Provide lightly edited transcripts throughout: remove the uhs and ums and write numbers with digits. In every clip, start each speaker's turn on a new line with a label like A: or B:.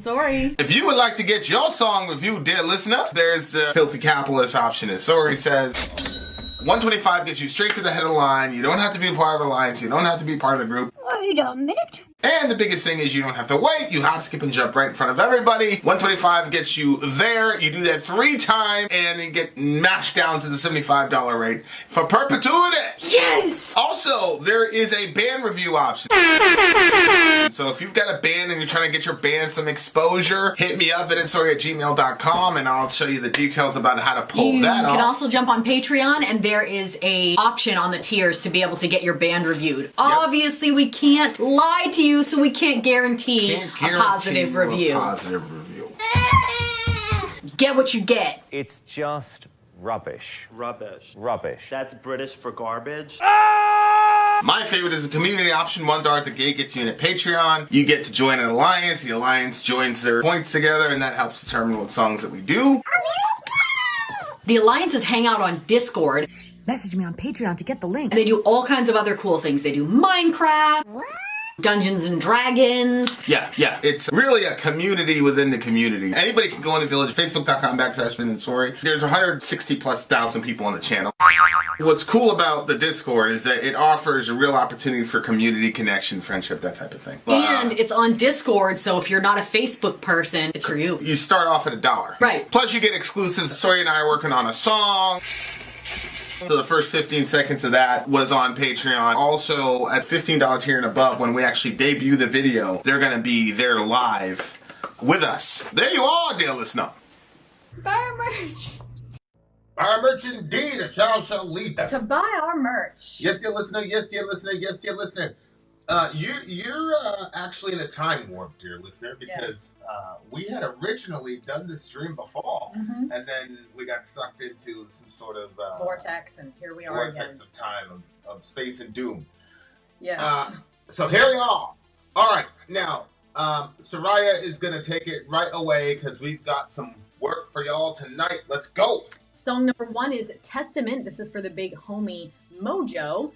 A: Sori.
B: If you would like to get your song reviewed, dear listener, there's the filthy capitalist option, as Sori says. 125 gets you straight to the head of the line. You don't have to be a part of the alliance. You don't have to be part of the group.
C: Wait a minute.
B: And the biggest thing is you don't have to wait. You hop, skip, and jump right in front of everybody. 125 gets you there. You do that 3 times and then get mashed down to the $75 rate for perpetuity.
A: Yes!
B: Also, there is a band review option. So if you've got a band and you're trying to get your band some exposure, hit me up at insori@gmail.com and I'll show you the details about how to pull that off.
A: You can also jump on Patreon and there is a option on the tiers to be able to get your band reviewed. Yep. Obviously, we can't lie to you, so we can't guarantee a positive review. Get what you get.
D: It's just rubbish.
E: Rubbish.
D: Rubbish.
E: That's British for garbage.
B: My favorite is the community option. $1 at the gate gets you in at Patreon. You get to join an alliance. The alliance joins their points together, and that helps determine what songs that we do.
A: The alliances hang out on Discord.
F: Message me on Patreon to get the link.
A: And they do all kinds of other cool things. They do Minecraft, Dungeons and Dragons.
B: Yeah. It's really a community within the community. Anybody can go in the village, facebook.com/Vin and Sori. There's 160,000+ people on the channel. What's cool about the Discord is that it offers a real opportunity for community connection, friendship, that type of thing.
A: And it's on Discord, so if you're not a Facebook person, it's for you.
B: You start off at $1.
A: Right.
B: Plus you get exclusives. Sori and I are working on a song. So the first 15 seconds of that was on Patreon. Also, at $15 tier and above, when we actually debut the video, they're going to be there live with us. There you are, dear listener.
C: Buy our merch.
B: Buy our merch indeed, a child shall lead them.
C: To buy our merch.
B: Yes, dear listener, yes, dear listener, yes, dear listener. You're actually in a time warp, dear listener, because we had originally done this stream before, and then we got sucked into some sort of
C: vortex, and here we are
B: vortex
C: again.
B: of time, of space and doom.
C: Yes.
B: So here we are. All right, now Soraya is gonna take it right away because we've got some work for y'all tonight. Let's go.
A: Song number 1 is Testament. This is for the big homie Mojo.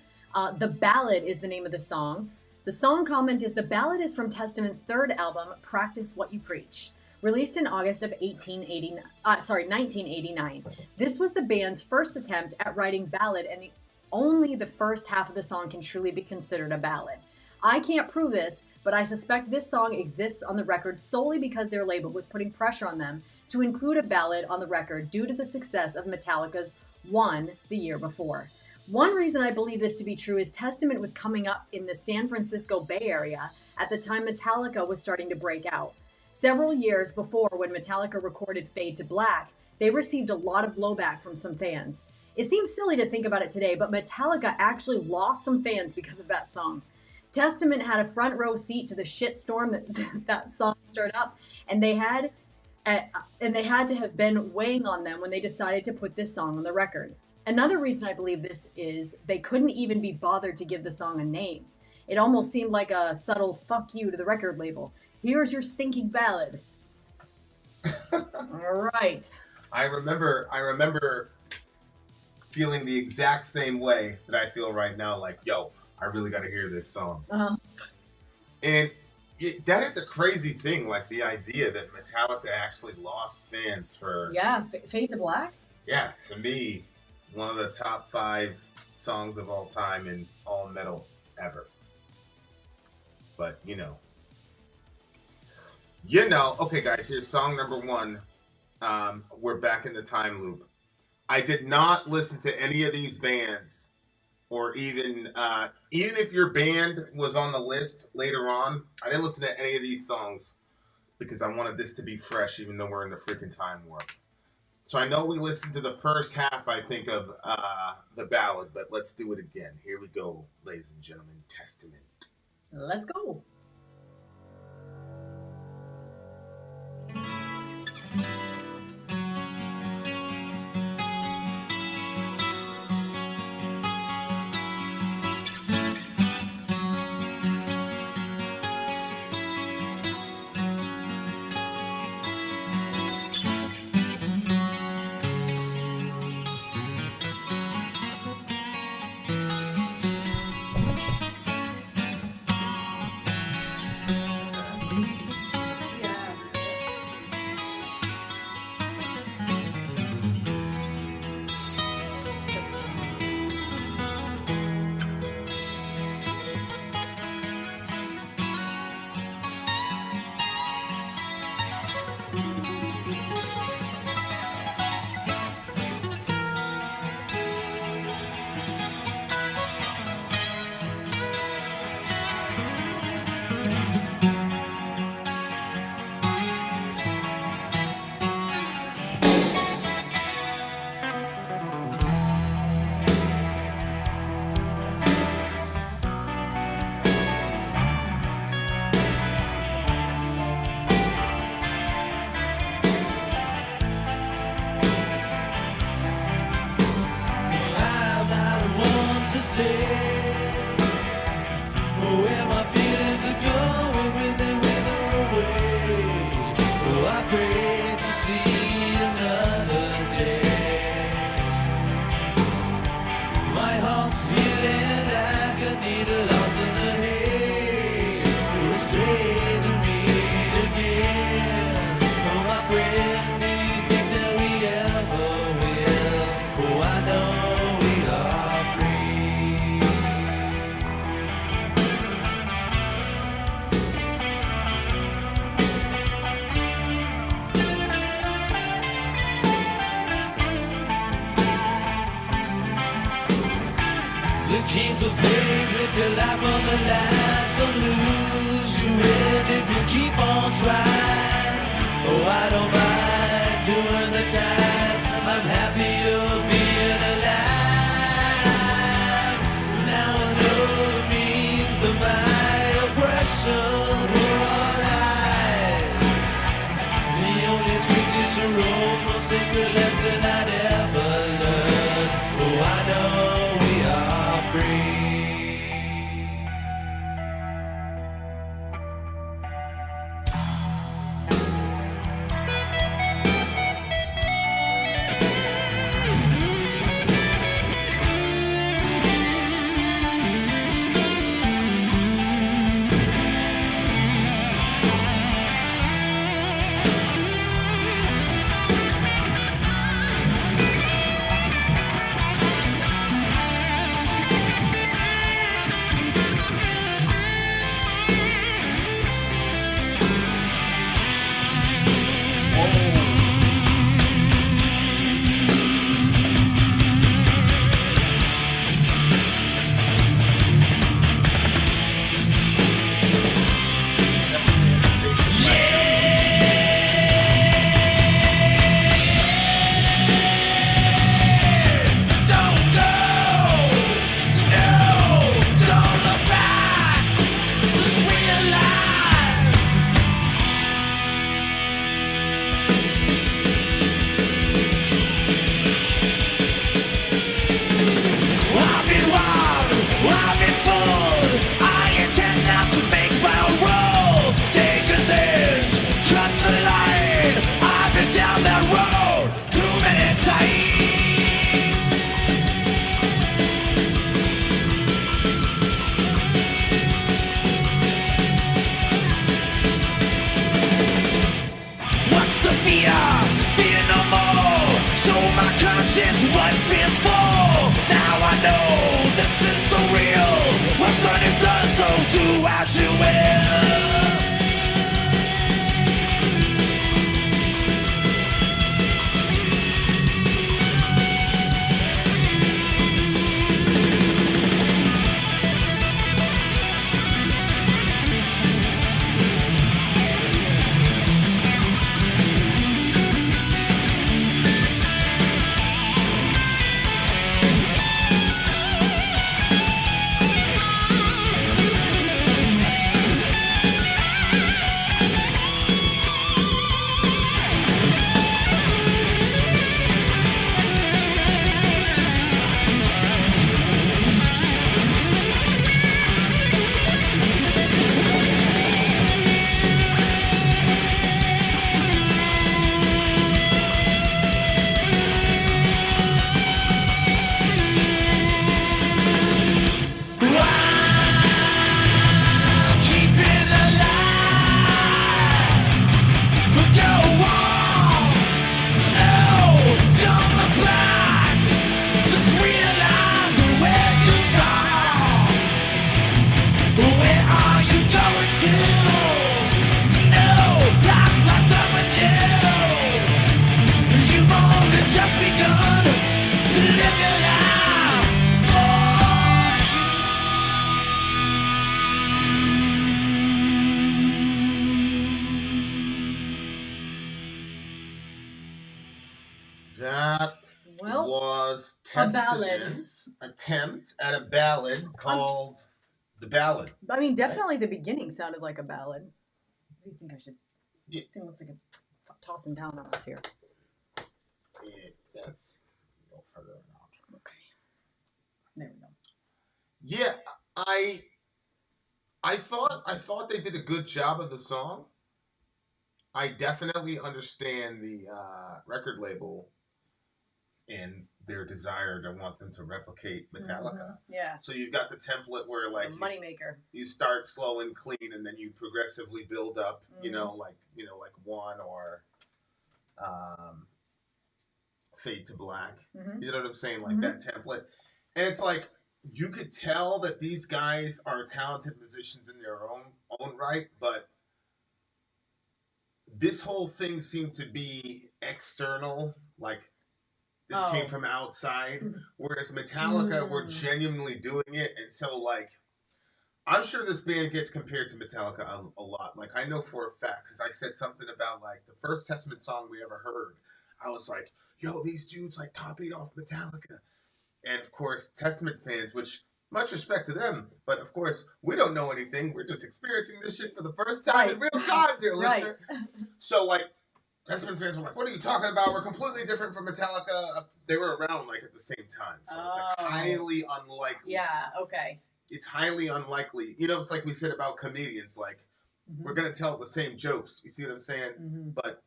A: The Ballad is the name of the song. The song comment is, the ballad is from Testament's 3rd album, Practice What You Preach, released in August of 1989. This was the band's first attempt at writing ballad, and only the first half of the song can truly be considered a ballad. I can't prove this, but I suspect this song exists on the record solely because their label was putting pressure on them to include a ballad on the record due to the success of Metallica's One the year before. One reason I believe this to be true is Testament was coming up in the San Francisco Bay Area at the time Metallica was starting to break out. Several years before, when Metallica recorded Fade to Black, they received a lot of blowback from some fans. It seems silly to think about it today, but Metallica actually lost some fans because of that song. Testament had a front row seat to the shitstorm that song stirred up, and they had to have been weighing on them when they decided to put this song on the record. Another reason I believe this is they couldn't even be bothered to give the song a name. It almost seemed like a subtle fuck you to the record label. Here's your stinking ballad. All right.
B: I remember feeling the exact same way that I feel right now, like, yo, I really got to hear this song. And that is a crazy thing, like the idea that Metallica actually lost fans for...
A: Yeah, Fade to Black?
B: Yeah, to me, one of the top 5 songs of all time in all metal ever. But, you know. Okay, guys, here's song number 1. We're back in the time loop. I did not listen to any of these bands, or even if your band was on the list later on, I didn't listen to any of these songs because I wanted this to be fresh, even though we're in the freaking time warp. So I know we listened to the first half, I think, of the ballad, but let's do it again. Here we go, ladies and gentlemen. Testament.
A: Let's go.
G: your life on the line, so lose your head if you keep on trying. Oh, I don't mind doing the time. I'm happy you're being alive. Now I know it means that my oppression were all lies. The only trick is your own most sacred lesson I'd ever learn. Oh, I know we are free. What fears for? Now I know this is so real. What's done is done, so do as you will.
B: That
A: Well,
B: was
A: ballad.
B: Testament's attempt at a ballad called The Ballad.
A: I mean, definitely the beginning sounded like a ballad. What do you think I should?
B: Yeah.
A: I think it looks like it's tossing down on us here.
B: Yeah, that's a little further out.
A: Okay. There we go.
B: Yeah, I thought they did a good job of the song. I definitely understand the record label and their desire to want them to replicate Metallica.
A: Mm-hmm. Yeah.
B: So you've got the template where like
A: moneymaker.
B: You start slow and clean, and then you progressively build up.
A: Mm-hmm.
B: Like One or Fade to Black.
A: Mm-hmm.
B: You know what I'm saying? Like
A: Mm-hmm.
B: that template, and it's like you could tell that these guys are talented musicians in their own right, but this whole thing seemed to be external, like this came from outside, whereas Metallica were genuinely doing it, and so like I'm sure this band gets compared to Metallica a lot. Like, I know for a fact, because I said something about, like, the first Testament song we ever heard. I was like, yo, these dudes, like, copied off Metallica. And, of course, Testament fans, which, much respect to them, but, of course, we don't know anything. We're just experiencing this shit for the first time in real time, dear listener. So, like, Testament fans were like, what are you talking about? We're completely different from Metallica. They were around, like, at the same time. So it's, like, highly unlikely.
A: Yeah, okay.
B: It's highly unlikely. You know, it's like we said about comedians. Like, we're going to tell the same jokes. You see what I'm saying? But,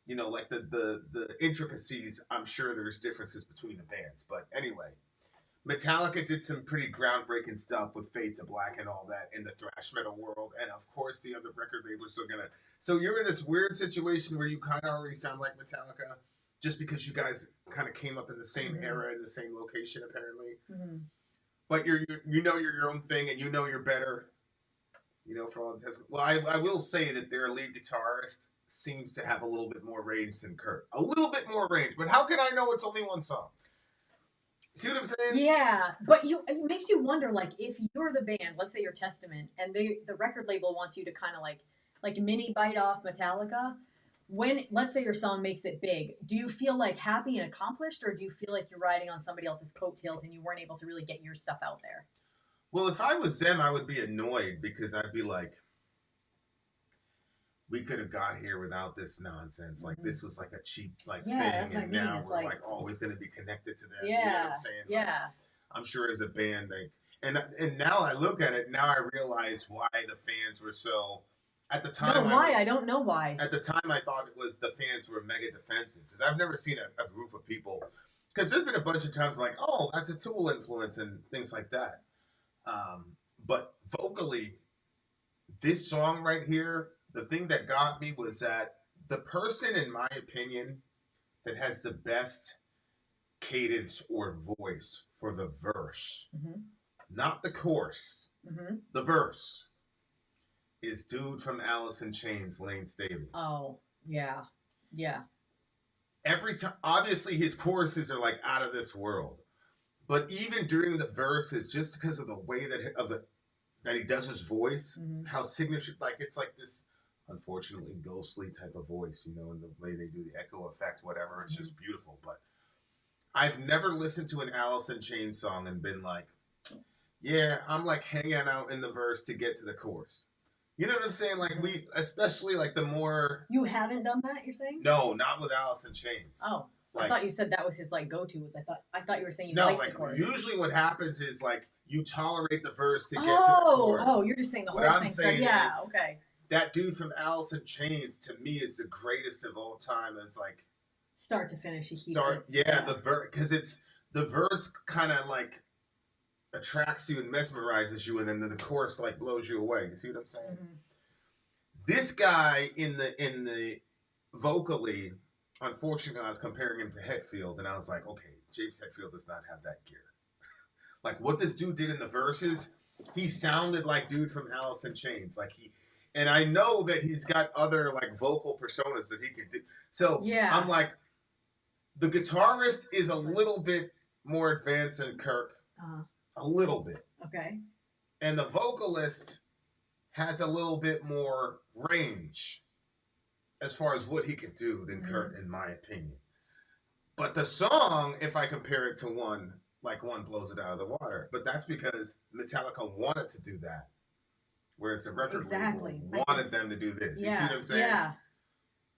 B: you know, like the intricacies, I'm sure there's differences between the bands. But anyway, Metallica did some pretty groundbreaking stuff with Fade to Black and all that in the thrash metal world. And, of course, the other record labels are going to... So you're in this weird situation where you kind of already sound like Metallica just because you guys kind of came up in the same era in the same location, apparently. But you know you're your own thing, and you know you're better. You know, for all the Well, I will say that their lead guitarist seems to have a little bit more range than Kurt. A little bit more range, but how can I know it's only one song? See what I'm saying?
A: Yeah, but it makes you wonder, like, if you're the band, let's say you're Testament, and the record label wants you to kind of like mini bite off Metallica. When, let's say your song makes it big, do you feel like happy and accomplished, or do you feel like you're riding on somebody else's coattails and you weren't able to really get your stuff out there?
B: Well, if I was them, I would be annoyed because I'd be like, we could have got here without this nonsense. Like, this was like a cheap thing, and now we're like always going to be connected to them.
A: Yeah,
B: you know what I'm saying?
A: Yeah.
B: Like, I'm sure as a band, and now I look at it, now I realize why the fans were so... At the time,
A: I don't know why.
B: At the time, I thought it was the fans were mega defensive because I've never seen a group of people. Because there's been a bunch of times like, oh, that's a Tool influence and things like that. But vocally, this song right here, the thing that got me was that the person, in my opinion, that has the best cadence or voice for the verse, not the chorus, the verse, is dude from Alice in Chains, Lane Staley.
A: Oh, yeah. Yeah.
B: Every time, obviously his choruses are like out of this world. But even during the verses, just because of the way that he does his voice, how signature, like it's like this, unfortunately, ghostly type of voice, you know, and the way they do the echo effect, whatever, it's just beautiful. But I've never listened to an Alice in Chains song and been like, yeah, I'm like hanging out in the verse to get to the chorus. You know what I'm saying? Like, especially like the more...
A: You haven't done that, you're saying?
B: No, not with Alice in Chains.
A: Oh,
B: like,
A: I thought you said that was his like go-tos. I thought you were saying you
B: no,
A: like
B: like
A: the chorus.
B: usually what happens is like you tolerate the verse to get to the chorus.
A: Oh, you're just saying the whole thing.
B: What I'm saying is,
A: okay.
B: That dude from Alice in Chains to me is the greatest of all time. It's like
A: start to finish, he keeps it.
B: Yeah, the verse, because it's the verse kind of like attracts you and mesmerizes you, and then the chorus like blows you away. You see what I'm saying? This guy in the vocally, unfortunately, I was comparing him to Hetfield, and I was like, okay, James Hetfield does not have that gear. Like what this dude did in the verses, he sounded like dude from Alice in Chains. Like and I know that he's got other like vocal personas that he could do. So yeah. I'm like, the guitarist is a little bit more advanced than Kirk, a little bit.
A: Okay.
B: And the vocalist has a little bit more range as far as what he could do than Kurt, in my opinion. But the song, if I compare it to one blows it out of the water. But that's because Metallica wanted to do that. Whereas the record label wanted them to do this. You see what I'm saying? Yeah.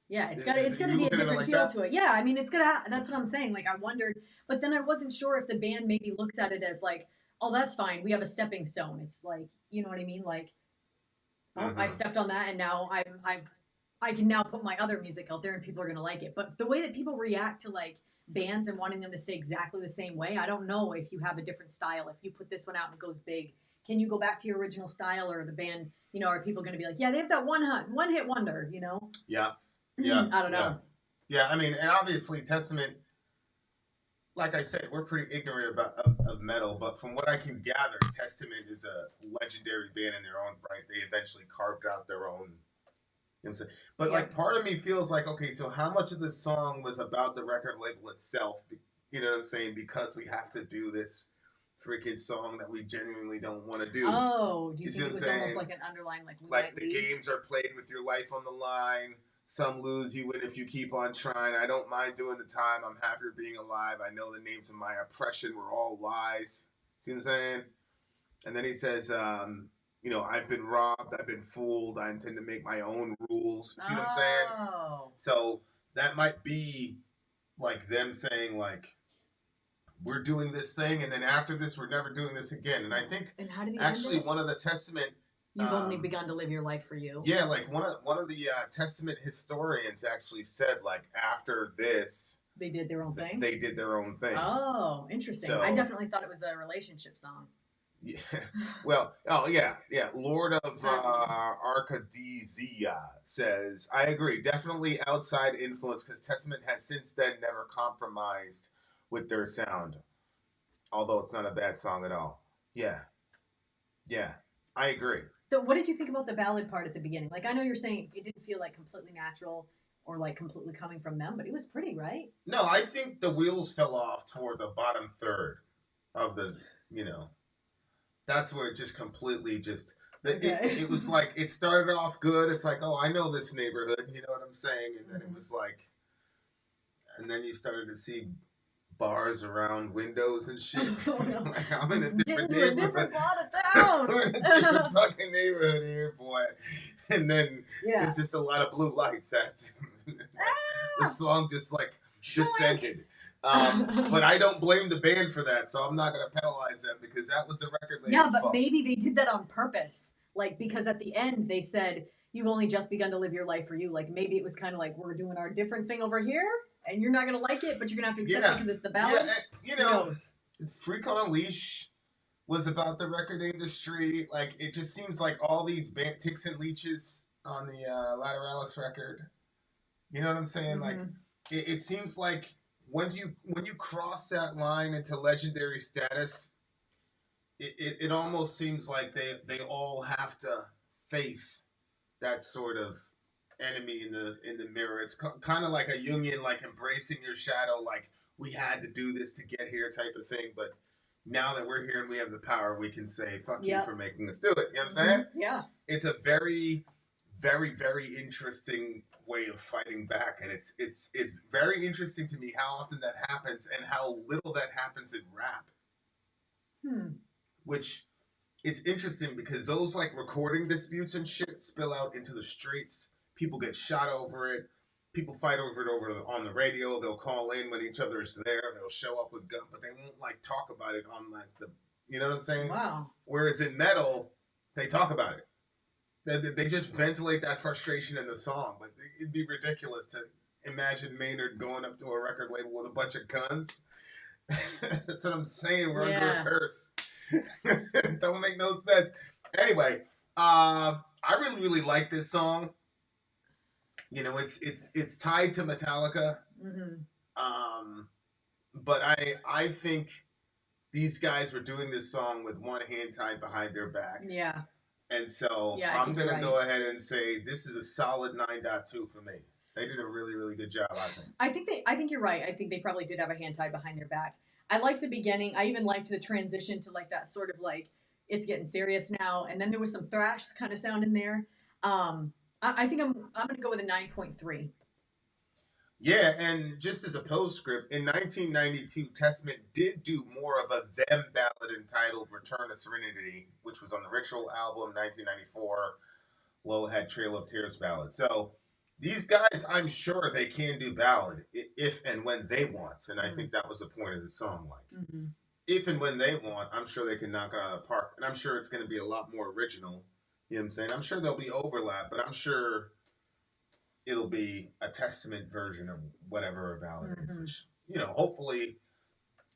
A: Yeah, it's gonna be a different feel to it. Yeah, I mean, that's what I'm saying. Like, I wondered, but then I wasn't sure if the band maybe looks at it as like, oh, that's fine. We have a stepping stone. It's like, you know what I mean? Like, oh, I stepped on that, and now I can now put my other music out there, and people are gonna like it. But the way that people react to like bands and wanting them to stay exactly the same way, I don't know if you have a different style. If you put this one out and it goes big, can you go back to your original style, or the band? You know, are people gonna be like, yeah, they have that one hit wonder? You know?
B: Yeah. Yeah.
A: I don't know.
B: Yeah, I mean, and obviously Testament, like I said, we're pretty ignorant of metal, but from what I can gather, Testament is a legendary band in their own right. They eventually carved out their own, you know what I'm saying? But like part of me feels like, okay, so how much of this song was about the record label itself? You know what I'm saying? Because we have to do this freaking song that we genuinely don't want to do.
A: Oh, do you
B: see
A: think
B: what
A: it
B: I'm
A: was almost
B: saying?
A: like an underlying, like, we
B: Like
A: might
B: the
A: leave?
B: games are played with your life on the line. Some lose, you win if you keep on trying. I don't mind doing the time. I'm happier being alive. I know the names of my oppression were all lies. See what I'm saying? And then he says, I've been robbed. I've been fooled. I intend to make my own rules. See what I'm saying?
A: Oh.
B: So that might be like them saying, like, we're doing this thing, and then after this, we're never doing this again. And I think
A: And how did he
B: actually
A: end it?
B: one of the Testament...
A: You've only begun to live your life for you.
B: Yeah, like one of the Testament historians actually said, like, after this,
A: They did their own thing?
B: they did their own thing.
A: Oh, interesting.
B: So-
A: I definitely thought it was a relationship song.
B: Yeah. Well, yeah. Lord of Arcadia says, I agree. Definitely outside influence, because Testament has since then never compromised with their sound. Although it's not a bad song at all. Yeah, I agree.
A: So what did you think about the ballad part at the beginning? Like, I know you're saying it didn't feel like completely natural or like completely coming from them, but it was pretty, right?
B: No, I think the wheels fell off toward the bottom third of the, that's where it just completely it was like, it started off good. It's like, oh, I know this neighborhood, you know what I'm saying? And then it was like, and then you started to see bars around windows and shit. Like, I'm in a different
A: Getting to a
B: neighborhood.
A: different part of town.
B: I'm in a different fucking neighborhood here, boy. And then
A: Yeah.
B: there's just a lot of blue lights after. The song just like descended. But I don't blame the band for that, so I'm not going to penalize them because that was the record label's
A: Yeah, but
B: fault.
A: maybe they did that on purpose. Like, because at the end they said, you've only just begun to live your life for you. Like, maybe it was kind of like, we're doing our different thing over here, and you're not going to like it, but you're going to have to accept it because it's the ballad.
B: Yeah,
A: Who knows?
B: Freak on a Leash was about the record industry. Like, it just seems like all these Ticks and Leeches on the Lateralis record. You know what I'm saying? Like, it seems like when you cross that line into legendary status, it almost seems like they all have to face that sort of enemy in the mirror. It's kind of like a Jungian, like embracing your shadow, like we had to do this to get here type of thing. But now that we're here and we have the power, we can say, fuck you for making us do it. You know what I'm saying?
A: Yeah.
B: It's a very, very, very interesting way of fighting back. And it's very interesting to me how often that happens and how little that happens in rap. Which it's interesting because those like recording disputes and shit spill out into the streets. People get shot over it. People fight over it on the radio. They'll call in when each other is there. They'll show up with guns, but they won't like talk about it on like the, you know what I'm saying?
A: Wow.
B: Whereas in metal, they talk about it. They just ventilate that frustration in the song. But it'd be ridiculous to imagine Maynard going up to a record label with a bunch of guns. That's what I'm saying. We're under a curse. Don't make no sense. Anyway, I really, really like this song. You know, it's tied to Metallica. But I think these guys were doing this song with one hand tied behind their back.
A: Yeah.
B: And so I'm going to go ahead and say this is a solid 9.2 for me. They did a really, really good job, I think.
A: I think you're right. I think they probably did have a hand tied behind their back. I liked the beginning. I even liked the transition to like that sort of like, it's getting serious now. And then there was some thrash kind of sound in there. I think I'm going to go with a 9.3.
B: Yeah, and just as a postscript, in 1992, Testament did do more of a them ballad entitled Return to Serenity, which was on the Ritual album, 1994, Low had Trail of Tears ballad. So these guys, I'm sure they can do ballad if and when they want. And I think that was the point of the song. Like, if and when they want, I'm sure they can knock it out of the park. And I'm sure it's going to be a lot more original. You know what I'm saying? I'm sure there'll be overlap, but I'm sure it'll be a Testament version of whatever a ballad is. Which, you know, hopefully,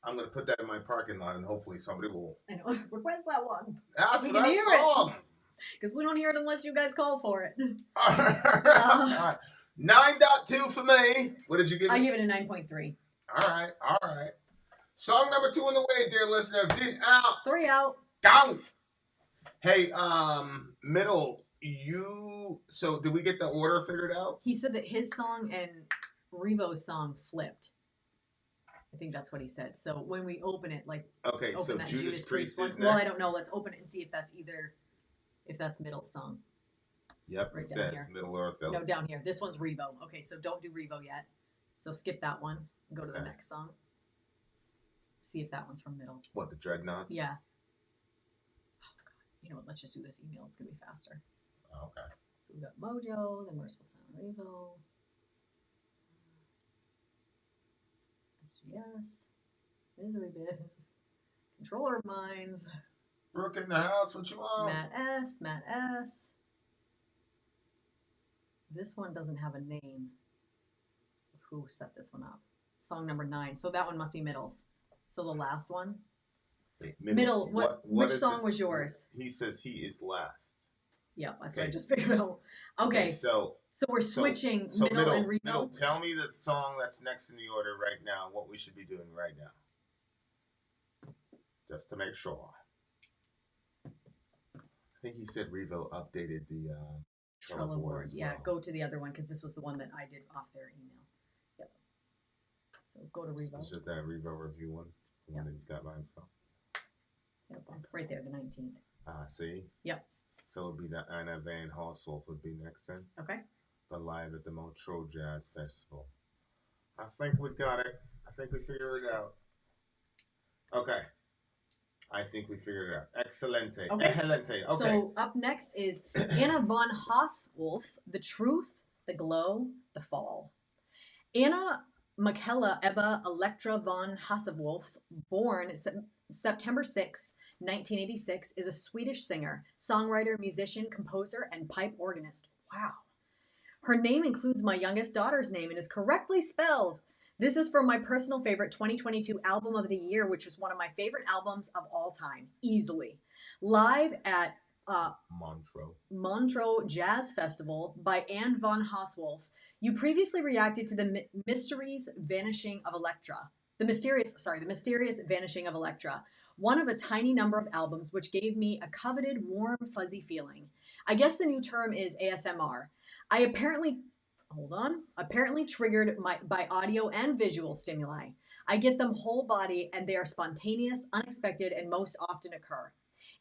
B: I'm going to put that in my parking lot, and hopefully somebody will.
A: I know. Request that one.
B: Ask
A: We
B: for
A: can
B: that
A: hear
B: song.
A: Because we don't hear it unless you guys call for it.
B: All right. 9.2 for me. What did you give it?
A: I give it a 9.3.
B: All right. Song number 2 on the way, dear listener. Vin out.
A: Sorry out.
B: Go. Hey, Middle, so did we get the order figured out?
A: He said that his song and Revo's song flipped. I think that's what he said. So when we open it, like,
B: Okay,
A: open
B: so
A: that
B: Judas Priest
A: one.
B: is next.
A: Well, I don't know. Let's open it and see if that's Middle's song.
B: Yep,
A: Right
B: it
A: down
B: says
A: here.
B: Middle Earth.
A: No, down here. This one's Revo. Okay, so don't do Revo yet. So skip that one and go to the
B: Okay.
A: next song. See if that one's from Middle.
B: What, the Dreadnots?
A: Yeah. Oh, God. You know what? Let's just do this email. It's going to be faster.
B: Oh, okay.
A: So we got Mojo, the Merciful Town Revo. SGS. Misery Biz. Controller of Minds.
B: Brooke in the house, what you want?
A: Matt S. This one doesn't have a name of who set this one up. Song number 9. So that one must be Middle's. So the last one.
B: Wait,
A: Middle. Which
B: is
A: song
B: it?
A: was yours?
B: He says he is last.
A: Yeah, that's
B: Okay.
A: what I just figured out. Okay,
B: so
A: we're switching
B: so
A: Middle and Revo.
B: Middle, tell me the song that's next in the order right now, what we should be doing right now. Just to make sure. I think he said Revo updated the
A: Trello board.
B: as
A: Yeah,
B: well.
A: go to the other one because this was the one that I did off their email. Yep. So go to Revo.
B: Is it that Revo review one? The one that he's got by himself?
A: Yep, right there, the 19th.
B: See?
A: Yep.
B: So it would be the Anna Van Hausswolff would be next then.
A: Okay.
B: The live at the Montreux Jazz Festival. I think we got it. I think we figured it out. Okay. I think we figured it out. Excelente.
A: Okay.
B: Excelente. Okay.
A: So up next is Anna von Hausswolff, The Truth, The Glow, The Fall. Anna Michaela Ebba Electra von Hausswolff, born September 6, 1986, is a Swedish singer, songwriter, musician, composer, and pipe organist. Wow. Her name includes my youngest daughter's name and is correctly spelled. This is from my personal favorite 2022 album of the year, which was one of my favorite albums of all time, easily. Live at Montreux Jazz Festival by Anne von Hausswolff. You previously reacted to the mysterious vanishing of Electra. The mysterious vanishing of Electra. One of a tiny number of albums which gave me a coveted, warm, fuzzy feeling. I guess the new term is ASMR. I apparently triggered by audio and visual stimuli. I get them whole body and they are spontaneous, unexpected, and most often occur.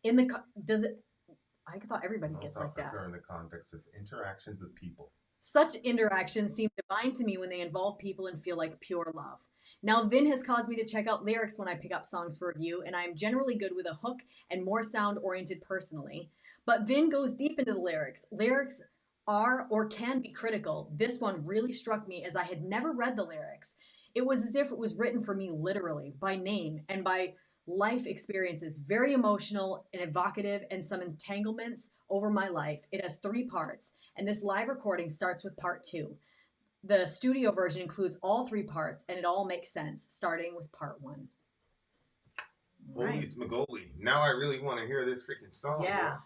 A: I thought everybody gets like that.
B: In the context of interactions with people.
A: Such interactions seem divine to me when they involve people and feel like pure love. Now, Vin has caused me to check out lyrics when I pick up songs for review, and I am generally good with a hook and more sound-oriented personally. But Vin goes deep into the lyrics. Lyrics are or can be critical. This one really struck me as I had never read the lyrics. It was as if it was written for me literally, by name, and by life experiences. Very emotional and evocative, and some entanglements over my life. It has 3 parts, and this live recording starts with part 2. The studio version includes all 3 parts, and it all makes sense, starting with part 1.
B: Holy Smagoli. Now I really want to hear this freaking song.
A: Yeah.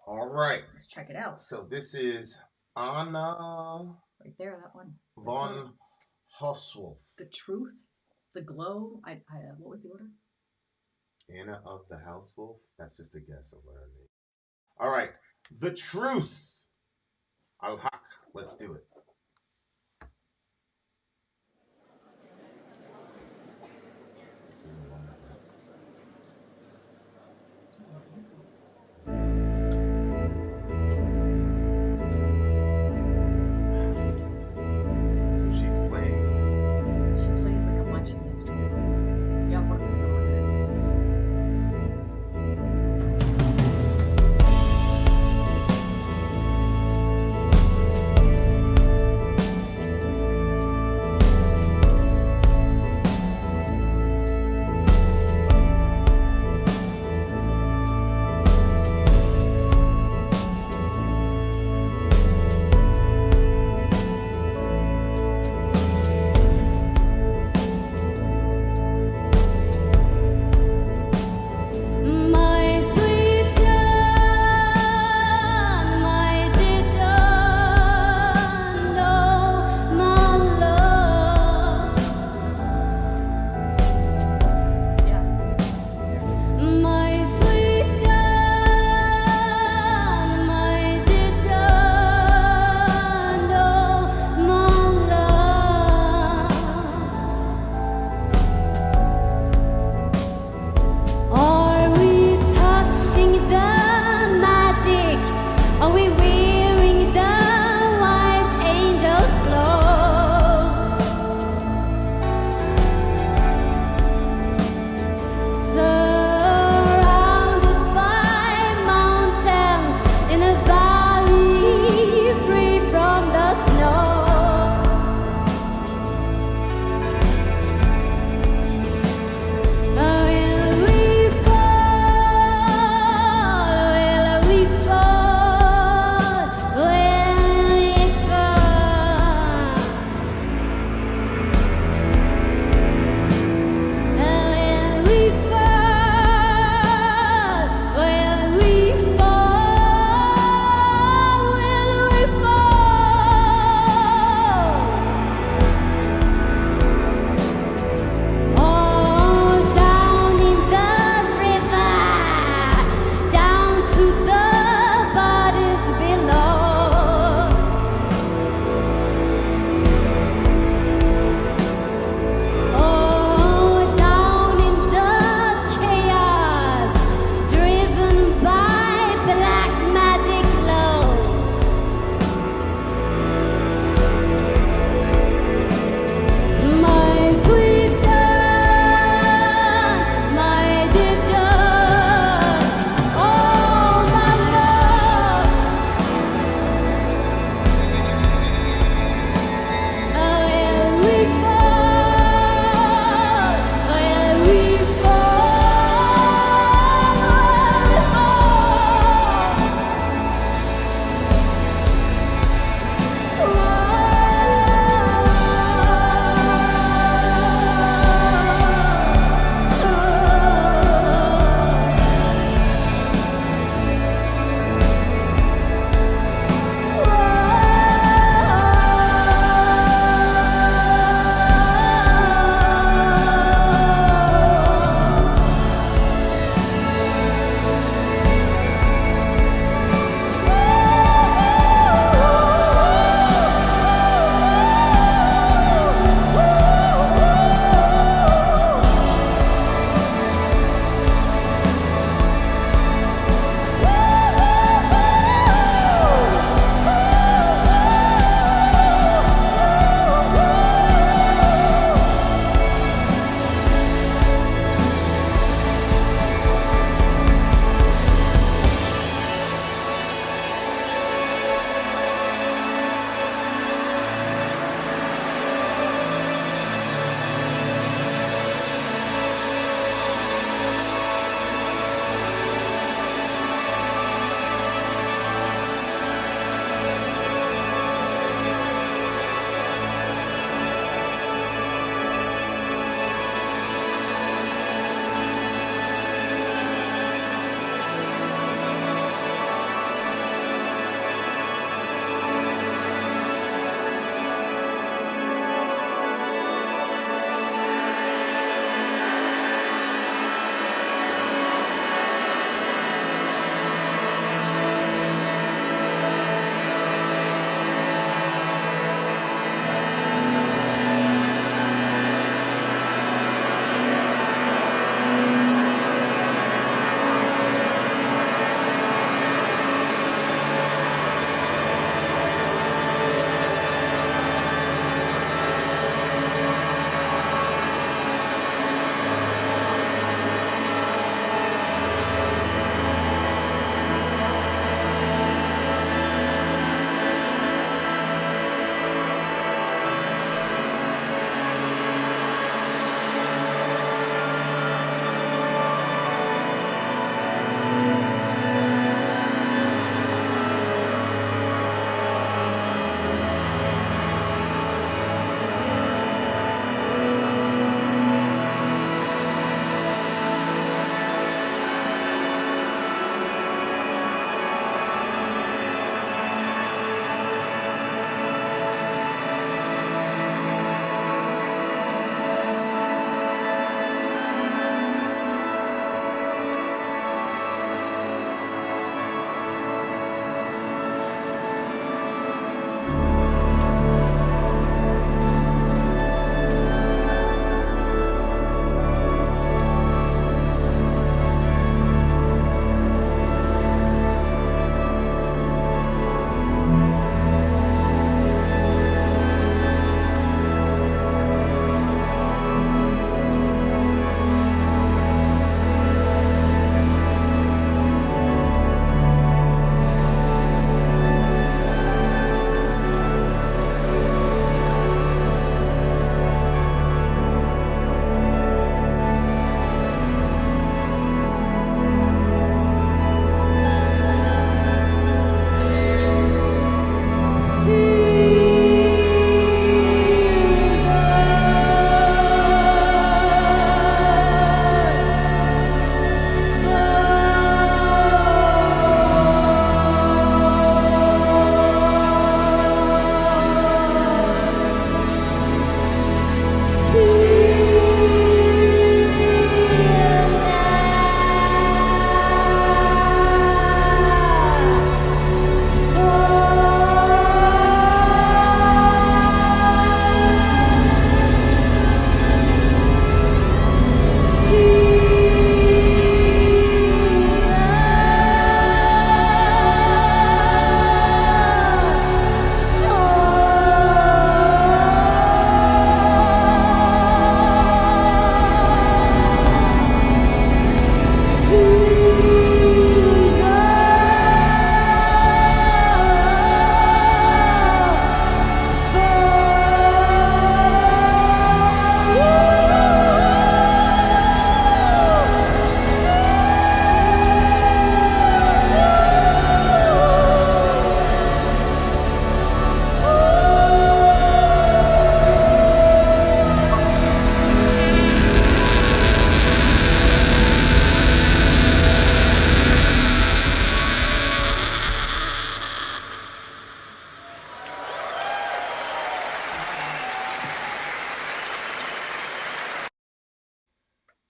B: Bro. All right.
A: Let's check it out.
B: So this is Anna
A: Right there, that one.
B: von Hausswolff.
A: The Truth, The Glow. What was the order?
B: Anna of the Hausswolff? That's just a guess of what her name. All right. The Truth. Al-Haq. Let's do it. This is a long one. She's playing this.
A: She plays like a bunch of the instruments. Yeah, one of them's an organist.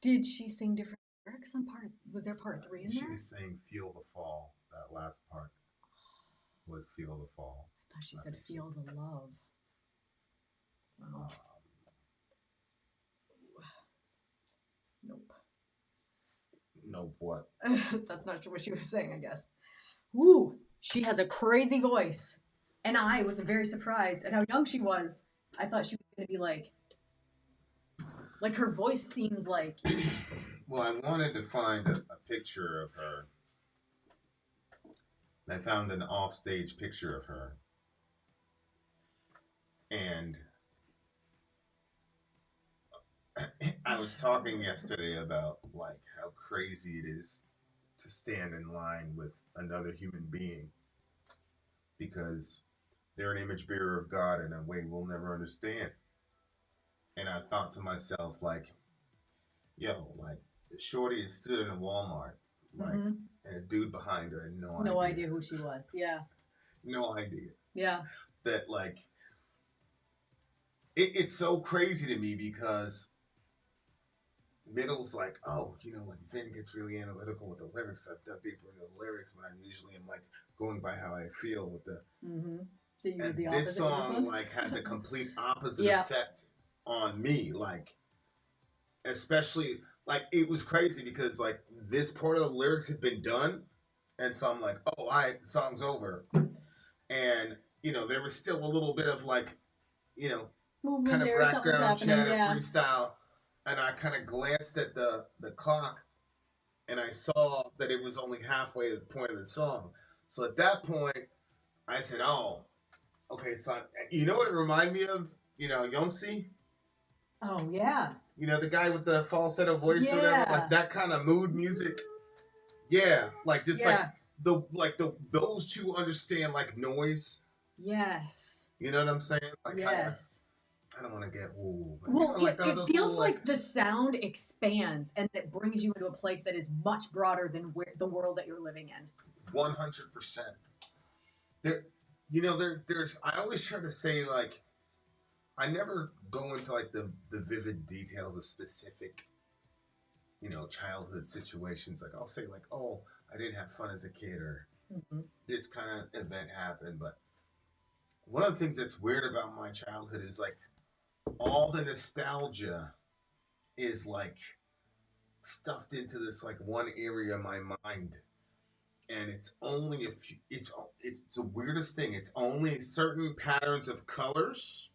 A: Did she sing different lyrics on part? Was there part 3 in
B: She
A: there?
B: was saying "Feel the Fall." That last part was "Feel the Fall."
A: I thought she said "Feel the Love." Wow. Nope.
B: Nope. What?
A: That's not what she was saying, I guess. Woo! She has a crazy voice. And I was very surprised at how young she was. I thought she was going to be like her voice seems like...
B: Well, I wanted to find a picture of her. And I found an offstage picture of her. And I was talking yesterday about like how crazy it is to stand in line with another human being because they're an image bearer of God in a way we'll never understand. And I thought to myself, like, yo, like, Shorty is stood in a Walmart, like, and a dude behind her had
A: no idea who she was. Yeah.
B: No idea.
A: Yeah.
B: That, like, it's so crazy to me because Middle's like, oh, you know, like, Vin gets really analytical with the lyrics. I've dug deeper into the lyrics when I usually am, like, going by how I feel with the... And this song, like, had the complete opposite effect on me. Like, especially, like, it was crazy because, like, this part of the lyrics had been done. And so I'm like, oh, the song's over. And, you know, there was still a little bit of, like, you know,
A: movement
B: kind of
A: there,
B: background chatter,
A: yeah.
B: freestyle. And I kind of glanced at the clock and I saw that it was only halfway to the point of the song. So at that point, I said, oh, okay, so you know what it reminded me of? You know, Yomsi?
A: Oh, yeah.
B: You know, the guy with the falsetto voice or whatever? Like that kind of mood music. Yeah. Like just like those two understand like noise.
A: Yes.
B: You know what I'm saying? Like
A: yes.
B: I don't want to get woo.
A: Well, you know, it feels like the sound expands and it brings you into a place that is much broader than the world that you're living in.
B: 100%. There's. I always try to say like, I never go into like the vivid details of specific, you know, childhood situations. Like I'll say like, oh, I didn't have fun as a kid, or this kind of event happened. But one of the things that's weird about my childhood is like, all the nostalgia is like stuffed into this like one area of my mind, and it's only a few. It's the weirdest thing. It's only certain patterns of colors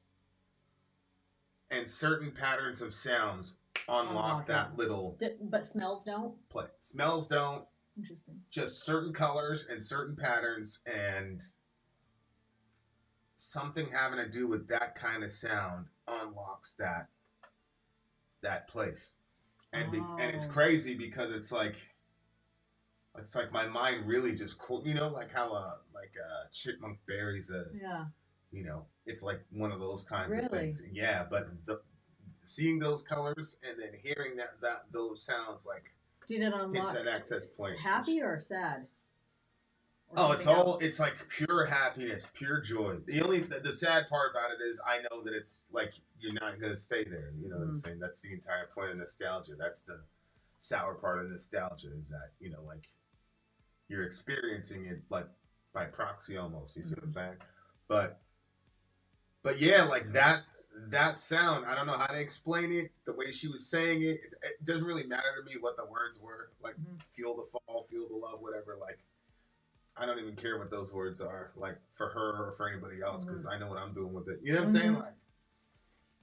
B: and certain patterns of sounds unlock that little.
A: But smells don't.
B: Play smells don't.
A: Interesting. Just
B: certain colors and certain patterns, and something having to do with that kind of sound unlocks that place, and it's crazy because it's like my mind really just, you know, like how a chipmunk buries a you know, it's like one of those kinds of things. Yeah, but seeing those colors and then hearing that those sounds like
A: did it unlock
B: hits that access point.
A: Happy or sad?
B: It's like pure happiness, pure joy. The sad part about it is I know that it's like you're not going to stay there. You know what I'm saying? That's the entire point of nostalgia. That's the sour part of nostalgia, is that, you know, like you're experiencing it like by proxy almost. You see what I'm saying? But yeah, like that sound, I don't know how to explain it. The way she was saying it, it doesn't really matter to me what the words were. Like feel the fall, feel the love, whatever. Like, I don't even care what those words are, like, for her or for anybody else, because I know what I'm doing with it. You know what I'm saying? Like,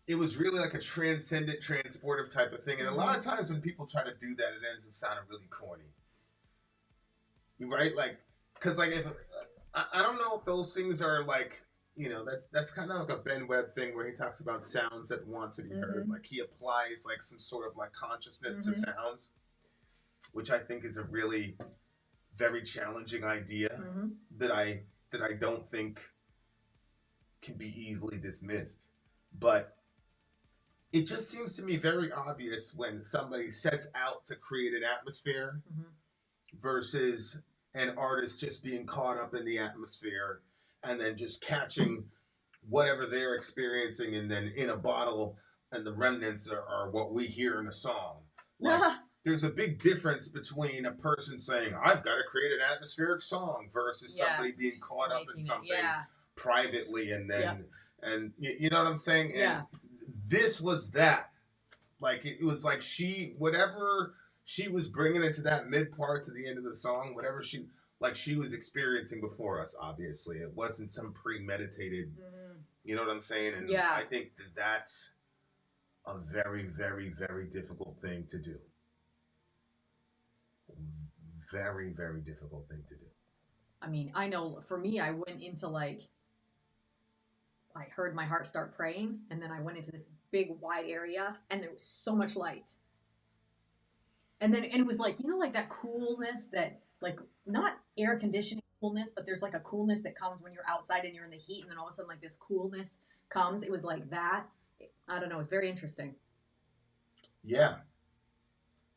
B: it was really like a transcendent, transportive type of thing. And a lot of times when people try to do that, it ends up sounding really corny. Right? Like, because, like, if I don't know if those things are, like, you know, that's kind of like a Ben Webb thing where he talks about sounds that want to be heard. Like, he applies, like, some sort of, like, consciousness to sounds, which I think is a really very challenging idea that I don't think can be easily dismissed. But it just seems to me very obvious when somebody sets out to create an atmosphere versus an artist just being caught up in the atmosphere and then just catching whatever they're experiencing and then in a bottle, and the remnants are what we hear in a song. Like, there's a big difference between a person saying, I've got to create an atmospheric song versus somebody being caught up in something privately and then, and you know what I'm saying? And this was that. Like, it was like whatever she was bringing into that mid part to the end of the song, whatever she was experiencing before us, obviously. It wasn't some premeditated, you know what I'm saying? And I think that's a very, very, very difficult thing to do. Very, very difficult thing to do.
A: I mean, I know for me, I went into like, I heard my heart start praying, and then I went into this big wide area, and there was so much light. And it was like, you know, like that coolness that, like, not air conditioning coolness, but there's like a coolness that comes when you're outside and you're in the heat, and then all of a sudden, like, this coolness comes. It was like that. I don't know. It's very interesting.
B: Yeah.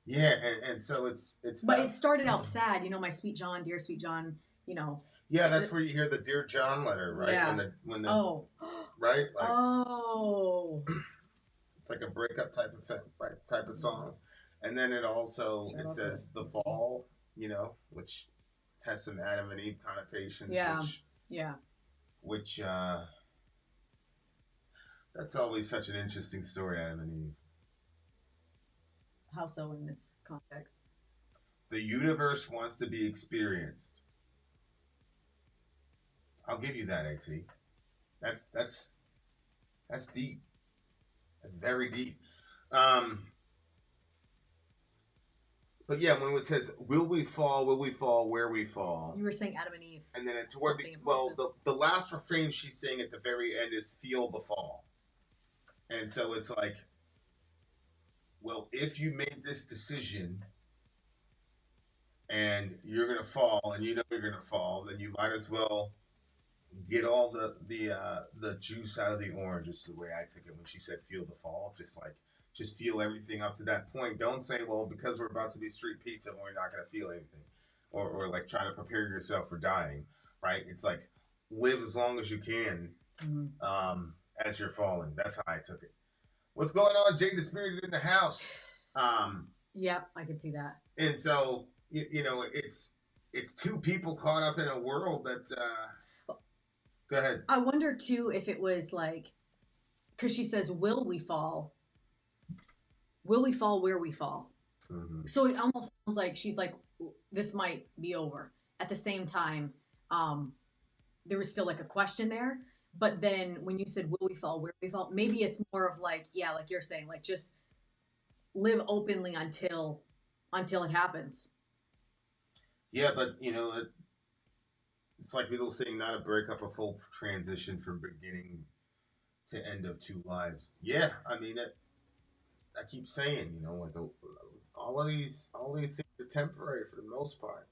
B: Yeah, and so it's.
A: But it started out sad, you know, my sweet John, dear sweet John, you know.
B: Yeah, that's where you hear the Dear John letter, right?
A: Yeah.
B: When the right? Like,
A: Oh.
B: It's like a breakup type of song. And then it also says the fall, you know, which has some Adam and Eve connotations.
A: Yeah.
B: Which that's always such an interesting story, Adam and Eve.
A: How so in this context?
B: The universe wants to be experienced. I'll give you that, AT. That's deep. That's very deep. But yeah, when it says, will we fall, where we fall?
A: You were saying Adam and Eve.
B: And then toward the last refrain she's saying at the very end is feel the fall. And so it's like, well, if you made this decision and you're going to fall and you know you're going to fall, then you might as well get all the juice out of the orange, is the way I took it when she said feel the fall. Just feel everything up to that point. Don't say, well, because we're about to be street pizza, we're not going to feel anything. Or like trying to prepare yourself for dying, right? It's like, live as long as you can as you're falling. That's how I took it. What's going on, Jade the Spirited in the house?
A: Yeah, I can see that.
B: And so, you know, it's two people caught up in a world that's... Go ahead.
A: I wonder, too, if it was like... Because she says, will we fall? Will we fall where we fall? Mm-hmm. So it almost sounds like she's like, this might be over. At the same time, there was still like a question there. But then when you said, will we fall where we fall? Maybe it's more of like, yeah, like you're saying, like just live openly until it happens.
B: Yeah, but you know, it's like Beatles saying, not a breakup, a full transition from beginning to end of two lives. Yeah, I mean, I keep saying, you know, like all these things are temporary for the most part.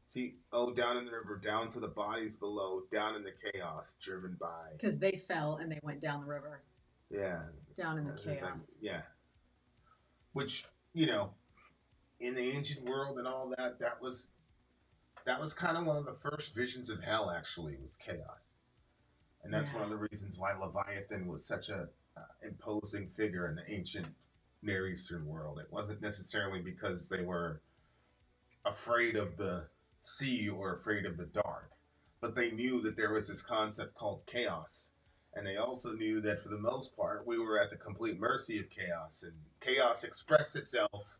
B: See, down in the river, down to the bodies below, down in the chaos, driven by.
A: Because they fell and they went down the river.
B: Yeah.
A: Down in the chaos.
B: Like, yeah. Which, you know, in the ancient world and all that, that was kind of one of the first visions of hell, actually, was chaos. And that's one of the reasons why Leviathan was such a imposing figure in the ancient Near Eastern world. It wasn't necessarily because they were afraid of the sea or afraid of the dark, but they knew that there was this concept called chaos, and they also knew that for the most part we were at the complete mercy of chaos, and chaos expressed itself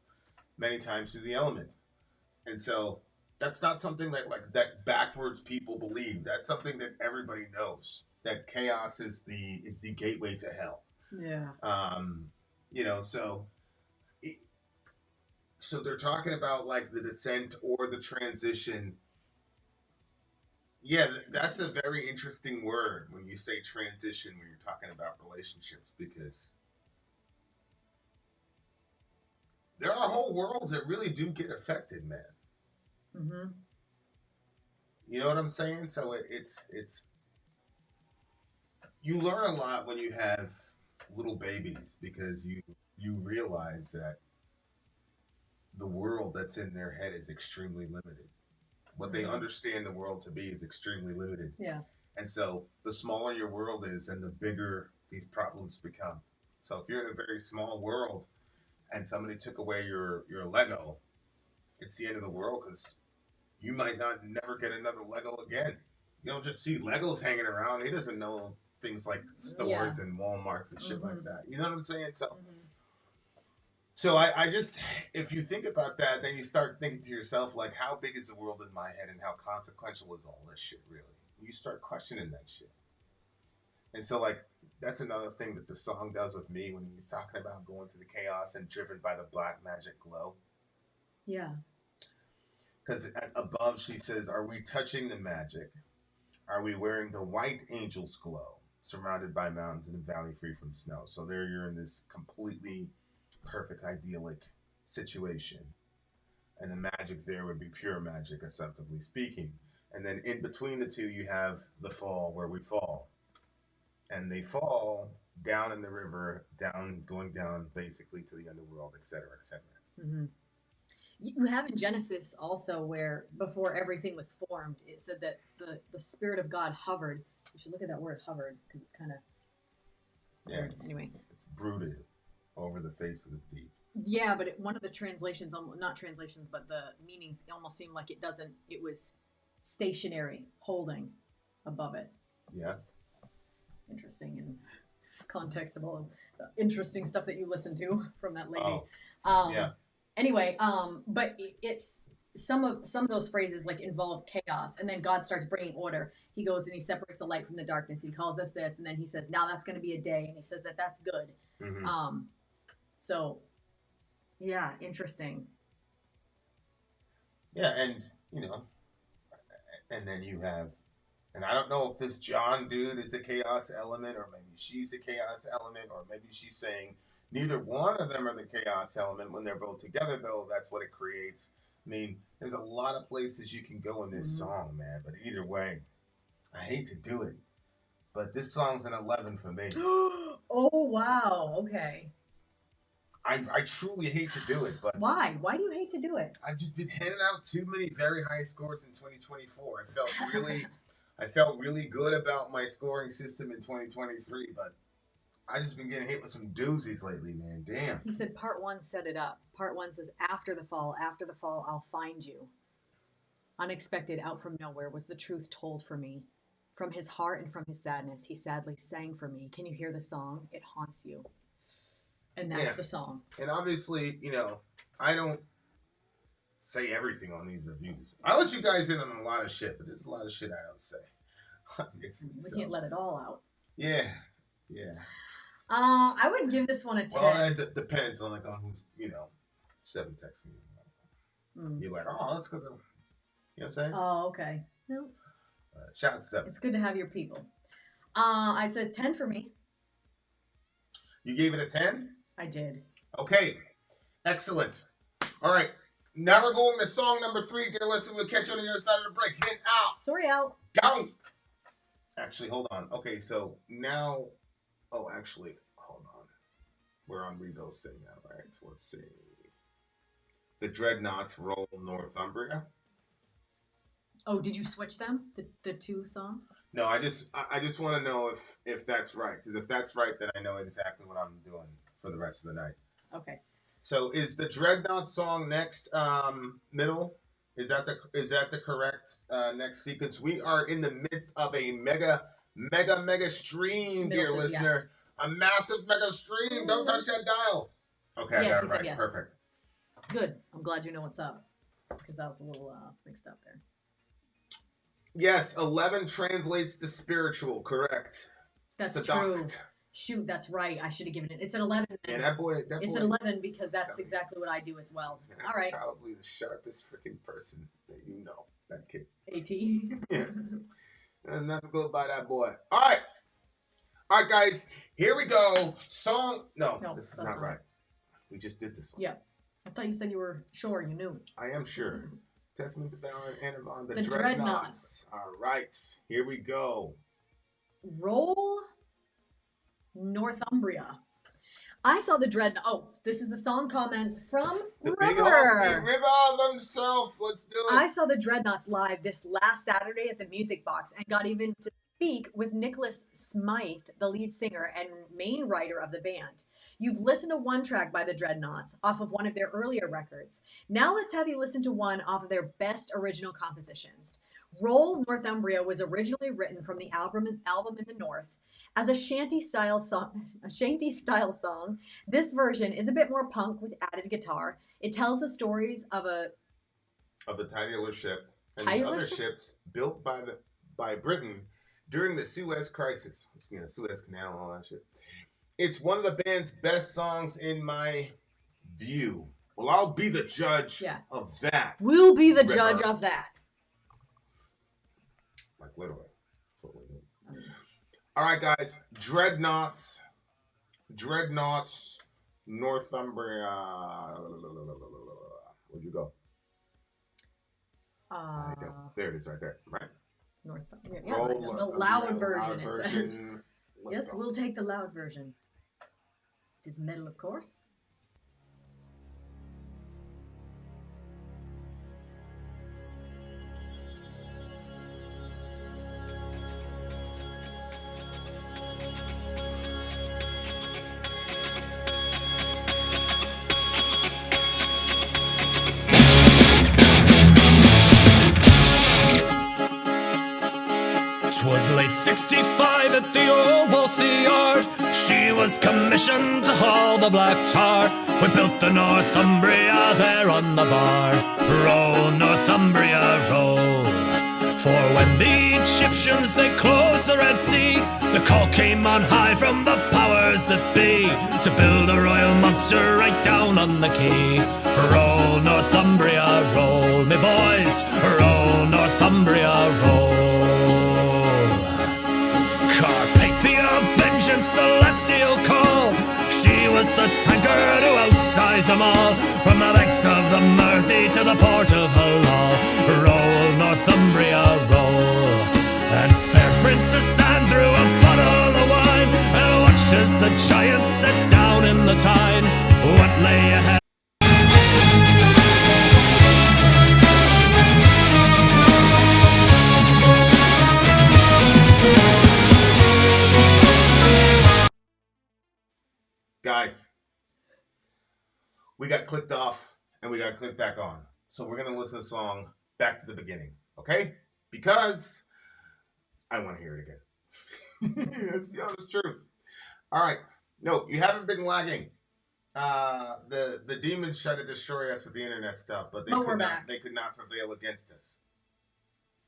B: many times through the element. And so that's not something that backwards people believe. That's something that everybody knows, that chaos is the gateway to hell.
A: Yeah.
B: You know, so they're talking about like the descent or the transition. Yeah, that's a very interesting word when you say transition, when you're talking about relationships, because there are whole worlds that really do get affected, man.
A: Mm-hmm.
B: You know what I'm saying? So it's you learn a lot when you have little babies, because you realize that the world that's in their head is extremely limited. What they understand the world to be is extremely limited.
A: Yeah.
B: And so the smaller your world is, and the bigger these problems become. So if you're in a very small world and somebody took away your Lego, it's the end of the world because you might not never get another Lego again. You don't just see Legos hanging around. He doesn't know things like stores and Walmarts and shit like that. You know what I'm saying? So I just, if you think about that, then you start thinking to yourself, like, how big is the world in my head and how consequential is all this shit really? You start questioning that shit. And so, like, that's another thing that the song does with me when he's talking about going through the chaos and driven by the black magic glow.
A: Yeah.
B: Because above she says, are we touching the magic? Are we wearing the white angel's glow, surrounded by mountains and a valley free from snow? So there you're in this completely perfect, idyllic situation. And the magic there would be pure magic, assumptively speaking. And then in between the two, you have the fall, where we fall. And they fall down in the river, going down basically to the underworld, etc., etc.
A: Mm-hmm. You have in Genesis also where before everything was formed, it said that the Spirit of God hovered. You should look at that word hovered because it's kind of anyway.
B: It's brooded over the face of the deep.
A: Yeah, but one of the translations, not translations, but the meanings almost seemed like it was stationary, holding above it.
B: Yes.
A: Interesting and context of all the interesting stuff that you listen to from that lady.
B: Yeah.
A: Anyway, but it's some of those phrases like involve chaos, and then God starts bringing order. He goes and he separates the light from the darkness. He calls us this, and then he says, "Now that's going to be a day," and he says that that's good.
B: Mm-hmm.
A: So, yeah, interesting.
B: Yeah, and and then you have, and I don't know if this John dude is a chaos element, or maybe she's a chaos element, or maybe she's saying. Neither one of them are the chaos element. When they're both together, though, that's what it creates. I mean, there's a lot of places you can go in this song, man. But either way, I hate to do it. But this song's an 11 for me.
A: Oh, wow. Okay.
B: I truly hate to do it. But
A: why? Why do you hate to do it?
B: I've just been handing out too many very high scores in 2024. I felt really good about my scoring system in 2023, but I just been getting hit with some doozies lately, man. Damn.
A: He said part 1 set it up. Part 1 says, after the fall, I'll find you. Unexpected, out from nowhere, was the truth told for me. From his heart and from his sadness, he sadly sang for me. Can you hear the song? It haunts you. And that's the song. And
B: obviously, I don't say everything on these reviews. I let you guys in on a lot of shit, but there's a lot of shit I don't say.
A: We can't let it all out.
B: Yeah.
A: I would give this one a 10.
B: Well, it depends on who's, Seven texts me. You're like, oh, that's because of, you know what I'm saying?
A: Oh, okay. No.
B: Shout out to Seven.
A: It's good to have your people. I'd say 10 for me.
B: You gave it a 10?
A: I did.
B: Okay. Excellent. All right. Now we're going to song number 3. Dear listener, we'll catch you on the other side of the break. Vin out.
A: Sorry out.
B: Go. Actually, hold on. Okay, so now... Oh, actually, hold on. We're on Revo's thing now, right? So let's see. The Dreadnots roll Northumbria.
A: Oh, did you switch them? The two songs?
B: No, I just want to know if that's right. Because if that's right, then I know exactly what I'm doing for the rest of the night.
A: Okay.
B: So is the Dreadnought song next middle? Is that the correct next sequence? We are in the midst of a mega stream, dear listener. Yes. A massive mega stream. Don't touch that dial. Okay,
A: yes,
B: I got it right. Yes. Perfect.
A: Good. I'm glad you know what's up. Because I was a little mixed up there.
B: Yes, 11 translates to spiritual, correct.
A: That's true. Shoot, that's right. I should have given it. It's an 11.
B: And that boy.
A: It's an 11 because that's exactly what I do as well. All right.
B: Probably the sharpest freaking person that you know. That kid.
A: AT.
B: Yeah. And nothing good about that boy. All right, guys. Here we go. Song. No, this is not right. We just did this one.
A: Yeah. I thought you said you were sure. You knew.
B: I am sure. Testament to Baron and on the Dreadnots. All right. Here we go.
A: Roll Northumbria. I saw the Dreadnought. Oh, this is the song comments from
B: the
A: River.
B: Big River themselves. Let's do it.
A: I saw the Dreadnoughts live this last Saturday at the Music Box and got even to speak with Nicholas Smythe, the lead singer and main writer of the band. You've listened to one track by the Dreadnots off of one of their earlier records. Now let's have you listen to one off of their best original compositions. Roll Northumbria was originally written from the album in the North as a shanty style song. This version is a bit more punk with added guitar. It tells the stories of the
B: tiny little ship and the other ships built by Britain during the Suez Crisis. You know, Suez Canal and all that shit. It's one of the band's best songs in my view. Well, I'll be the judge of that.
A: We'll be the judge of that.
B: Like literally. That's what we do. All right, guys. Dreadnots, Northumbria. Where'd you go? There it is, right there. Right.
A: Northumbria. Yeah, the loud version. It says. Yes, we'll take the loud version. It is metal, of course.
G: Twas late 65 at the old Wolfe yard. She was commissioned to haul the black tar. We built the Northumbria there on the bar. Roll, Northumbria, roll. For when the Egyptians, they closed the Red Sea, the call came on high from the powers that be to build a royal monster right down on the quay. Roll, Northumbria, roll, me boys. Roll, Northumbria, roll. Celestial call. She was the tankard who outsized them all, from the banks of the Mersey to the port of Hull. Roll, Northumbria, roll. And fair Princess Anne threw a bottle of wine and watched as the giants sat down in the Tyne. What lay ahead?
B: Guys, we got clicked off and we got clicked back on. So we're going to listen to the song back to the beginning, okay? Because I want to hear it again. It's the honest truth. All right. No, you haven't been lagging. The demons tried to destroy us with the internet stuff, but they could not prevail against us.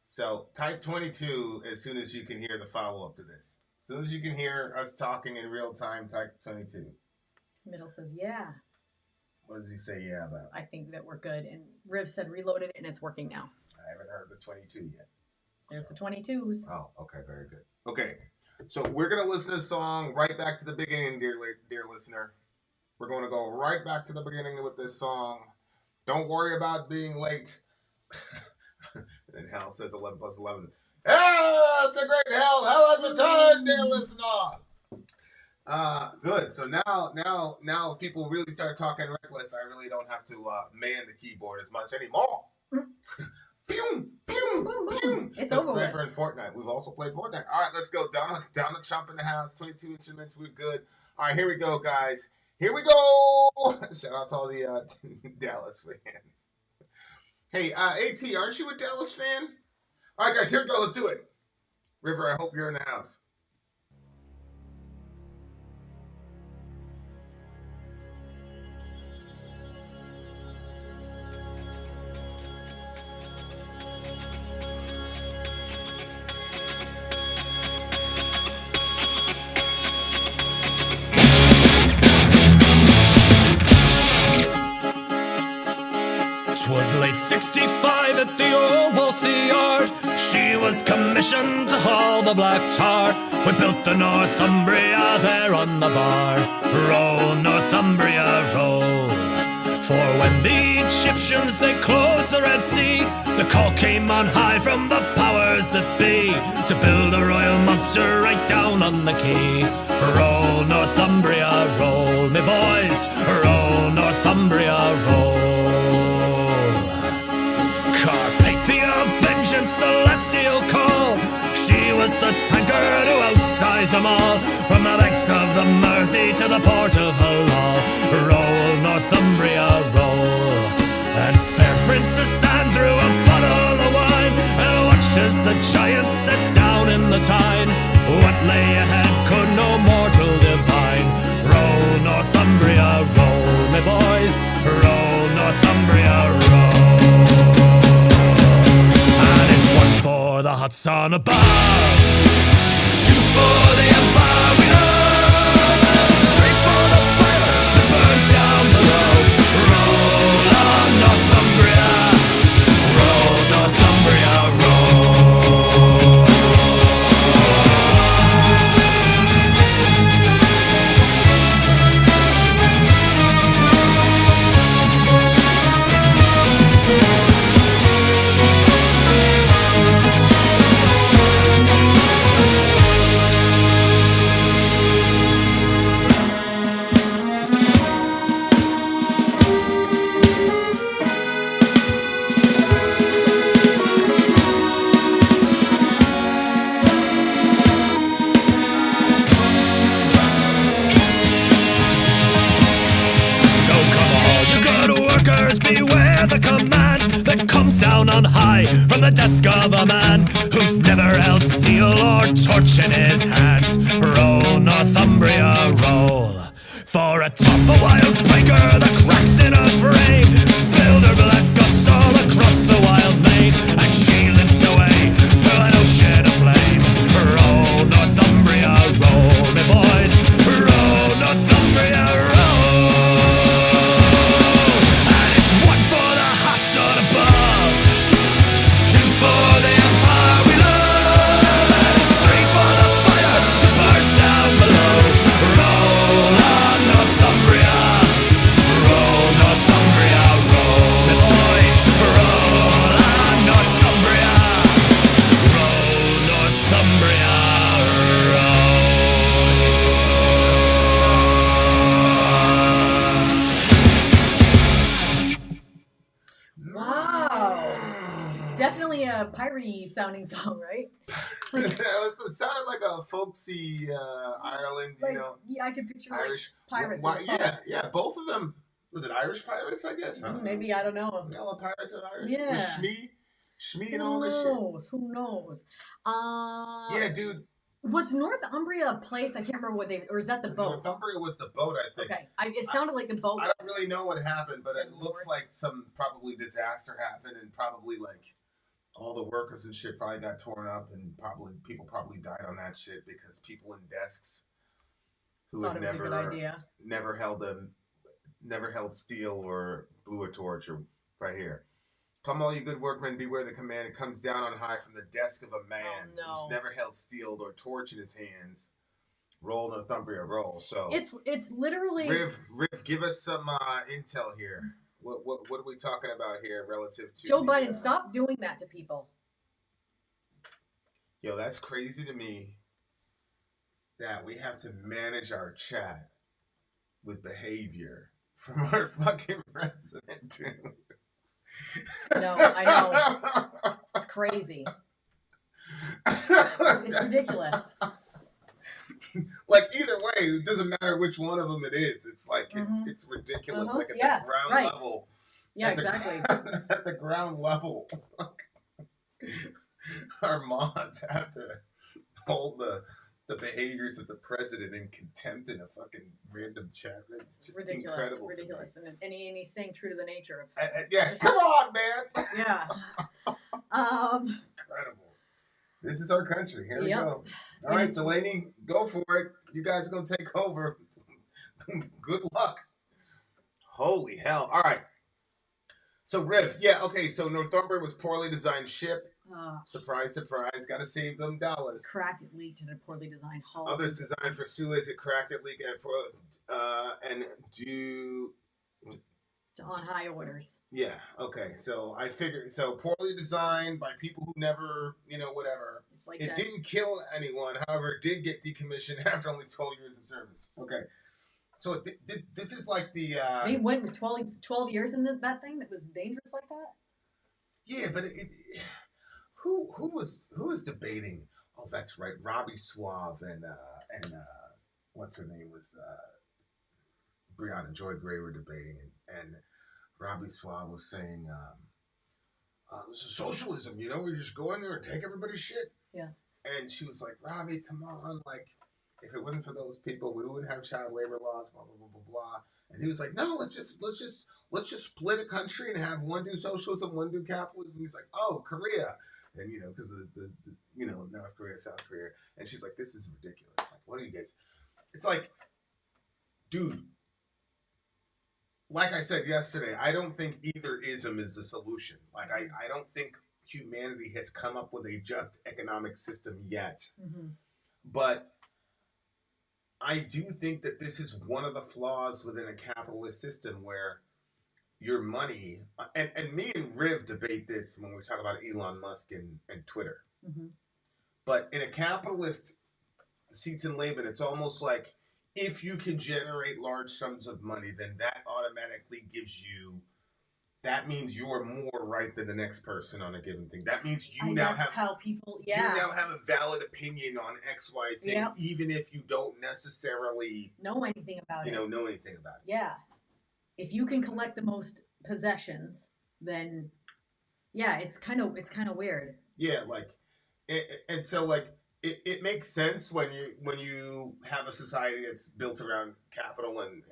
B: So type 22 as soon as you can hear the follow-up to this. As soon as you can hear us talking in real time, type 22.
A: Middle says, yeah.
B: What does he say yeah about?
A: I think that we're good. And Riv said reloaded and it's working now.
B: I haven't heard the 22 yet.
A: There's the 22s.
B: Oh, okay. Very good. Okay. So we're going to listen to the song right back to the beginning, dear listener. We're going to go right back to the beginning with this song. Don't worry about being late. And Hal says 11 plus 11. Hell, it's a great hell. Hell has returned, dear listener. Good. So now if people really start talking reckless, I really don't have to man the keyboard as much anymore. Boom, boom, boom, boom.
A: It's over with.
B: In Fortnite. We've also played Fortnite. All right, let's go. Down the chump in the house. 22 instruments. We're good. All right, here we go, guys. Here we go. Shout out to all the Dallas fans. Hey, AT, aren't you a Dallas fan? All right, guys, here we go. Let's do it. River, I hope you're in the house.
G: Twas late 65 at the old Wolfe yard. She was commissioned to haul the black tar. We built the Northumbria there on the bar. Roll, Northumbria, roll. For when the Egyptians, they closed the Red Sea, the call came on high from the powers that be to build a royal monster right down on the quay. Roll, Northumbria, roll, me boys. Roll, Northumbria, roll. Carpathia, vengeance, celestial call. She was the time
H: anchor to outsize them all. From the banks of the Mersey to the port of Hull. Roll, Northumbria, roll. And fair Princess Anne threw a bottle of wine and watches the giants sit down in the Tyne. What lay ahead could no mortal divine. Roll, Northumbria, roll, me boys. Roll, Northumbria, roll. And it's one for the huts on above, two for the empire we love, three for the fire that burns down below. Roll on Northumbria, roll, Northumbria, roll. Beware the command that comes down on high from the desk of a man who's never held steel or torch in his hands. Roll, Northumbria, roll. For atop a wild breaker that cracks in a frame, spilled her black guts all across the wild main, and she limped away through an ocean of flame. Roll, Northumbria, roll, me boys. Roll, Northumbria, roll.
A: Piratey sounding song, right?
B: It sounded like a folksy Ireland,
A: like,
B: you know.
A: Yeah, I could picture
B: Irish
A: pirates.
B: yeah, both of them. Was it Irish pirates? I guess.
A: Maybe I don't know.
B: Yellow pirates and Irish.
A: Yeah.
B: With Shmee, and all this shit.
A: Who knows?
B: Yeah, dude.
A: Was Northumbria a place? I can't remember what or is that the boat?
B: Northumbria was the boat, I think.
A: Okay, it sounded like the boat.
B: I don't really know what happened, but it looks like some probably disaster happened, and probably like all the workers and shit probably got torn up, and people probably died on that shit because people in desks who had never held steel or blew a torch or right here. Come all you good workmen, beware the command. It comes down on high from the desk of a man who's never held steel or torch in his hands. Roll, Northumbria, roll. So
A: it's literally
B: Riv, give us some intel here. What are we talking about here relative to
A: Joe Biden? Stop doing that to people.
B: Yo, that's crazy to me that we have to manage our chat with behavior from our fucking president, dude.
A: No, I know. It's crazy. It's ridiculous.
B: Like either way, it doesn't matter which one of them it is. It's like it's ridiculous. Like at the ground level.
A: Yeah, exactly.
B: At the ground level, our mods have to hold the behaviors of the president in contempt in a fucking random chat. It's just incredible.
A: Ridiculous. And he's staying true to the nature of
B: come on, man.
A: Yeah.
B: It's incredible. This is our country. Here we go. All right, Delaney, go for it. You guys are going to take over. Good luck. Holy hell. All right. So, Riv. Yeah, okay. So, Northumbria was poorly designed ship. Surprise, surprise. Got to save them dollars.
A: Cracked, it leaked in a poorly designed hull.
B: Others designed for Suez. It cracked, it leaked, and due
A: on high orders.
B: Yeah. Okay. So I figured. So poorly designed by people who never, whatever.
A: It's like
B: it didn't kill anyone. However, it did get decommissioned after only 12 years of service. Okay. So this is like the.
A: They went with 12 years in that thing that was dangerous like that.
B: Yeah, but who was debating? oh, that's right, Robbie Suave and what's her name was Brianna Joy Gray were debating, and Robbie Suave was saying, this is socialism, you know, we just go in there and take everybody's shit.
A: Yeah.
B: And she was like, Robbie, come on, like, if it wasn't for those people, we wouldn't have child labor laws, blah blah blah blah blah. And he was like, no, let's just split a country and have one do socialism, one do capitalism. He's like, oh, Korea, and you know, because the you know, North Korea, South Korea, and she's like, this is ridiculous. Like, what are you guys? It's like, dude. Like I said yesterday, I don't think either ism is the solution. Like, I don't think humanity has come up with a just economic system yet.
A: Mm-hmm.
B: But I do think that this is one of the flaws within a capitalist system where your money, and me and Riv debate this when we talk about Elon Musk and Twitter.
A: Mm-hmm. But
B: in a capitalist seats and Laban, it's almost like, if you can generate large sums of money, then that automatically gives you, that means you're more right than the next person on a given thing. That means you now have
A: how people,
B: you now have a valid opinion on X, Y thing, even if you don't necessarily
A: know anything about it.
B: Know anything about it.
A: Yeah. If you can collect the most possessions, then yeah, it's kind of weird.
B: Yeah, like, and so like, it makes sense when you have a society that's built around capital and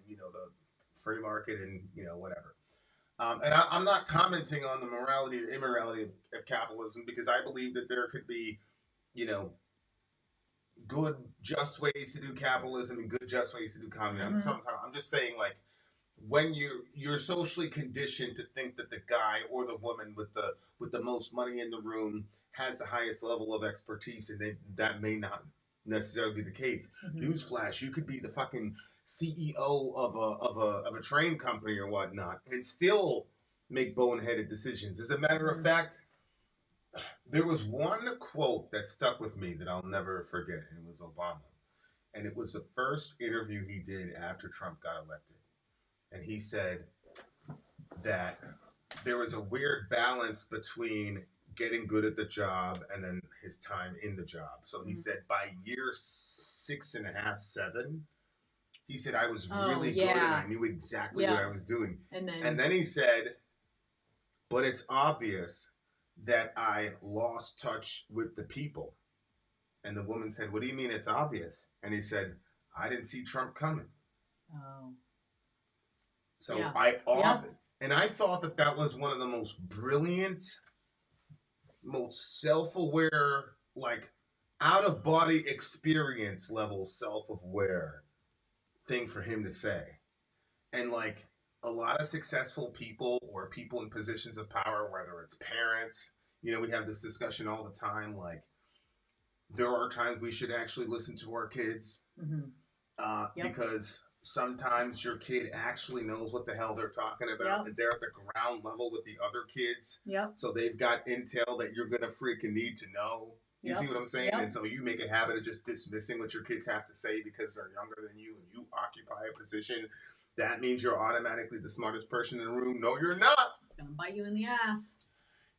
B: you know, the free market and, you know, whatever. And I'm not commenting on the morality or immorality of capitalism, because I believe that there could be, you know, good, just ways to do capitalism and good, just ways to do communism.
A: Mm-hmm.
B: Sometimes I'm just saying, like, when you're socially conditioned to think that the guy or the woman with the most money in the room has the highest level of expertise, and that may not necessarily be the case. Mm-hmm. Newsflash: you could be the fucking CEO of a train company or whatnot, and still make boneheaded decisions. As a matter of fact, there was one quote that stuck with me that I'll never forget, and it was Obama, and it was the first interview he did after Trump got elected. And he said that there was a weird balance between getting good at the job and then his time in the job. So he said by year 6.5, 7, he said, I was really good and I knew exactly what I was doing. And then he said, but it's obvious that I lost touch with the people. And the woman said, what do you mean it's obvious? And he said, I didn't see Trump coming.
A: Oh.
B: So I often, and I thought that was one of the most brilliant, most self-aware, like out-of-body experience level self-aware thing for him to say. And like a lot of successful people or people in positions of power, whether it's parents, you know, we have this discussion all the time, like there are times we should actually listen to our kids because sometimes your kid actually knows what the hell they're talking about, and they're at the ground level with the other kids. So they've got intel that you're going to freaking need to know. You see what I'm saying? And so you make a habit of just dismissing what your kids have to say because they're younger than you and you occupy a position. That means you're automatically the smartest person in the room. No, you're not.
A: It's going to bite you in the ass.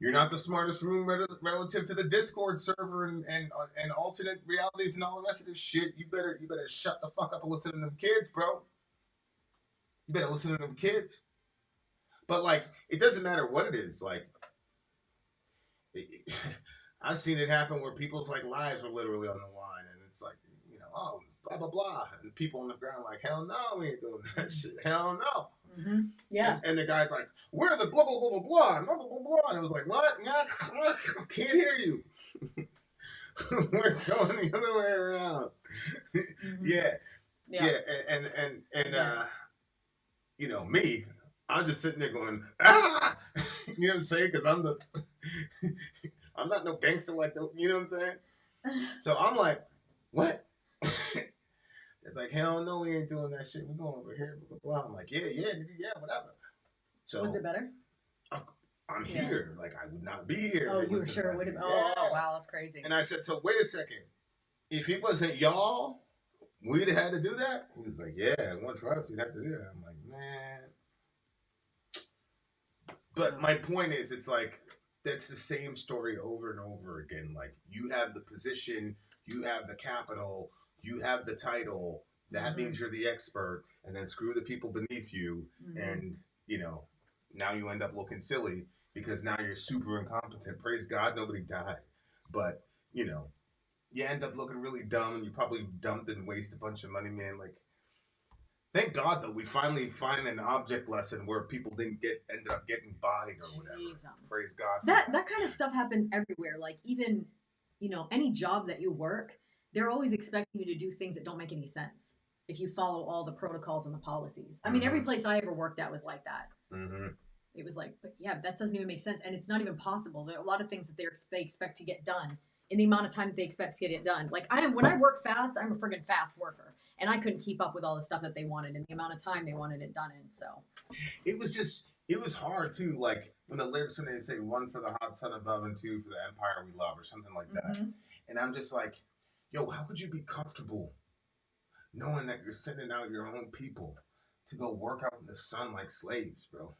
B: You're not the smartest room relative to the Discord server and alternate realities and all the rest of this shit. You better shut the fuck up and listen to them kids, bro. You better listen to them kids. But like, it doesn't matter what it is. Like, I've seen it happen where people's like lives are literally on the line, and it's like, you know, oh, blah blah blah, and people on the ground like, hell no, we ain't doing that shit. Hell no.
A: Mm-hmm. Yeah.
B: And the guy's like, we're the blah, blah, blah, blah, blah, and blah, blah, blah, blah. And I was like, what? I can't hear you. We're going the other way around. Yeah. And you know, me, I'm just sitting there going, ah! You know what I'm saying? Because I'm not no gangster like that. You know what I'm saying? So I'm like, what? It's like, hell no, we ain't doing that shit. We're going over here, blah, blah, blah. I'm like, yeah, whatever. So
A: was it better?
B: I'm here. Like, I would not be here.
A: Oh, you were sure it would have. Oh, wow, that's crazy.
B: And I said, so wait a second. If it wasn't y'all, we'd have had to do that? He was like, yeah, it wasn't for us, you'd have to do that. I'm like, man. But my point is, it's like, that's the same story over and over again. Like, you have the position, you have the capital, you have the title. That means you're the expert, and then screw the people beneath you, and now you end up looking silly because now you're super incompetent. Praise God, nobody died, but you end up looking really dumb, and you probably dumped and wasted a bunch of money, man. Like, thank God though, we finally find an object lesson where people ended up getting bodied or whatever. Praise God.
A: That kind of stuff happens everywhere. Like, even any job that you work, they're always expecting you to do things that don't make any sense if you follow all the protocols and the policies. I mean, every place I ever worked at was like that. It was like, but yeah, that doesn't even make sense, and it's not even possible. There are a lot of things that they expect to get done in the amount of time that they expect to get it done. Like, when I work fast, I'm a friggin' fast worker, and I couldn't keep up with all the stuff that they wanted in the amount of time they wanted it done in. So
B: it was hard too. Like, when the lyrics, when they say 1 for the hot sun above and 2 for the empire we love, or something like that, and I'm just like, yo, how could you be comfortable knowing that you're sending out your own people to go work out in the sun like slaves, bro?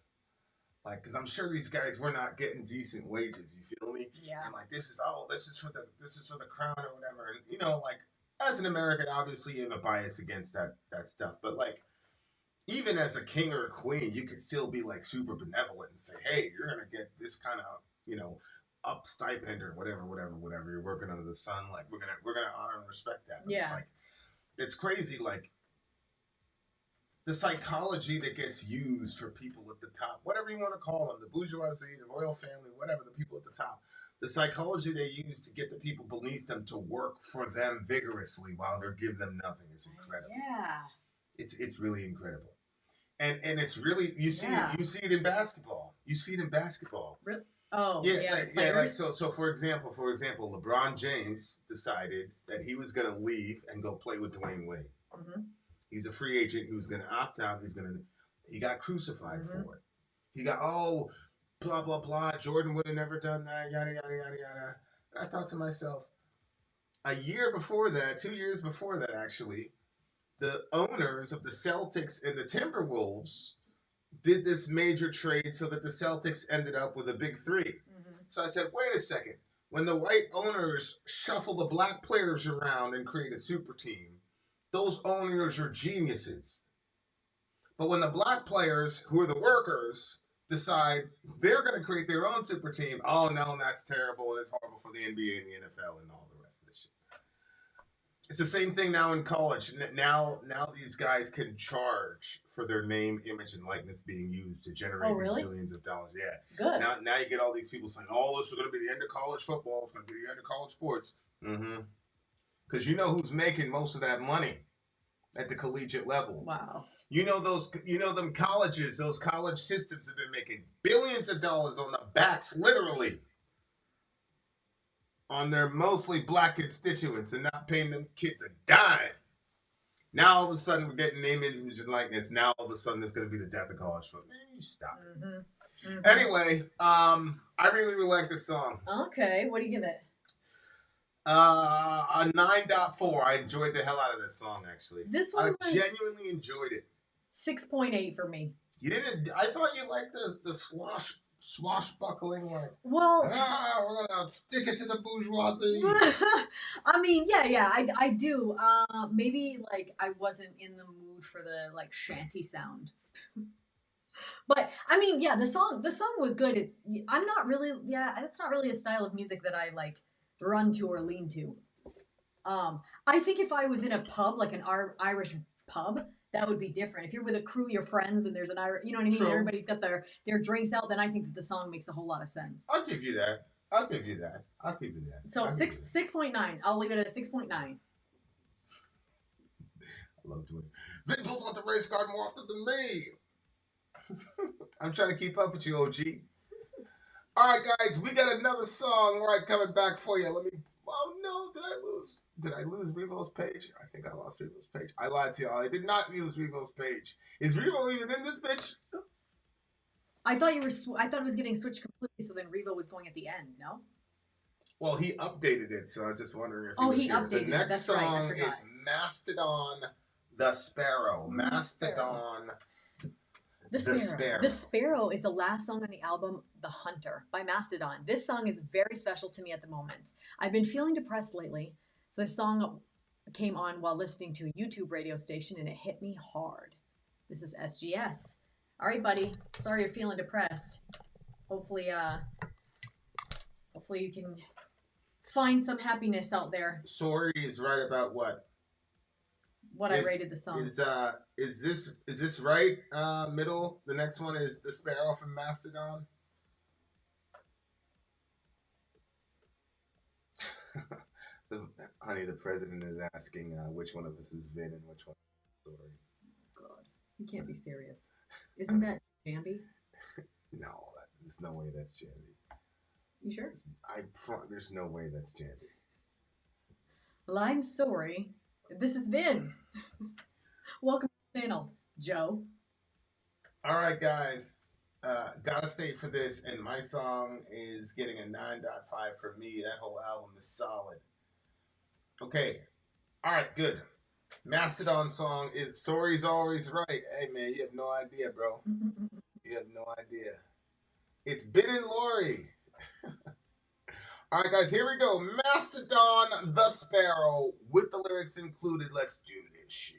B: Like, because I'm sure these guys were not getting decent wages. You feel me?
A: Yeah.
B: And like, this is for the crown or whatever. And like, as an American, obviously you have a bias against that stuff. But like, even as a king or a queen, you could still be like super benevolent and say, hey, you're gonna get this kind of up stipend or whatever. You're working under the sun. Like, we're gonna honor and respect that. But it's like, it's crazy. Like, the psychology that gets used for people at the top, whatever you want to call them, the bourgeoisie, the royal family, whatever, the people at the top, the psychology they use to get the people beneath them to work for them vigorously while they're giving them nothing is incredible.
A: Yeah.
B: It's really incredible. And it's really, you see it in basketball. You see it in basketball.
A: Really? Oh,
B: yeah. Like, so for example, LeBron James decided that he was going to leave and go play with Dwayne Wade. He's a free agent. He was going to opt out. He got crucified for it. He got, blah, blah, blah. Jordan would have never done that, yada, yada, yada, yada. And I thought to myself, a year before that, 2 years before that, actually, the owners of the Celtics and the Timberwolves did this major trade so that the Celtics ended up with a big three. So I said, wait a second. When the white owners shuffle the black players around and create a super team, those owners are geniuses. But when the black players, who are the workers, decide they're going to create their own super team, oh no, that's terrible. It's horrible for the NBA and the NFL and all the rest of this shit. It's the same thing now in college. Now these guys can charge for their name, image, and likeness being used to generate these millions of dollars. Yeah.
A: Good.
B: Now you get all these people saying, oh, this is going to be the end of college football. It's going to be the end of college sports. Because you know who's making most of that money at the collegiate level.
A: Wow.
B: Them colleges, those college systems have been making billions of dollars on the backs, literally, on their mostly black constituents and not paying them kids a dime. Now all of a sudden we're getting name, image, and likeness. Now all of a sudden there's going to be the death of college football. Man, you stop it. Anyway, I really, really like this song.
A: Okay, what do you give it?
B: A 9.4. I enjoyed the hell out of this song, actually.
A: This one
B: I genuinely enjoyed it.
A: 6.8 for me.
B: You didn't? I thought you liked the swashbuckling, like,
A: well,
B: we're gonna stick it to the bourgeoisie.
A: I mean, yeah, I do. Maybe like I wasn't in the mood for the like shanty sound. But I mean, yeah, the song was good. I'm not really, it's not really a style of music that I like run to or lean to. I think if I was in a pub, like an Irish pub, that would be different. If you're with a crew, your friends, and there's an Irish, you know what I mean?
B: True.
A: Everybody's got their drinks out, then I think that the song makes a whole lot of sense.
B: I'll give you that. So
A: 6.9. I'll leave it at a 6.9.
B: I love doing it. Vin pulls out the race card more often than me. I'm trying to keep up with you, OG. All right, guys, we got another song coming back for you. Oh no, did I lose Revo's page? I think I lost Revo's page. I lied to y'all. I did not lose Revo's page. Is Revo even in this bitch?
A: I thought it was getting switched completely, so then Revo was going at the end, no?
B: Well, he updated it, so I was just wondering if
A: he updated it.
B: The next
A: That's
B: song
A: right,
B: is Mastodon the Sparrow. Mastodon
A: The Sparrow. The Sparrow is the last song on the album The Hunter by Mastodon. This song is very special to me at the moment. I've been feeling depressed lately, so this song came on while listening to a YouTube radio station and it hit me hard. This is SGS. All right, buddy. Sorry you're feeling depressed. Hopefully you can find some happiness out there.
B: Sori is right about what?
A: What I rated the song.
B: Is this right? Middle. The next one is The Sparrow from Mastodon. Honey, the president is asking which one of us is Vin and which one is Sori.
A: God, you can't be serious. Isn't that Jambi?
B: No, there's no way that's Jambi.
A: You sure?
B: There's no way that's Jambi.
A: Well, I'm sorry. This is Vin. Welcome to the channel, Joe.
B: All right, guys. Gotta stay for this, and my song is getting a 9.5 for me. That whole album is solid. Okay. All right, good. Mastodon song is Sori's Always Right. Hey, man, you have no idea, bro. You have no idea. It's Vin and Sori. All right, guys, here we go. Mastodon, The Sparrow, with the lyrics included. Let's do this shit.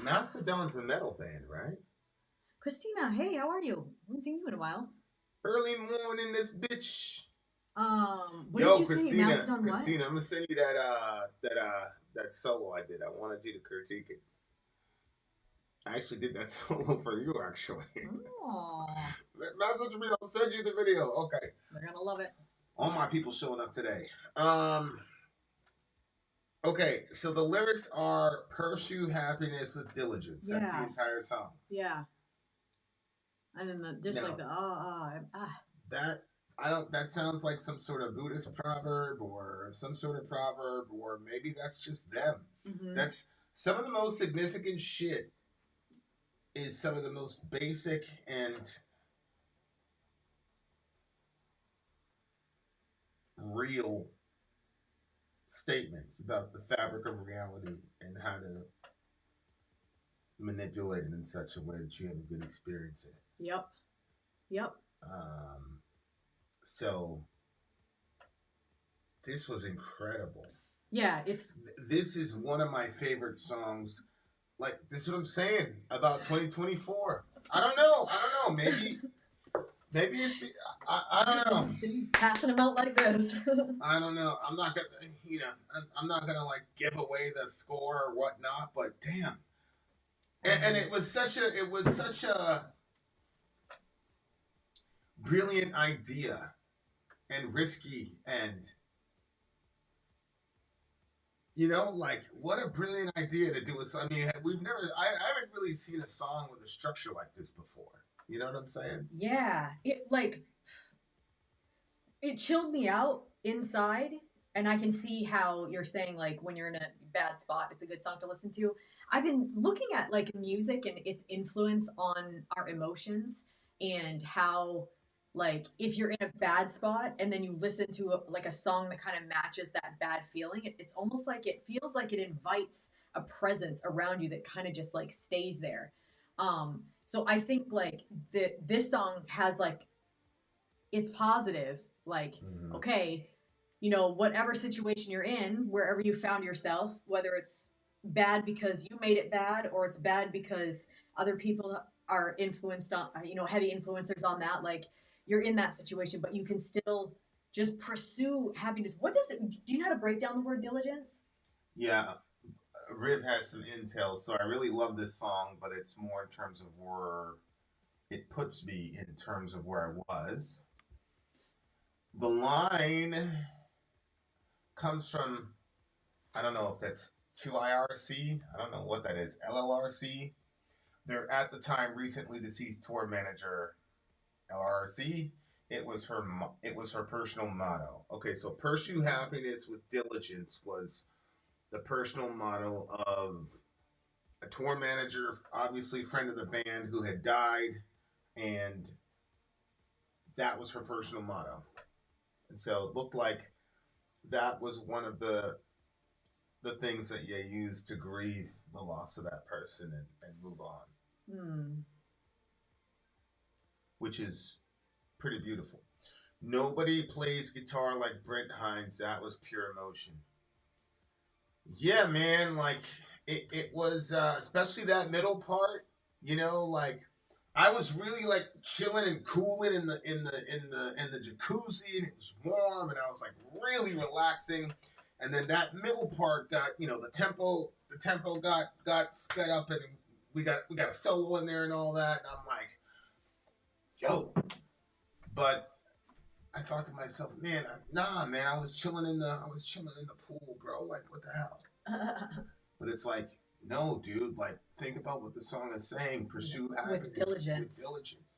B: Mastodon's a metal band, right?
A: Christina, hey, how are you? I haven't seen you in a while.
B: Early morning, this bitch.
A: What
B: Yo,
A: did you say?
B: Christina,
A: Mastodon what?
B: Christina, I'm gonna send you that solo I did. I wanted you to critique it. I actually did that solo for you, actually.
A: Oh,
B: Message me. I'll send you the video. Okay.
A: they're gonna love it.
B: All my people showing up today. Okay, so the lyrics are pursue happiness with diligence. That's the
A: Yeah.
B: entire song.
A: Yeah. And then just
B: No.
A: like the
B: That sounds like some sort of Buddhist proverb or some sort of proverb, or maybe that's just them.
A: mhm.
B: That's some of the most significant shit is some of the most basic and real statements about the fabric of reality and how to manipulate it in such a way that you have a good experience in it.
A: Yep.
B: So this was incredible.
A: Yeah, it's
B: This is one of my favorite songs. Like, this is what I'm saying about 2024. I don't know. Maybe it's. I don't know.
A: been passing them out like this.
B: I don't know. I'm not gonna. I'm not gonna like give away the score or whatnot. But damn. And it was such a brilliant idea and risky and like what a brilliant idea to do it. I mean, I haven't really seen a song with a structure like this before. You know what I'm saying?
A: Yeah, it chilled me out inside, and I can see how you're saying like when you're in a bad spot, it's a good song to listen to. I've been looking at like music and its influence on our emotions and how like if you're in a bad spot and then you listen to a song that kind of matches that bad feeling, it's almost like it feels like it invites a presence around you that kind of just like stays there. So I think like this song has like it's positive, like okay, whatever situation you're in, wherever you found yourself, whether it's bad because you made it bad or it's bad because other people are influenced on heavy influencers on that, like you're in that situation, but you can still just pursue happiness. What does it do? You know how to break down the word diligence?
B: Yeah. Riv has some intel, so I really love this song, but it's more in terms of where it puts me in terms of where I was. The line comes from, I don't know if that's 2IRC, I don't know what that is, LLRC. Their at the time recently deceased tour manager, LRC. It was her personal motto. Okay, so pursue happiness with diligence was the personal motto of a tour manager, obviously friend of the band, who had died, and that was her personal motto. And so it looked like that was one of the things that you use to grieve the loss of that person and move on. Which is pretty beautiful. Nobody plays guitar like Brent Hines. That was pure emotion. Yeah, man, like it was especially that middle part, like I was really like chilling and cooling in the jacuzzi, and it was warm, and I was like really relaxing. And then that middle part got, the tempo got sped up, and we got a solo in there and all that, and I'm like, yo. But I thought to myself, man, I was chilling in the pool, bro. Like, what the hell? But it's like, no, dude. Like, think about what the song is saying. Pursue happiness
A: With diligence.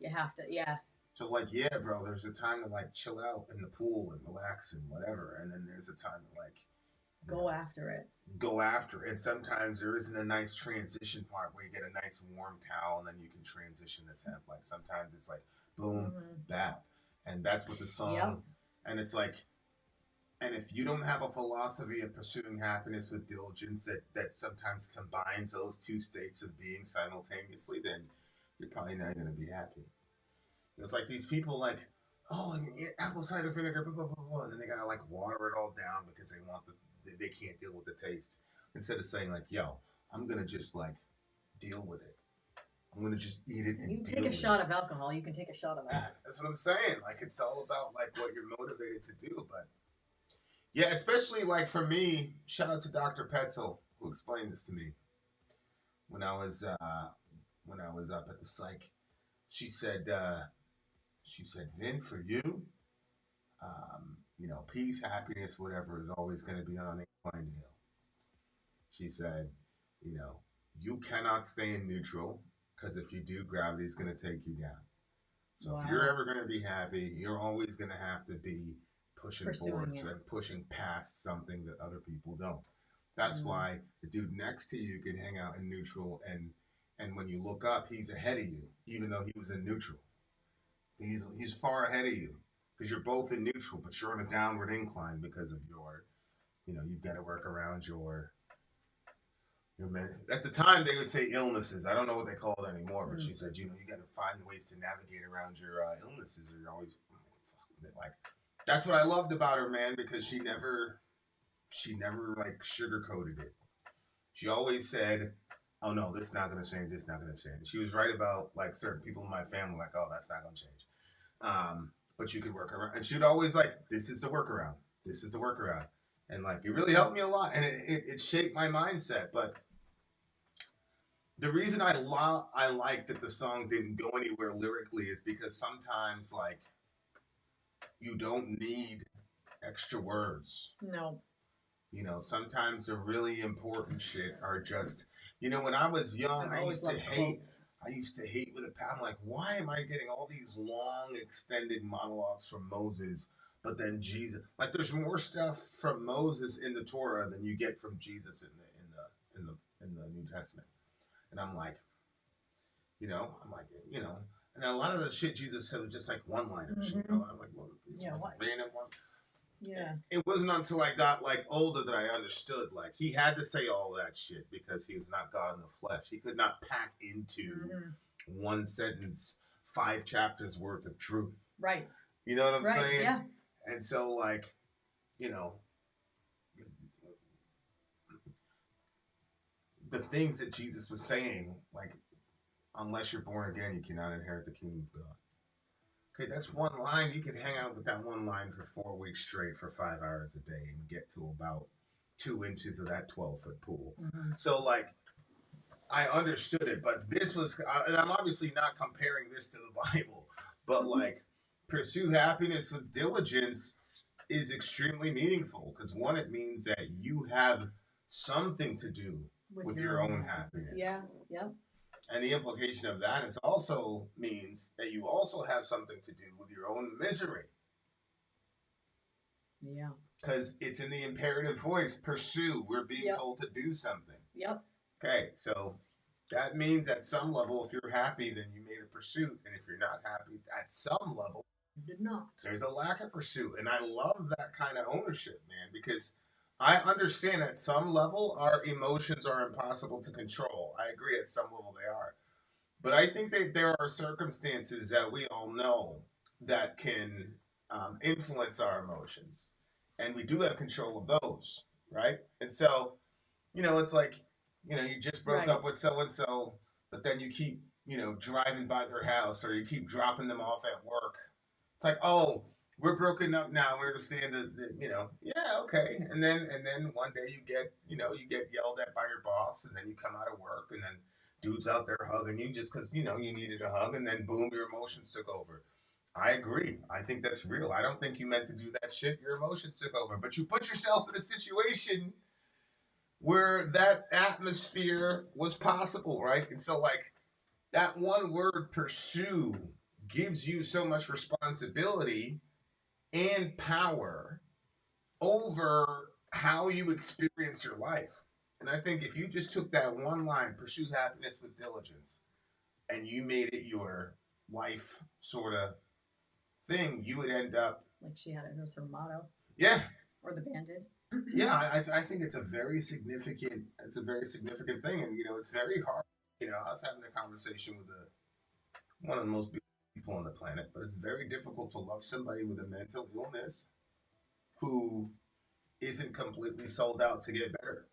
A: You have to, yeah.
B: So, like, yeah, bro. There's a time to like chill out in the pool and relax and whatever, and then there's a time to like
A: go after it.
B: And sometimes there isn't a nice transition part where you get a nice warm towel and then you can transition the temp. Like sometimes it's like boom, bap. And that's what the song, and it's like, and if you don't have a philosophy of pursuing happiness with diligence that sometimes combines those two states of being simultaneously, then you're probably not going to be happy. It's like these people like, oh, apple cider vinegar, blah, blah, blah, blah, and then they got to like water it all down because they can't deal with the taste. Instead of saying like, yo, I'm going to just like deal with it. I'm gonna just eat it and
A: You
B: deal
A: take a
B: with
A: shot
B: it.
A: of alcohol, you can take a shot of that.
B: That's what I'm saying. Like, it's all about like what you're motivated to do. But yeah, especially like for me, shout out to Dr. Petzel who explained this to me when I was up at the psych. She said, Vin, for you, peace, happiness, whatever is always going to be on an inclined hill. She said, you cannot stay in neutral because if you do, gravity is going to take you down. So if you're ever going to be happy, you're always going to have to be pushing forward and pushing past something that other people don't. That's why the dude next to you can hang out in neutral, and when you look up, he's ahead of you, even though he was in neutral. He's far ahead of you because you're both in neutral, but you're on a downward incline because of your, you've got to work around your at the time they would say illnesses. I don't know what they call it anymore, but she said, you got to find ways to navigate around your illnesses, or you're always like. That's what I loved about her, man, because she never like sugarcoated it. She always said, "Oh no, this is not going to change. This is not going to change." She was right about like certain people in my family, like, "Oh, that's not going to change." But you could work around, and she'd always like, "This is the workaround. This is the workaround," and like it really helped me a lot, and it shaped my mindset. But the reason I like that the song didn't go anywhere lyrically is because sometimes like you don't need extra words.
A: No.
B: Sometimes the really important shit are just, when I was young, I used to hate with a passion. I'm like, why am I getting all these long extended monologues from Moses, but then Jesus? Like, there's more stuff from Moses in the Torah than you get from Jesus in the New Testament. And I'm like, and a lot of the shit Jesus said was just like one-liners. I'm like, well, random one.
A: Yeah.
B: It wasn't until I got like older that I understood like he had to say all that shit because he was not God in the flesh. He could not pack into one sentence 5 chapters worth of truth.
A: Right.
B: You know what I'm saying?
A: Yeah.
B: And so like, the things that Jesus was saying, like, unless you're born again, you cannot inherit the kingdom of God. Okay, that's one line. You could hang out with that one line for 4 weeks straight for 5 hours a day and get to about 2 inches of that 12-foot pool. So, like, I understood it, but this was, and I'm obviously not comparing this to the Bible, but like, pursue happiness with diligence is extremely meaningful because one, it means that you have something to do with your own happiness.
A: Yeah.
B: And the implication of that is also means that you also have something to do with your own misery.
A: Yeah.
B: Because it's in the imperative voice, pursue. We're being told to do something.
A: Yep.
B: Okay, so that means at some level, if you're happy, then you made a pursuit. And if you're not happy, at some level,
A: you did not.
B: There's a lack of pursuit. And I love that kind of ownership, man, because I understand at some level our emotions are impossible to control. I agree at some level they are. But I think that there are circumstances that we all know that can influence our emotions. And we do have control of those, right? And so, it's like, you just broke up with so-and-so, but then you keep, driving by their house or you keep dropping them off at work. It's like, oh, we're broken up now. We understand that, yeah, okay. And then one day you get yelled at by your boss, and then you come out of work, and then dude's out there hugging you just because, you needed a hug, and then boom, your emotions took over. I agree. I think that's real. I don't think you meant to do that shit. Your emotions took over. But you put yourself in a situation where that atmosphere was possible, right? And so, like, that one word, pursue, gives you so much responsibility and power over how you experience your life. And I think if you just took that one line, pursue happiness with diligence, and you made it your life sort of thing, you would end up
A: like she had it as her motto.
B: Yeah.
A: Or the band did.
B: Yeah, I think it's a very significant thing, and it's very hard. I was having a conversation with one of the most beautiful people on the planet, but it's very difficult to love somebody with a mental illness who isn't completely sold out to get better.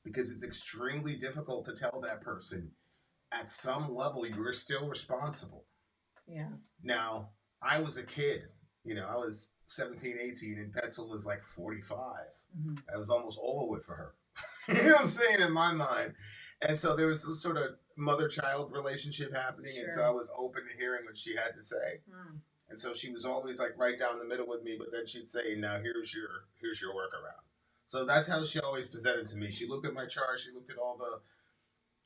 B: because it's extremely difficult to tell that person at some level you're still responsible.
A: Yeah.
B: Now, I was a kid, I was 17, 18, and Petzl was like 45. I was almost over with for her. You know what I'm saying, in my mind. And so there was some sort of mother-child relationship happening, and so I was open to hearing what she had to say. And so she was always like right down the middle with me, but then she'd say, now here's your workaround. So that's how she always presented to me. She looked at my chart, she looked at all the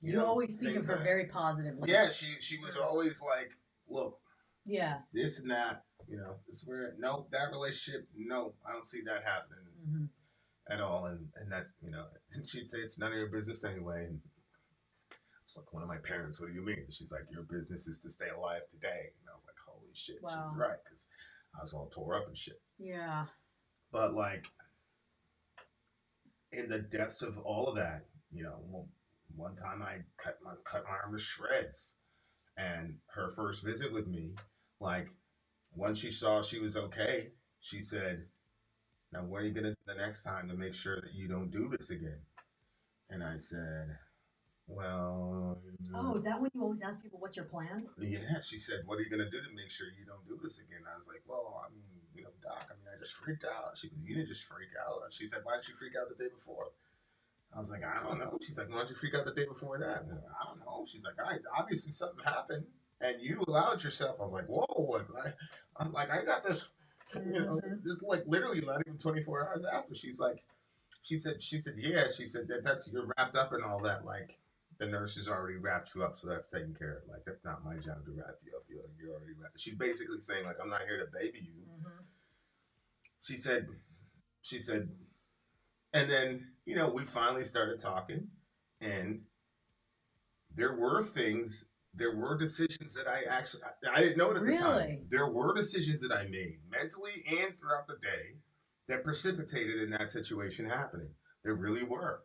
A: You always speak of her very positively.
B: Yeah, she was always like, look,
A: yeah,
B: this and that, this is where that relationship, no, I don't see that happening at all. And that, and she'd say it's none of your business anyway. And it's like one of my parents, what do you mean? She's like, your business is to stay alive today. And I was like, holy shit, she's right, because I was all tore up and shit.
A: Yeah.
B: But like, in the depths of all of that, one time I cut my arm to shreds, and her first visit with me, like, once she saw she was okay, she said, now what are you going to do the next time to make sure that you don't do this again? And I said, well...
A: Oh, is that when you always ask people what's your plan?
B: Yeah, she said, what are you going to do to make sure you don't do this again? I was like, well, I mean, Doc, I just freaked out. She said, you didn't just freak out. She said, why did you freak out the day before? I was like, I don't know. She's like, why did you freak out the day before that? I don't know. She's like, guys, obviously something happened, and you allowed yourself. I was like, whoa, I'm like, I got this, this is like literally not even 24 hours after. She said, yeah. She said that's, you're wrapped up in all that. Like, the nurses already wrapped you up, so that's taken care of. Like, that's not my job to wrap you up. You're already wrapped. She's basically saying, like, I'm not here to baby you. She said, and then, we finally started talking, and there were decisions that I didn't know it at the time. There were decisions that I made mentally and throughout the day that precipitated in that situation happening. There really were.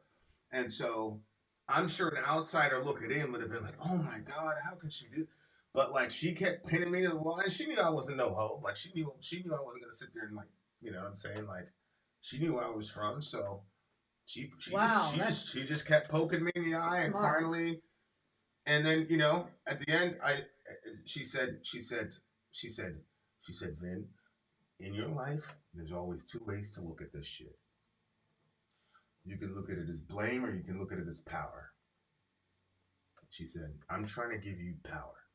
B: And so I'm sure an outsider looking in would have been like, oh my God, how could she do? But like, she kept pinning me to the wall, and she knew I wasn't no hoe. Like, she knew I wasn't going to sit there and, like, you know what I'm saying? Like, she knew where I was from. So she just kept poking me in the eye. And finally, and then, at the end, she said, Vin, in your life, there's always two ways to look at this shit. You can look at it as blame, or you can look at it as power. She said, I'm trying to give you power.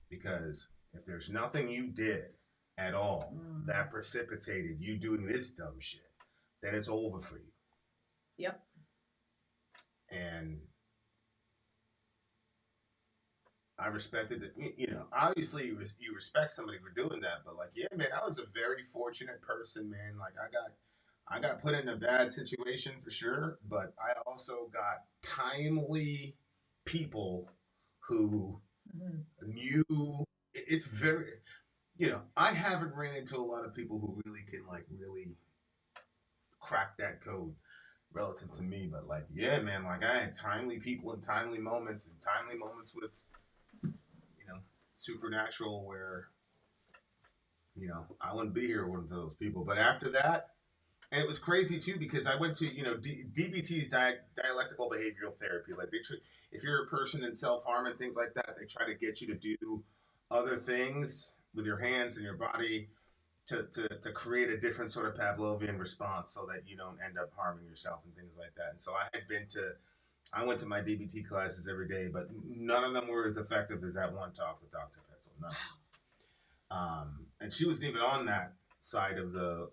B: Because if there's nothing you did at all that precipitated you doing this dumb shit, then it's over for you.
A: Yep.
B: And I respected it. Obviously you respect somebody for doing that, but like, yeah, man, I was a very fortunate person, man. Like, I got put in a bad situation for sure, but I also got timely people who knew. It's very, I haven't ran into a lot of people who really can really crack that code relative to me, but like, yeah, man, like, I had timely people and timely moments with, supernatural where, I wouldn't be here with one of those people. But after that, and it was crazy too, because I went to, DBT's dialectical behavioral therapy. Like, if you're a person in self-harm and things like that, they try to get you to do other things with your hands and your body to create a different sort of Pavlovian response so that you don't end up harming yourself and things like that. And so I went to my DBT classes every day, but none of them were as effective as that one talk with Dr. Petzl. None. And she wasn't even on that side of the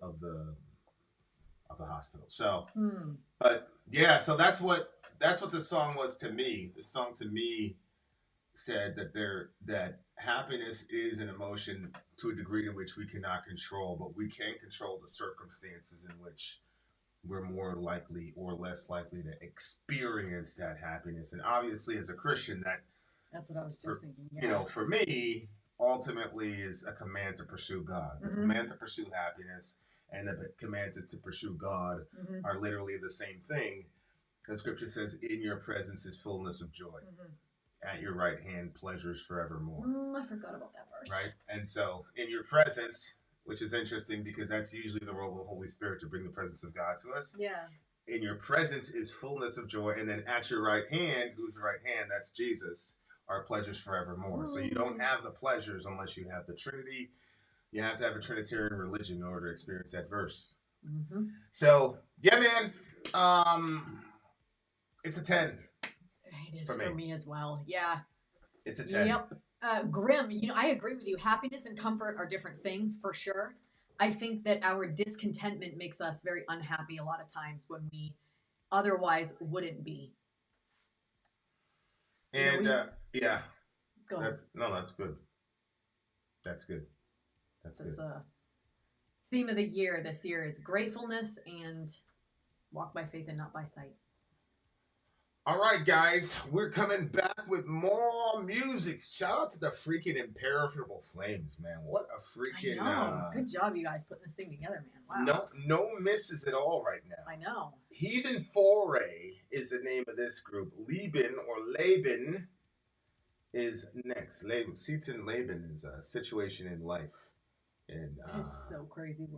B: hospital. So, but yeah, so that's what the song was to me. The song to me said that happiness is an emotion to a degree in which we cannot control, but we can control the circumstances in which we're more likely or less likely to experience that happiness. And obviously, as a Christian,
A: that's what I was just thinking. Yeah.
B: For me, ultimately is a command to pursue God. The command to pursue happiness and the command to pursue God are literally the same thing. The scripture says, in your presence is fullness of joy. At your right hand, pleasures forevermore.
A: I forgot about that verse.
B: Right? And so, in your presence, which is interesting because that's usually the role of the Holy Spirit to bring the presence of God to us.
A: Yeah.
B: in your presence is fullness of joy, and then at your right hand, who's the right hand? That's Jesus. Are pleasures forevermore. So you don't have the pleasures unless you have the Trinity. You have to have a Trinitarian religion in order to experience that verse.
A: Mm-hmm.
B: So yeah, man, it's a 10.
A: It is for me as well. Yeah.
B: It's a 10.
A: Yep. Grim, I agree with you. Happiness and comfort are different things for sure. I think that our discontentment makes us very unhappy a lot of times when we otherwise wouldn't be.
B: And yeah,
A: Go ahead.
B: That's good. That's good. That's good.
A: A theme of the year this year is gratefulness and walk by faith and not by sight.
B: All right, guys, we're coming back with more music. Shout out to the freaking Imperishable Flames, man. What a freaking...
A: Good job, you guys, putting this thing together, man. Wow.
B: No misses at all right now.
A: I know.
B: Heathen Foray is the name of this group. Laban is next. Seats in Laban is a situation in life. And
A: that is so crazy.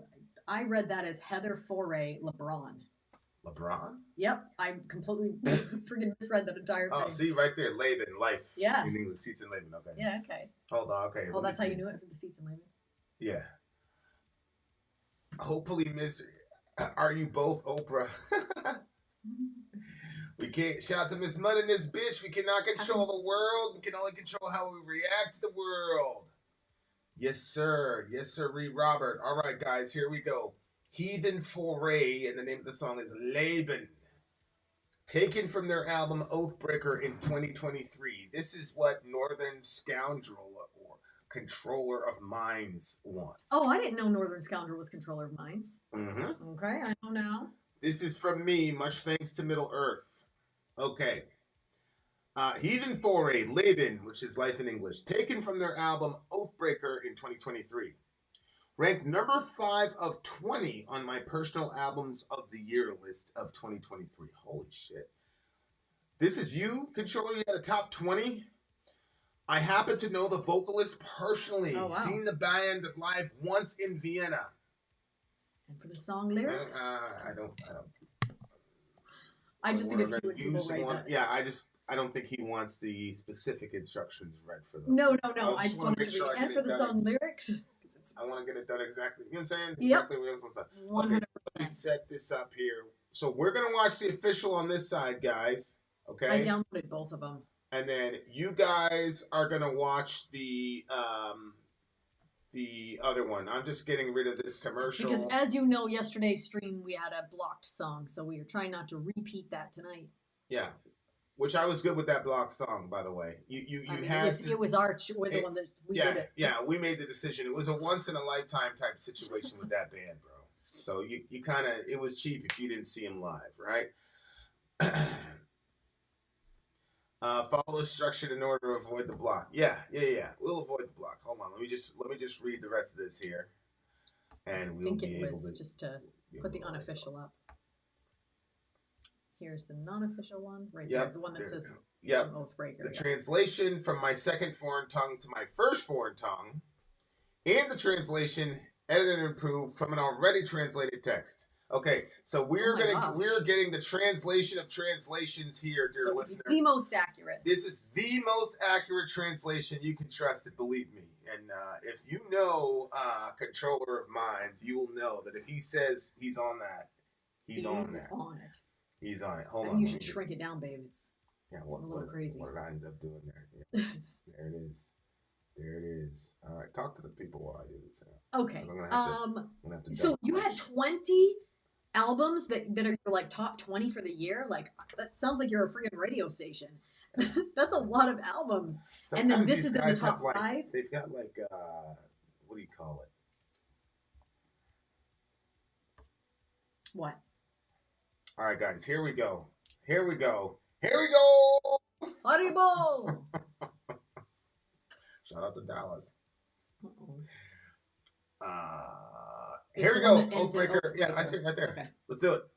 A: I read that as Heather Foray LeBron.
B: LeBron?
A: Yep, I completely freaking misread that entire thing.
B: Oh, see, right there, Laban, life.
A: Yeah.
B: In English, seats in Laban, okay.
A: Yeah, okay.
B: Hold on, okay.
A: Oh, that's how you knew it, for the seats in Laban?
B: Yeah. Hopefully, are you both Oprah? We can't, shout out to Miss Mud in this bitch. We cannot control the world. We can only control how we react to the world. Yes, sir. Yes, sir, Reed Robert. All right, guys, here we go. Heathen Foray, and the name of the song is Laban. Taken from their album Oathbreaker in 2023. This is what Northern Scoundrel or Controller of Minds wants.
A: Oh, I didn't know Northern Scoundrel was Controller of Minds.
B: Mm-hmm.
A: Okay, I know now.
B: This is from me, much thanks to Middle Earth. Okay. Heathen Foray, Laban, which is life in English. Taken from their album Oathbreaker in 2023. Ranked number 5 of 20 on my personal albums of the year list of 2023. Holy shit. This is you, Controller? You had a top 20? I happen to know the vocalist personally.
A: Oh, wow.
B: Seen the band live once in Vienna.
A: And for the song lyrics?
B: I don't.
A: I just think it's cute when people write that.
B: Yeah, I don't think he wants the specific instructions read for them.
A: No. I just wanted to read. And for the song lyrics?
B: I want to get it done exactly. You know what I'm saying?
A: Yep.
B: Exactly what I was saying.
A: 100%.
B: Okay, so let me set this up here. So we're going to watch the official on this side, guys. Okay?
A: I downloaded both of them.
B: And then you guys are going to watch the other one. I'm just getting rid of this commercial.
A: Because as you know, yesterday's stream, we had a blocked song. So we are trying not to repeat that tonight.
B: Yeah. Which I was good with that block song, by the way.
A: It was the one that we did it.
B: Yeah, we made the decision. It was a once in a lifetime type situation with that band, bro. So you kind of, it was cheap if you didn't see him live, right? Follow the structure in order to avoid the block. Yeah. We'll avoid the block. Hold on, let me just read the rest of this here, and we'll be able to
A: just to put the unofficial up. Here's the non-official one, right there, the one that says Oathbreaker.
B: The translation from my second foreign tongue to my first foreign tongue, and the translation edited and improved from an already translated text. Okay, so we're getting the translation of translations here, dear listener.
A: The most accurate.
B: This is the most accurate translation. You can trust it, believe me. And if you know Controller of Minds, you will know that if he says he's on that, he's on that.
A: On it.
B: He's on it. Hold on.
A: You should shrink it down, babe. It's
B: a
A: little crazy.
B: What did I end up doing there? Yeah. There it is. There it is. All right. Talk to the people while I do this.
A: Okay.
B: I'm gonna have to
A: so you had 20 albums that are like top 20 for the year? Like, that sounds like you're a freaking radio station. That's a lot of albums.
B: Sometimes
A: and then this is in the top 5?
B: They've got like, what do you call it?
A: What?
B: All right, guys, here we go. Haribo! Shout out to Dallas. Here we go. Oathbreaker. Yeah, I see it right there. Okay. Let's do it.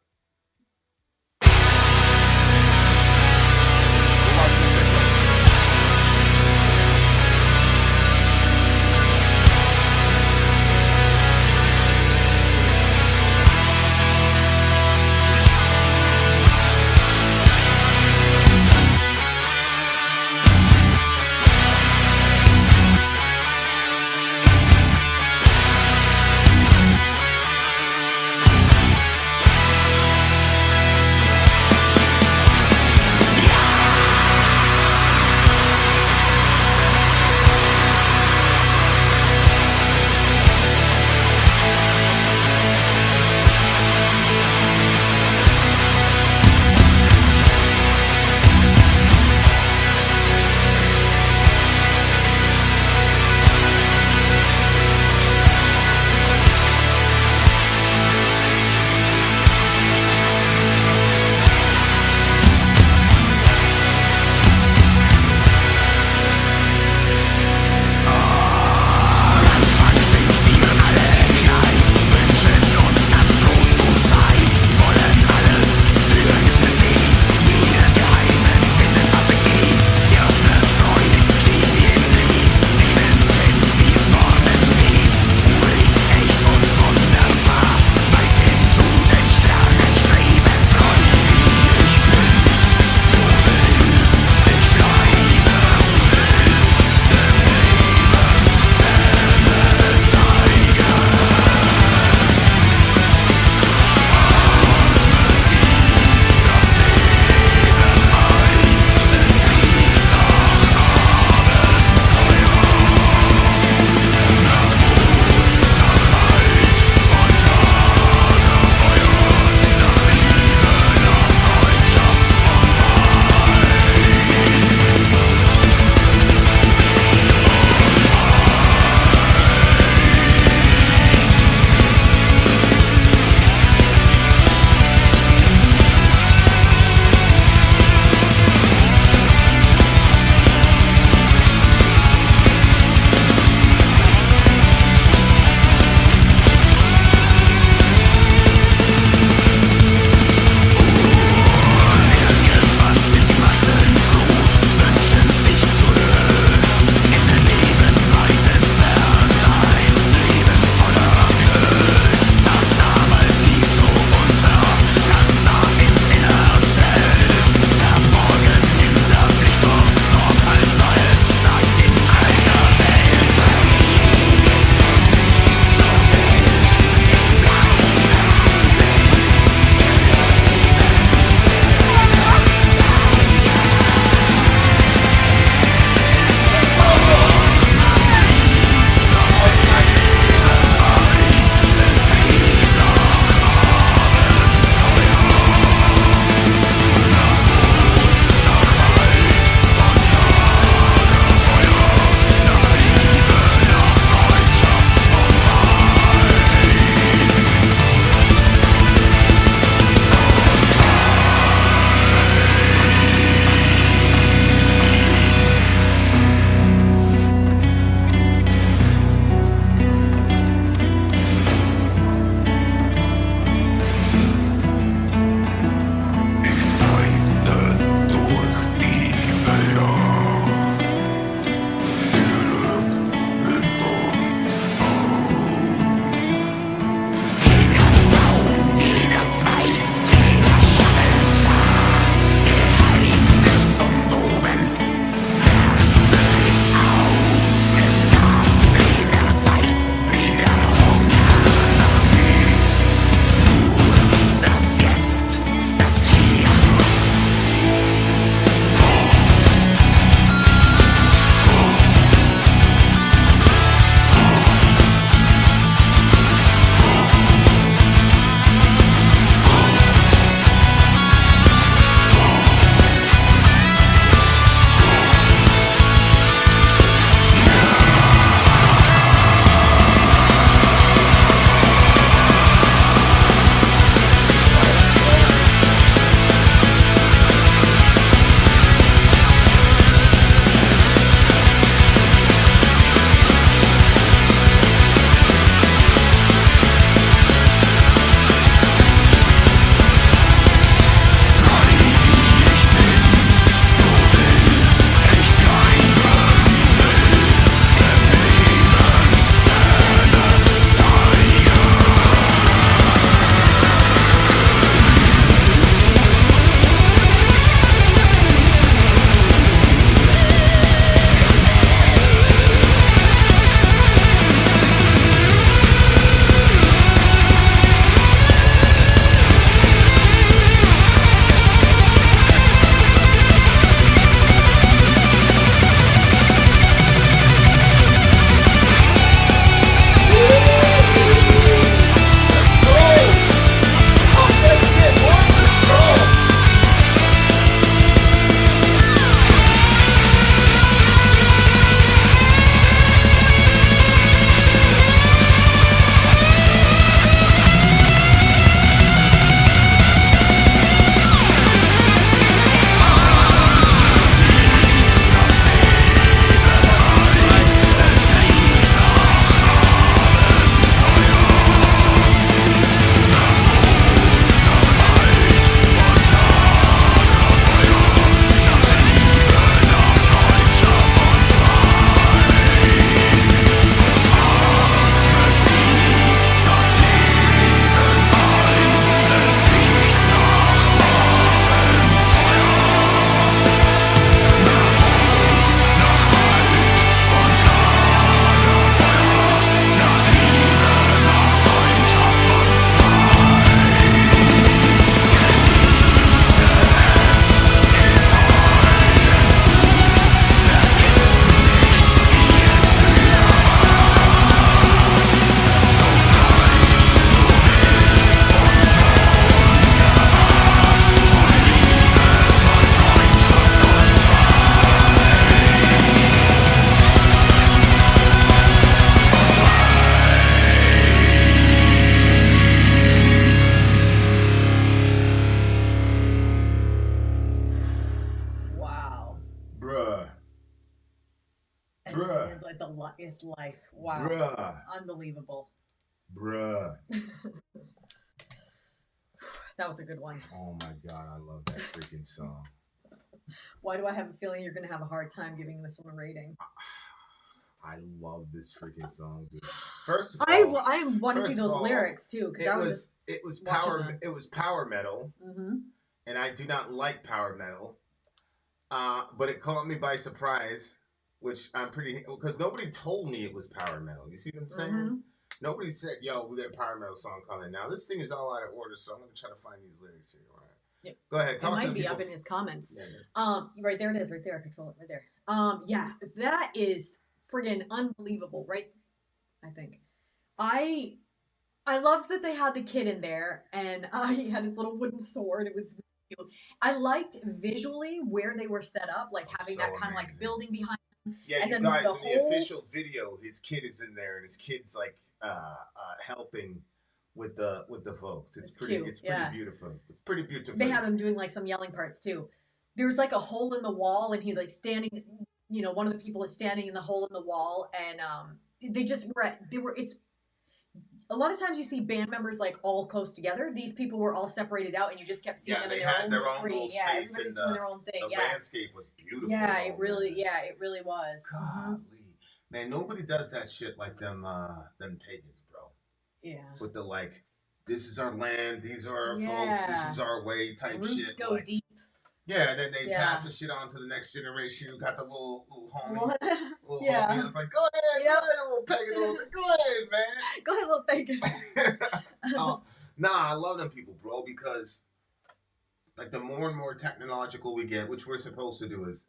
A: is life. Wow.
B: Bruh.
A: Unbelievable.
B: Bruh.
A: That was a good one.
B: Oh my God, I love that freaking song.
A: Why do I have a feeling you're going to have a hard time giving this one a rating?
B: I love this freaking song, dude. First of all,
A: I want to see those lyrics too, because
B: it was power metal, and I do not like power metal. But it caught me by surprise, which I'm pretty, because nobody told me it was power metal. You see what I'm saying? Nobody said, "Yo, we got a power metal song coming." Now this thing is all out of order, so I'm gonna try to find these lyrics here. All right.
A: Yep.
B: Go ahead. Talk
A: it
B: to
A: might be
B: people.
A: up in his comments.
B: Yeah,
A: right there it is. Right there. I control it. Right there. Yeah, that is friggin' unbelievable, right? I think. I loved that they had the kid in there, and he had his little wooden sword. It was really cute. I liked visually where they were set up, like having that kind of like building behind them.
B: Yeah,
A: and
B: you
A: then
B: guys,
A: the
B: in the
A: whole
B: official video, his kid is in there, and his kid's like helping with the folks. It's pretty.
A: cute,
B: It's pretty beautiful. It's pretty beautiful.
A: They have him doing like some yelling parts too. There's like a hole in the wall, and he's like standing. You know, one of the people is standing in the hole in the wall, and it's a lot of times you see band members like all close together. These people were all separated out, and you just kept seeing them in their own screen. Yeah, everybody's doing their own thing.
B: The landscape was beautiful.
A: Yeah, it really was.
B: Golly, man, nobody does that shit like them pagans, bro.
A: Yeah.
B: With the like, this is our land, these are our folks, this is our way type
A: Roots
B: shit.
A: go
B: like,
A: deep.
B: Yeah, and then they pass the shit on to the next generation. You got the little homie. Little
A: Yeah.
B: homie. It's like, go ahead, little pagan, go ahead, man.
A: Go ahead, little pagan.
B: Nah, I love them people, bro, because like the more and more technological we get, which we're supposed to do as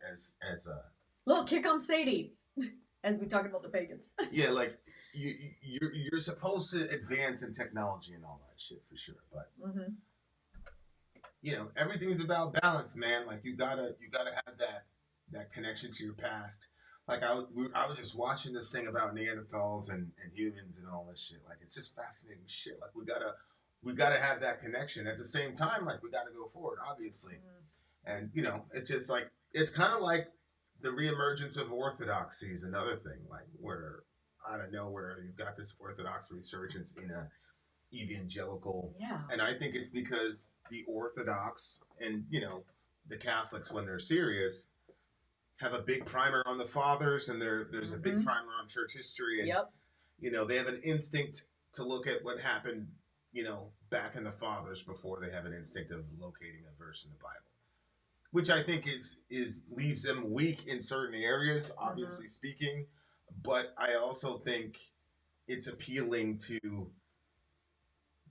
A: Little kick on Sadie, as we talk about the pagans.
B: Yeah, like you're supposed to advance in technology and all that shit for sure, but you know, everything's about balance, man. Like you gotta have that connection to your past. Like I was just watching this thing about Neanderthals and humans and all this shit. Like it's just fascinating shit. Like we gotta have that connection. At the same time, like we gotta go forward, obviously. And you know, it's just like it's kind of like the reemergence of orthodoxy is another thing. Like where out of nowhere you've got this orthodox resurgence in a evangelical.
A: Yeah.
B: And I think it's because the Orthodox and, you know, the Catholics, when they're serious, have a big primer on the fathers, and there's a big primer on church history. And, you know, they have an instinct to look at what happened, you know, back in the fathers before they have an instinct of locating a verse in the Bible, which I think is leaves them weak in certain areas, obviously speaking. But I also think it's appealing to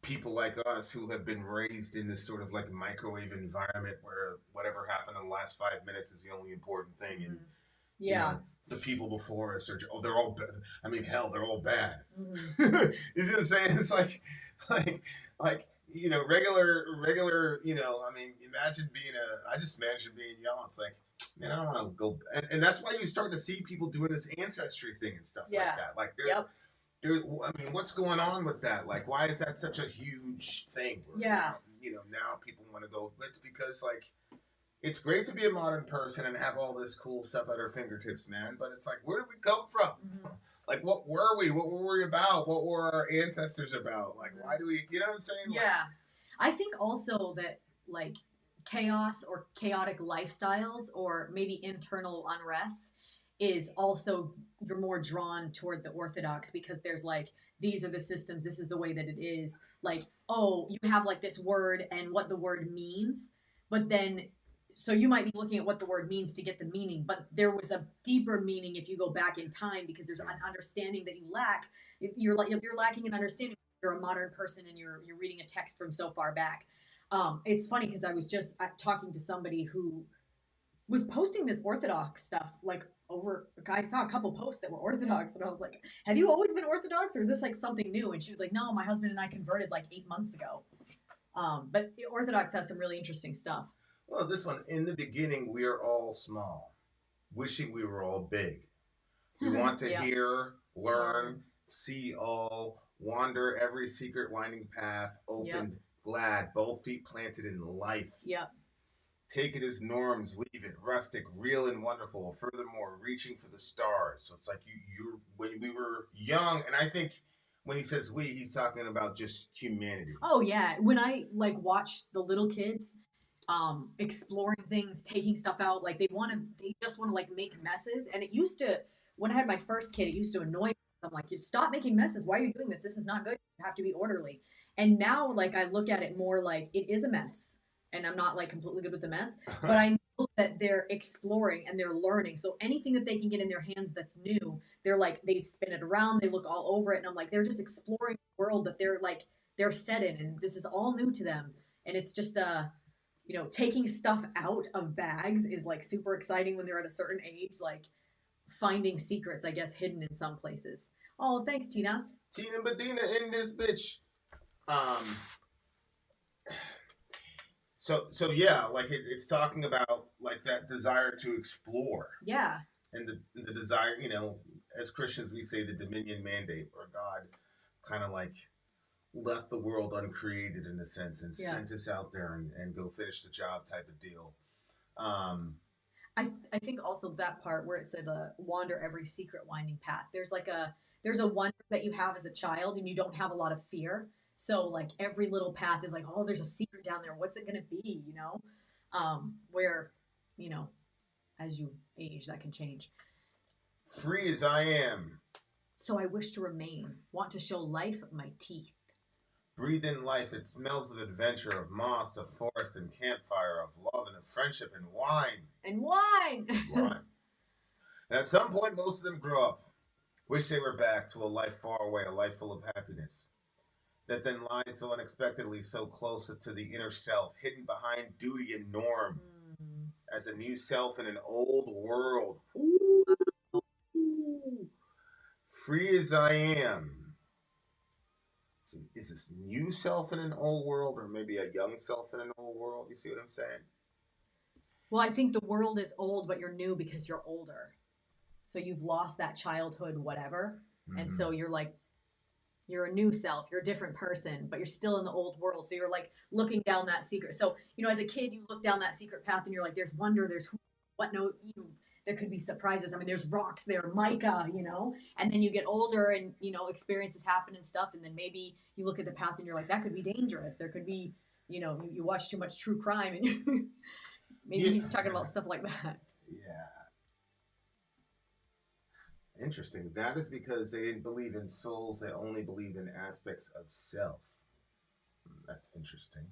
B: people like us who have been raised in this sort of like microwave environment where whatever happened in the last 5 minutes is the only important thing. And you know, the people before us are, they're all bad. I mean, hell, they're all bad. You see what I'm saying? It's like, you know, regular, you know, I mean, I just imagine being young. It's like, man, I don't want to go. And that's why you start to see people doing this ancestry thing and stuff like that. Like I mean, what's going on with that? Like, why is that such a huge thing? Where, you know, now people want to go. It's because, like, it's great to be a modern person and have all this cool stuff at our fingertips, man. But it's like, where did we come from? Like, what were we? What were we about? What were our ancestors about? Like, why do we, you know what I'm saying?
A: Yeah.
B: Like,
A: I think also that, like, chaos or chaotic lifestyles or maybe internal unrest is also, you're more drawn toward the Orthodox because there's like, these are the systems, this is the way that it is. Like, oh, you have like this word and what the word means, but then, so you might be looking at what the word means to get the meaning, but there was a deeper meaning if you go back in time because there's an understanding that you lack. You're lacking an understanding. You're a modern person and you're reading a text from so far back. It's funny because I was just talking to somebody who was posting this Orthodox stuff like I saw a couple posts that were Orthodox and I was like, have you always been Orthodox or is this like something new? And she was like, no, my husband and I converted like 8 months ago. But Orthodox has some really interesting stuff.
B: Well, this one, in the beginning, we are all small, wishing we were all big. We want to hear, learn, see all, wander every secret winding path, opened, glad, both feet planted in life. take it as norms, weave it, rustic, real and wonderful. Furthermore, reaching for the stars. So it's like you're when we were young, and I think when he says we, he's talking about just humanity.
A: Oh yeah, when I like watch the little kids exploring things, taking stuff out, like they just want to like make messes. And it used to, when I had my first kid, it used to annoy me. I'm like, you stop making messes. Why are you doing this? This is not good. You have to be orderly. And now like I look at it more like it is a mess. And I'm not like completely good with the mess, but I know that they're exploring and they're learning. So anything that they can get in their hands that's new, they're like, they spin it around, they look all over it. And I'm like, they're just exploring the world that they're set in, and this is all new to them. And it's just, taking stuff out of bags is like super exciting when they're at a certain age, like finding secrets, I guess, hidden in some places. Oh, thanks, Tina.
B: Tina Medina in this bitch. So yeah, like it's talking about like that desire to explore.
A: Yeah.
B: And the desire, as Christians we say the dominion mandate, where God kind of like left the world uncreated in a sense and sent us out there and go finish the job type of deal.
A: I think also that part where it said wander every secret winding path. There's a wonder that you have as a child and you don't have a lot of fear. So like every little path is like, oh, there's a secret down there. What's it going to be? Where, as you age, that can change.
B: Free as I am.
A: So I wish to remain, want to show life of my teeth.
B: Breathe in life. It smells of adventure, of moss, of forest and campfire, of love and of friendship and wine.
A: And wine.
B: Wine. And at some point, most of them grow up. Wish they were back to a life far away, a life full of happiness. That then lies so unexpectedly so close to the inner self, hidden behind duty and norm, as a new self in an old world. Ooh. Free as I am. So is this new self in an old world, or maybe a young self in an old world? You see what I'm saying?
A: Well, I think the world is old, but you're new because you're older. So you've lost that childhood, whatever. Mm-hmm. And so you're like, you're a new self, you're a different person, but you're still in the old world. So you're like looking down that secret. So, as a kid, you look down that secret path and you're like, there's wonder, there's there could be surprises. I mean, there's rocks there, mica, and then you get older and, experiences happen and stuff. And then maybe you look at the path and you're like, that could be dangerous. There could be, you watch too much true crime and maybe he's talking about stuff like that.
B: Yeah. Interesting. That is because they didn't believe in souls. They only believed in aspects of self. That's interesting.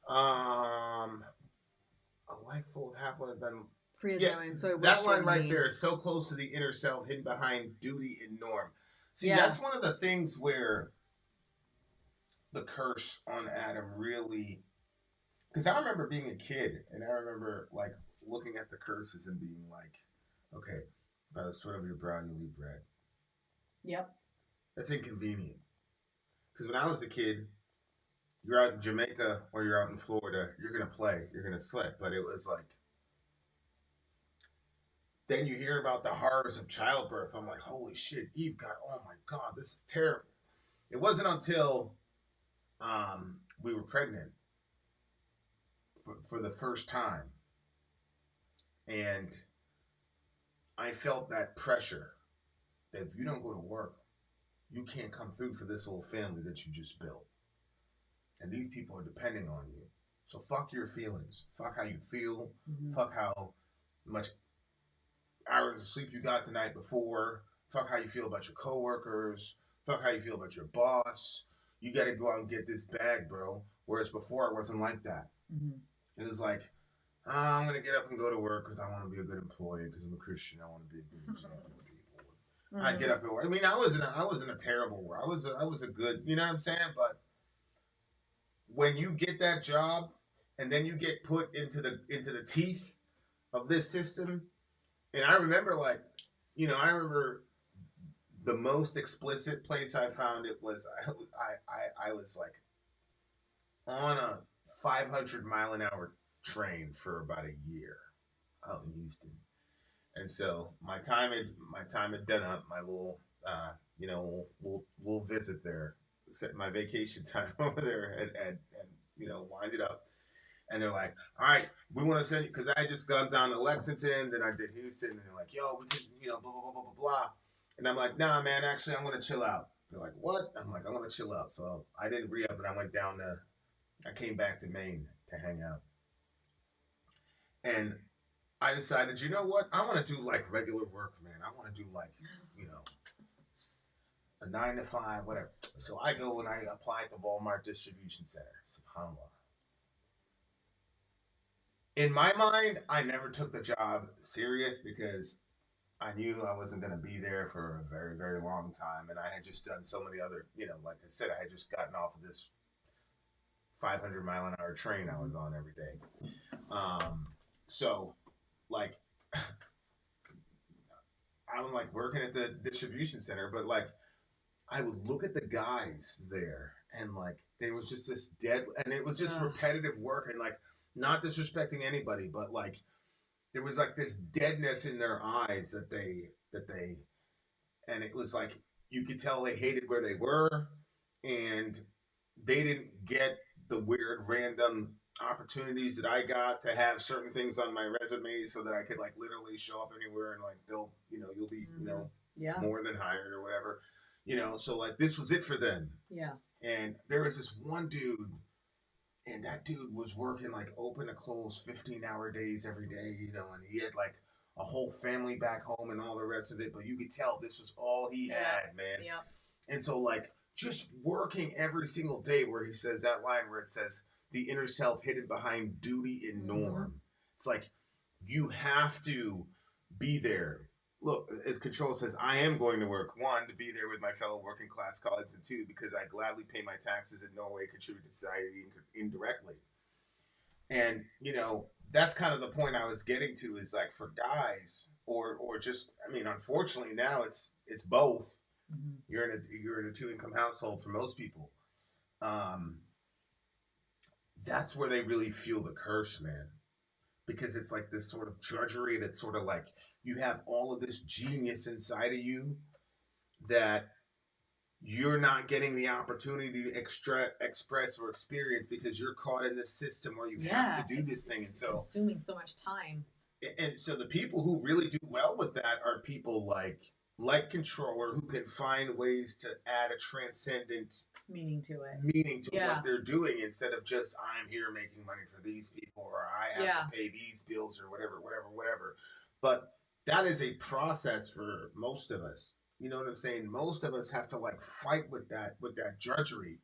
B: A life full of happiness.
A: Free as I am. So I wish
B: that one right there is so close to the inner self, hidden behind duty and norm. See, that's one of the things where the curse on Adam really, because I remember being a kid and I remember like looking at the curses and being like, okay, by the sweat of your brow you'll eat bread.
A: Yep.
B: That's inconvenient. Because when I was a kid, you're out in Jamaica or you're out in Florida, you're going to play, you're going to sweat. But it was like, then you hear about the horrors of childbirth. I'm like, holy shit, Eve got, oh my God, this is terrible. It wasn't until we were pregnant for the first time. And I felt that pressure that if you don't go to work, you can't come through for this old family that you just built. And these people are depending on you. So fuck your feelings. Fuck how you feel. Mm-hmm. Fuck how much hours of sleep you got the night before. Fuck how you feel about your coworkers. Fuck how you feel about your boss. You got to go out and get this bag, bro. Whereas before it wasn't like that. Mm-hmm. It was like, I'm going to get up and go to work because I want to be a good employee, because I'm a Christian. I want to be a good example to people. Mm-hmm. I'd get up and work. I mean, I was in a terrible world. I was a good, you know what I'm saying? But when you get that job and then you get put into the teeth of this system, and I remember I remember the most explicit place I found it was I was like on a 500 mile an hour train for about a year out in Houston, and so my time had done up. My little we'll visit there, set my vacation time over there and winded up, And they're like, all right, we want to send you, because I just got down to Lexington, then I did Houston, and they're like, yo, we could, blah, blah, blah, blah, blah, blah. And I'm like, nah, man, actually, I'm going to chill out. They're like, what? I'm like, I'm going to chill out. So I didn't re-up, but I came back to Maine to hang out. And I decided, you know what? I want to do like regular work, man. I want to do like, a 9 to 5, whatever. So I go and I apply at the Walmart distribution center. SubhanAllah. In my mind, I never took the job serious because I knew I wasn't going to be there for a very, very long time. And I had just done so many other, like I said, I had just gotten off of this 500-mile-an-hour train I was on every day. So, like, I'm like working at the distribution center, but like, I would look at the guys there and like, there was just this and it was just repetitive work and like, not disrespecting anybody, but like, there was like this deadness in their eyes that they, and it was like, you could tell they hated where they were and they didn't get the weird random opportunities that I got to have certain things on my resume so that I could like literally show up anywhere and like you'll be, more than hired or whatever, so like this was it for them.
A: Yeah.
B: And there was this one dude, and that dude was working like open to close 15-hour days every day, and he had like a whole family back home and all the rest of it, but you could tell this was all he had, man.
A: Yeah.
B: And so like just working every single day where he says that line where it says, the inner self hidden behind duty and norm. It's like, you have to be there. Look, as Control says, I am going to work, 1, to be there with my fellow working class colleagues, and 2, because I gladly pay my taxes and no way contribute to society indirectly. And, that's kind of the point I was getting to is like for guys or just, unfortunately now it's both. Mm-hmm. You're in a 2-income household for most people. That's where they really feel the curse, man. Because it's like this sort of drudgery that's sort of like you have all of this genius inside of you that you're not getting the opportunity to express or experience because you're caught in this system where you have to do this thing. And so
A: consuming so much time.
B: And so the people who really do well with that are people like Controller, who can find ways to add a transcendent
A: meaning to
B: what they're doing instead of just I'm here making money for these people or I have to pay these bills or whatever. But that is a process for most of us. You know what I'm saying? Most of us have to like fight with that drudgery,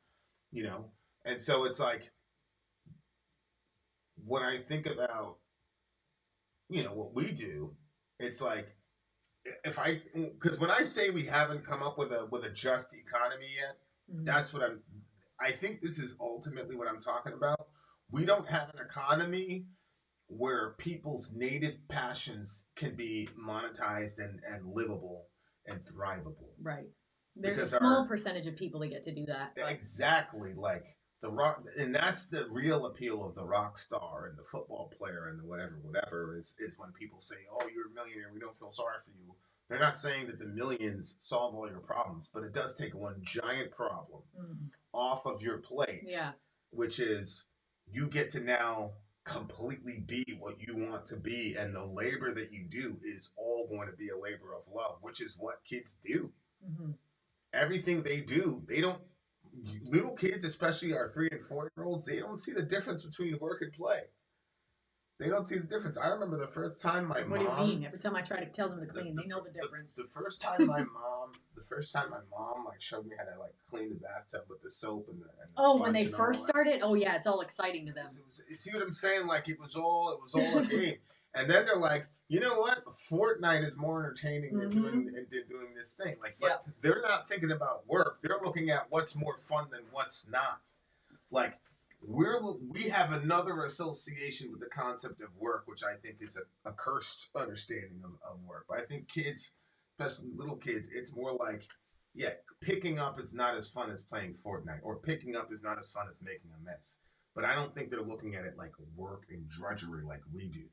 B: And so it's like when I think about what we do, it's like because when I say we haven't come up with a just economy yet, that's what I think this is ultimately what I'm talking about. We don't have an economy where people's native passions can be monetized and livable and thrivable.
A: Right. There's a small percentage of people that get to do that.
B: But. Exactly. Like the rock, and that's the real appeal of the rock star and the football player and the whatever is when people say, oh, you're a millionaire, we don't feel sorry for you. They're not saying that the millions solve all your problems, but it does take one giant problem off of your plate. Yeah. Which is you get to now completely be what you want to be, and the labor that you do is all going to be a labor of love, which is what kids do. Mm-hmm. Everything they do, little kids, especially our 3 and 4-year-olds, they don't see the difference between work and play. They don't see the difference. I remember the first time my mom...
A: What do you mean? Every time I try to tell them to clean, they know the difference.
B: The first time my mom like showed me how to like clean the bathtub with the soap and the
A: when they first started? Oh yeah, it's all exciting to them.
B: You see what I'm saying? Like it was all a game. And then they're like, you know what? Fortnite is more entertaining than doing this thing. Like, but they're not thinking about work. They're looking at what's more fun than what's not. Like, we have another association with the concept of work, which I think is a cursed understanding of work. But I think kids, especially little kids, it's more like, picking up is not as fun as playing Fortnite, or picking up is not as fun as making a mess. But I don't think they're looking at it like work and drudgery like we do.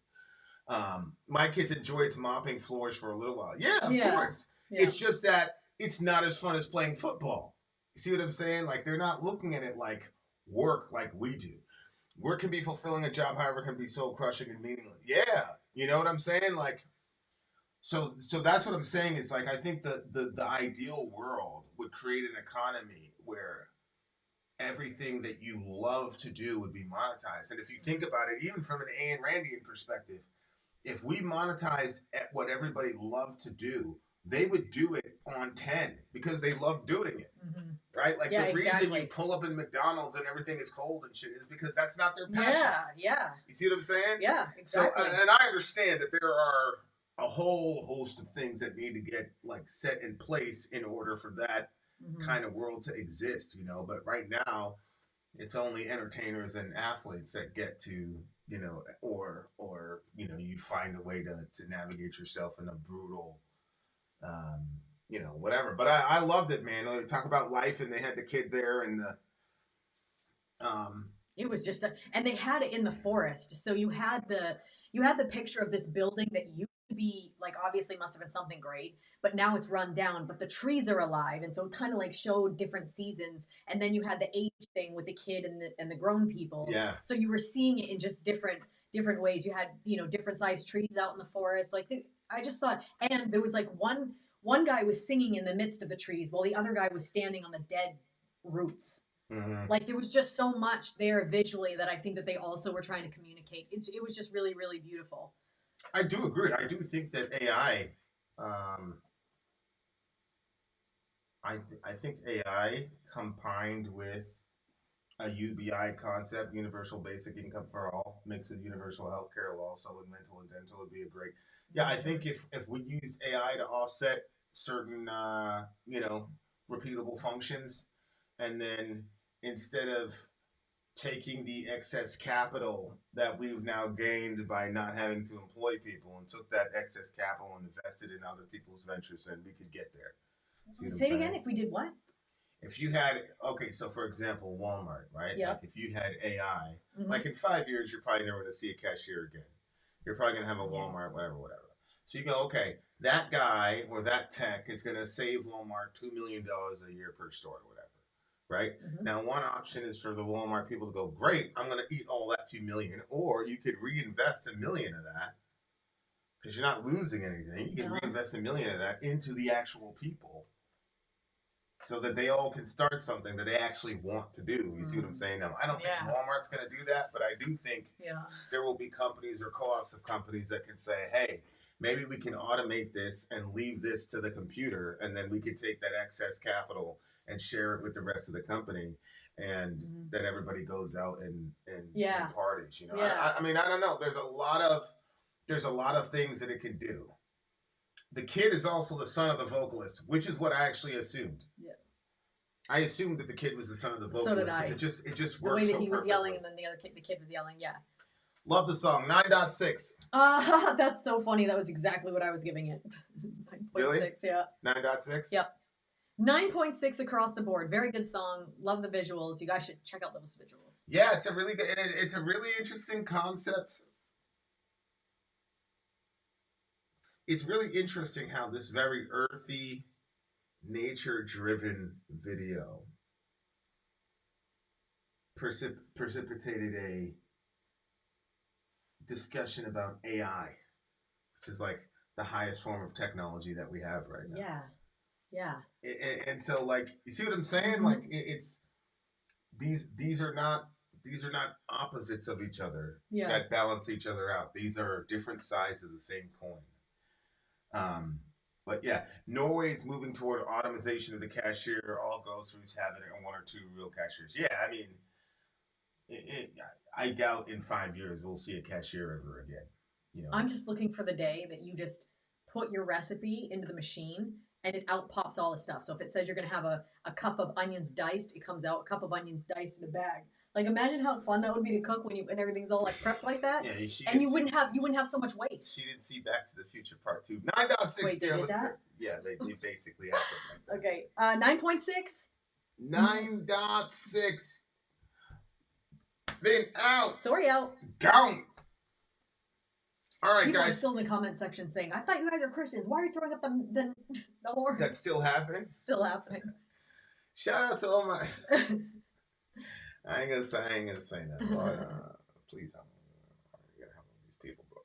B: My kids enjoyed mopping floors for a little while. Yeah, of course. Yeah. It's just that it's not as fun as playing football. You see what I'm saying? Like they're not looking at it like work like we do. Work can be fulfilling, a job, however, can be soul crushing and meaningless. Yeah, you know what I'm saying? Like, so that's what I'm saying. Is like, I think the ideal world would create an economy where everything that you love to do would be monetized. And if you think about it, even from an Ayn Randian perspective, if we monetized at what everybody loved to do, they would do it on 10 because they love doing it.
A: Mm-hmm.
B: Right? Like
A: Yeah,
B: the reason
A: exactly.
B: you pull up in McDonald's and everything is cold and shit is because that's not their passion.
A: Yeah.
B: You see what I'm saying?
A: Yeah, exactly.
B: So, and I understand that there are a whole host of things that need to get like set in place in order for that kind of world to exist, you know. But right now, it's only entertainers and athletes that get to, you know, or you know, you find a way to navigate yourself in a brutal, you know, whatever. But I loved it, man. They talk about life, and they had the kid there, and the
A: it was just and they had it in the forest. So you had the picture of this building that used to be like, obviously must have been something great, but now it's run down, but the trees are alive. And so it kind of like showed different seasons. And then you had the age thing with the kid and the grown people.
B: Yeah.
A: So you were seeing it in just different ways. You had, you know, different sized trees out in the forest. Like I just thought, and there was like one guy was singing in the midst of the trees while the other guy was standing on the dead roots.
B: Mm-hmm.
A: Like there was just so much there visually that I think that they also were trying to communicate. It was just really, really beautiful.
B: I do agree. I do think that AI, I think AI combined with a UBI concept, universal basic income for all, mixed with universal healthcare law, so with mental and dental would be a great. Yeah, I think if we use AI to offset certain, you know, repeatable functions, and then instead of taking the excess capital that we've now gained by not having to employ people and took that excess capital and invested in other people's ventures, then we could get there.
A: Say it again. If we did what?
B: If you had, okay, so for example, Walmart, right?
A: Yeah.
B: Like if you had AI, like in 5 years, you're probably never going to see a cashier again. You're probably going to have a Walmart, whatever. So you go, okay, that guy or that tech is going to save Walmart $2 million a year per store or whatever. Right? Now, one option is for the Walmart people to go, great, I'm going to eat all that $2 million. Or you could reinvest $1 million of that because you're not losing anything. You can reinvest $1 million of that into the actual people so that they all can start something that they actually want to do. You see what I'm saying? Now, I don't think Walmart's going to do that, but I do think there will be companies or co-ops of companies that can say, hey, maybe we can automate this and leave this to the computer, and then we can take that excess capital and share it with the rest of the company, and then everybody goes out and parties. You know, I mean, I don't know. There's a lot of things that it can do. The kid is also the son of the vocalist, which is what I actually assumed. Yeah, I assumed that the kid was the son of the vocalist because it just works.
A: The way that
B: so
A: he was
B: perfectly.
A: yelling and then the kid was yelling. Yeah.
B: Love the song. 9.6.
A: That's so funny. That was exactly what I was giving it. 9.6.
B: Really?
A: Yeah.
B: 9.6.
A: Yep. 9.6 across the board. Very good song. Love the visuals. You guys should check out those visuals.
B: Yeah, it's a really good. It's a really interesting concept. It's really interesting how this very earthy, nature-driven video precipitated a discussion about AI, which is like the highest form of technology that we have right now.
A: Yeah.
B: And so, like, you see what I'm saying? Like, it's these are not opposites of each other that balance each other out. These are different sides of the same coin. But yeah, Norway's moving toward automation of the cashier. All groceries having one or two real cashiers. Yeah, I mean, I doubt in 5 years we'll see a cashier ever again. You know,
A: I'm just looking for the day that you just put your recipe into the machine and it out pops all the stuff. So if it says you're going to have a cup of onions diced, it comes out a cup of onions diced in a bag. Like, imagine how fun that would be to cook when everything's all like prepped like that.
B: Yeah,
A: and you wouldn't have so much waste.
B: She didn't see Back to the Future Part 2. 9.6.
A: Wait, they did that?
B: Yeah, they basically have something like that.
A: Okay, 9.6.
B: 9.6. Vin out.
A: Sorry out.
B: Gone. All right,
A: People are
B: guys.
A: still in the comment section saying, "I thought you guys are Christians. Why are you throwing up the horn?"
B: That's still happening.
A: Still happening.
B: Shout out to all my. I ain't gonna say that. Lord, please help me. I gotta help these people, bro.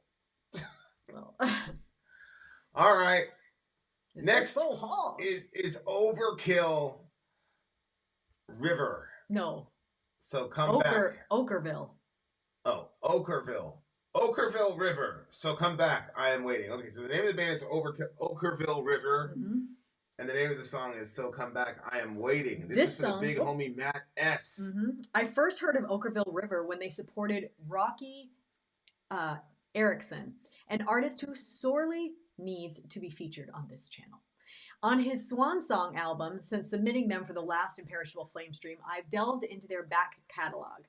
A: Well,
B: All right.
A: it's
B: Next
A: so hard.
B: is Overkill River.
A: No.
B: So come back.
A: Okerville.
B: Oh, Okerville River. So come back. I am waiting. Okay, so the name of the band is Okerville River.
A: Mm-hmm.
B: And the name of the song is So Come Back, I Am Waiting. This is for
A: song,
B: the big homie Matt S.
A: Mm-hmm. I first heard of Okerville River when they supported Rocky Erickson, an artist who sorely needs to be featured on this channel. On his Swan Song album, since submitting them for the last Imperishable Flame stream, I've delved into their back catalog.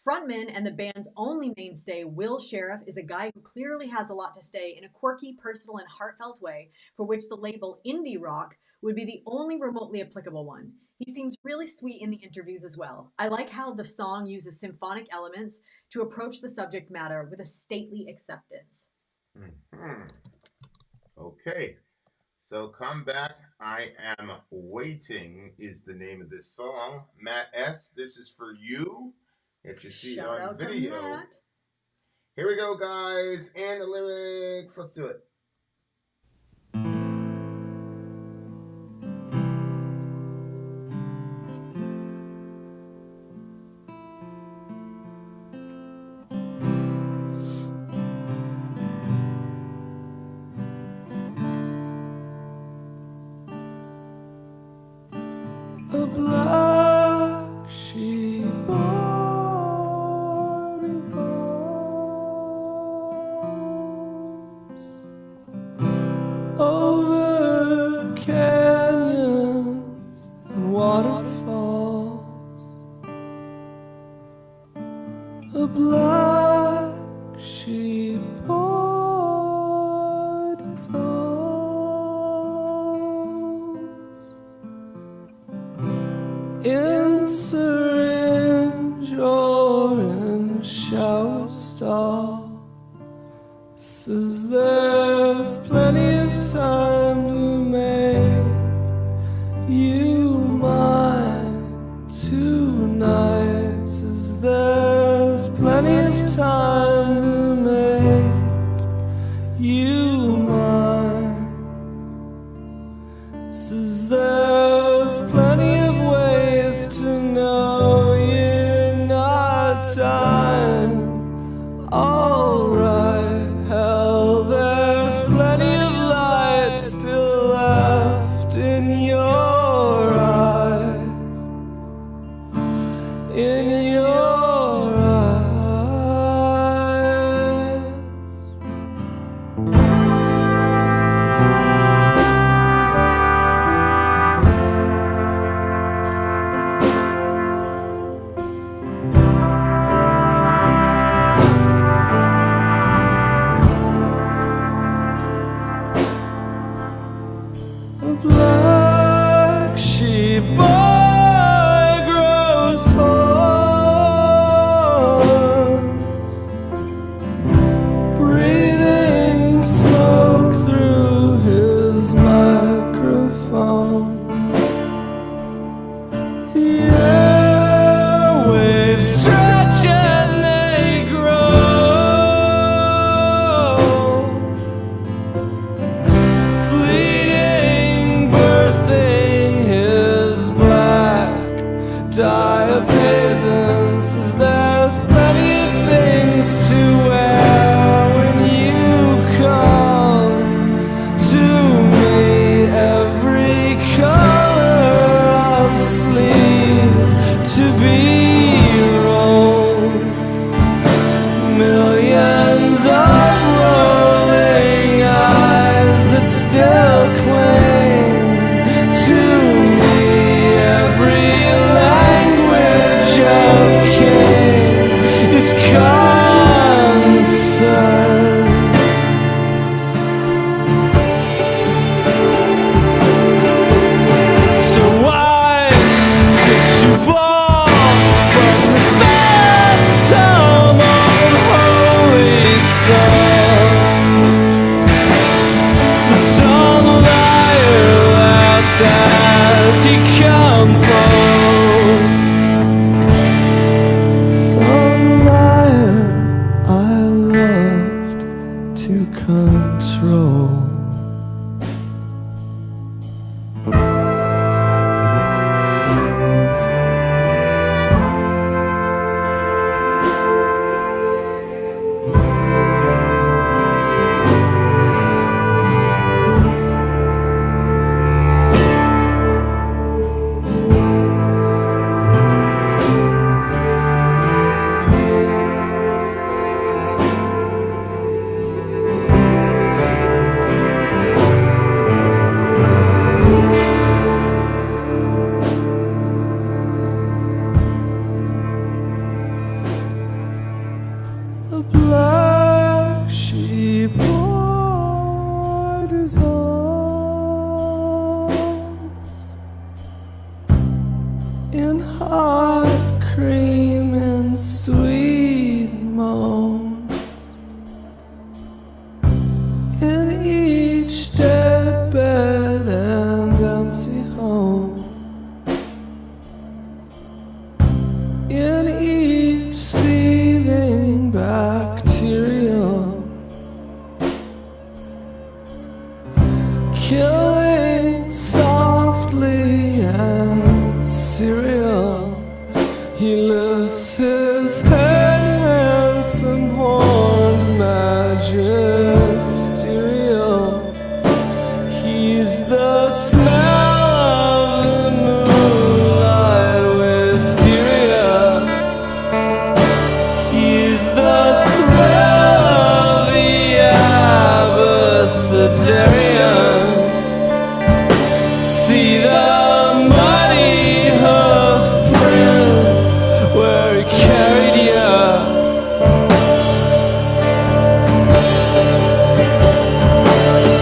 A: Frontman and the band's only mainstay, Will Sheriff, is a guy who clearly has a lot to say in a quirky, personal, and heartfelt way for which the label indie rock would be the only remotely applicable one. He seems really sweet in the interviews as well. I like how the song uses symphonic elements to approach the subject matter with a stately acceptance.
B: Mm-hmm. Okay. So Come Back, I Am Waiting is the name of this song. Matt S., this is for you. If you see
A: Shout
B: it on
A: out to
B: video.
A: Matt.
B: Here we go, guys. And the lyrics. Let's do it.
G: A black sheep boarding goes over canyons and waterfalls. A black sheep boarding goes in syringe or in shower stall. Says there's plenty of time to make you mine tonight. Says there's plenty of time to make you mine. Says there's plenty of ways to know you're not dying. Alright, hell, there's plenty of light still left in your eyes. In your eyes. A black sheep boy grows horns, breathing smoke through his microphone. The airwaves stretch and they grow, bleeding, birthing his black diapason. Says there's plenty of things to wear when you come to me. Every color of sleeve to be rolled. Millions of rolling eyes that still cling to me. Every language of king cream and sweet moans in each deathbed and empty home, in each seething bacterium, killing softly and serial. He lifts his handsome horned magisterial. He's the smell of the moonlight wisteria. He's the thrill of the abecedarian. See the muddy hoof prints where he carried ya.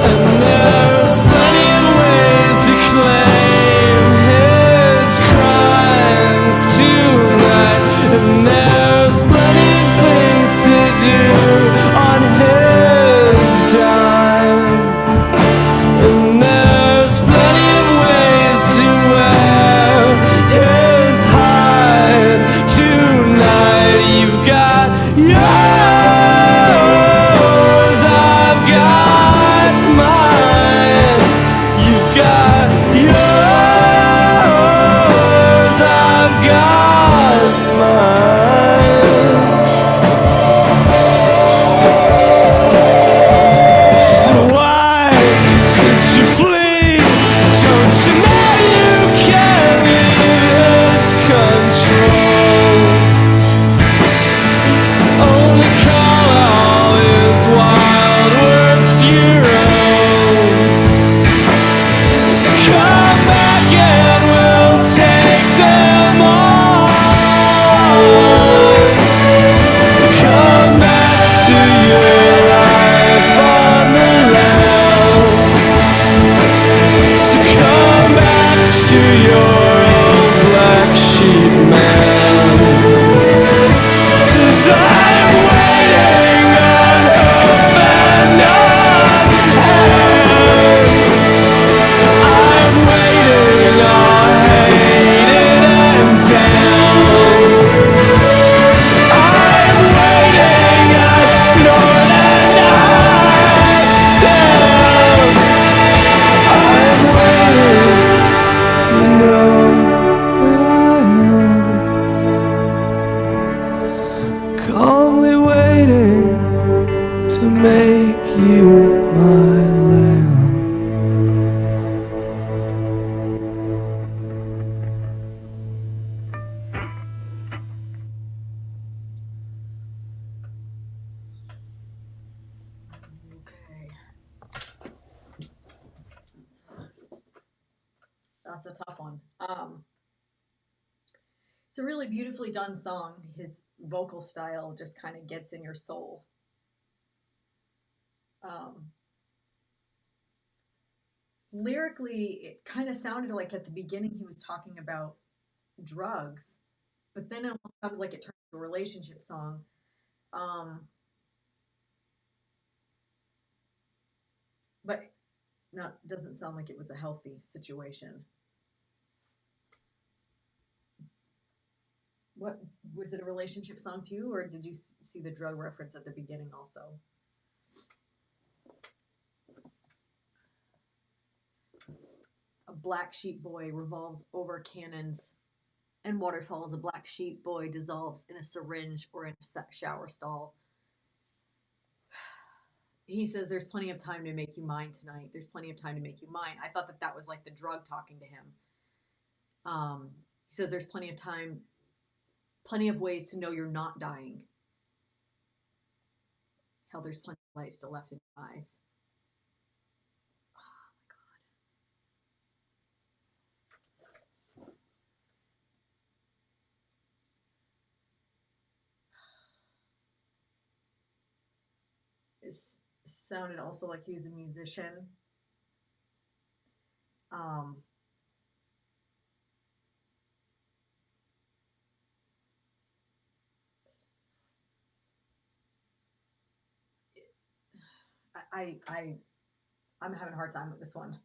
G: And there's plenty of ways to claim his crimes tonight. And there's plenty of things to do on his dime. And there's plenty of ways to wear his hide tonight. You've got yours, I've got mine. You've got yours, I've got mine. So why did you flee? Don't you know you can't lose control? Only call all his wild works your own. So come back and we'll take them all. So come back to your life on the land. So come back to your own black sheep man. Says I'm waiting on hope and on hand. I'm waiting on hated and damned. I'm waiting, I snort and I stand. I'm waiting, you know that I am calmly waiting to make you my lamb.
A: Okay. That's a tough one. It's a really beautifully done song. His vocal style just kind of gets in your soul. Lyrically, it kind of sounded like at the beginning he was talking about drugs, but then it almost sounded like it turned into a relationship song. But doesn't sound like it was a healthy situation. What was it, a relationship song too, or did you see the drug reference at the beginning also? A black sheep boy revolves over cannons and waterfalls. A black sheep boy dissolves in a syringe or in a shower stall. He says there's plenty of time to make you mine tonight. There's plenty of time to make you mine. I thought that was like the drug talking to him. He says there's plenty of time, plenty of ways to know you're not dying. Hell, there's plenty of light still left in your eyes. It sounded also like he was a musician. I'm having a hard time with this one.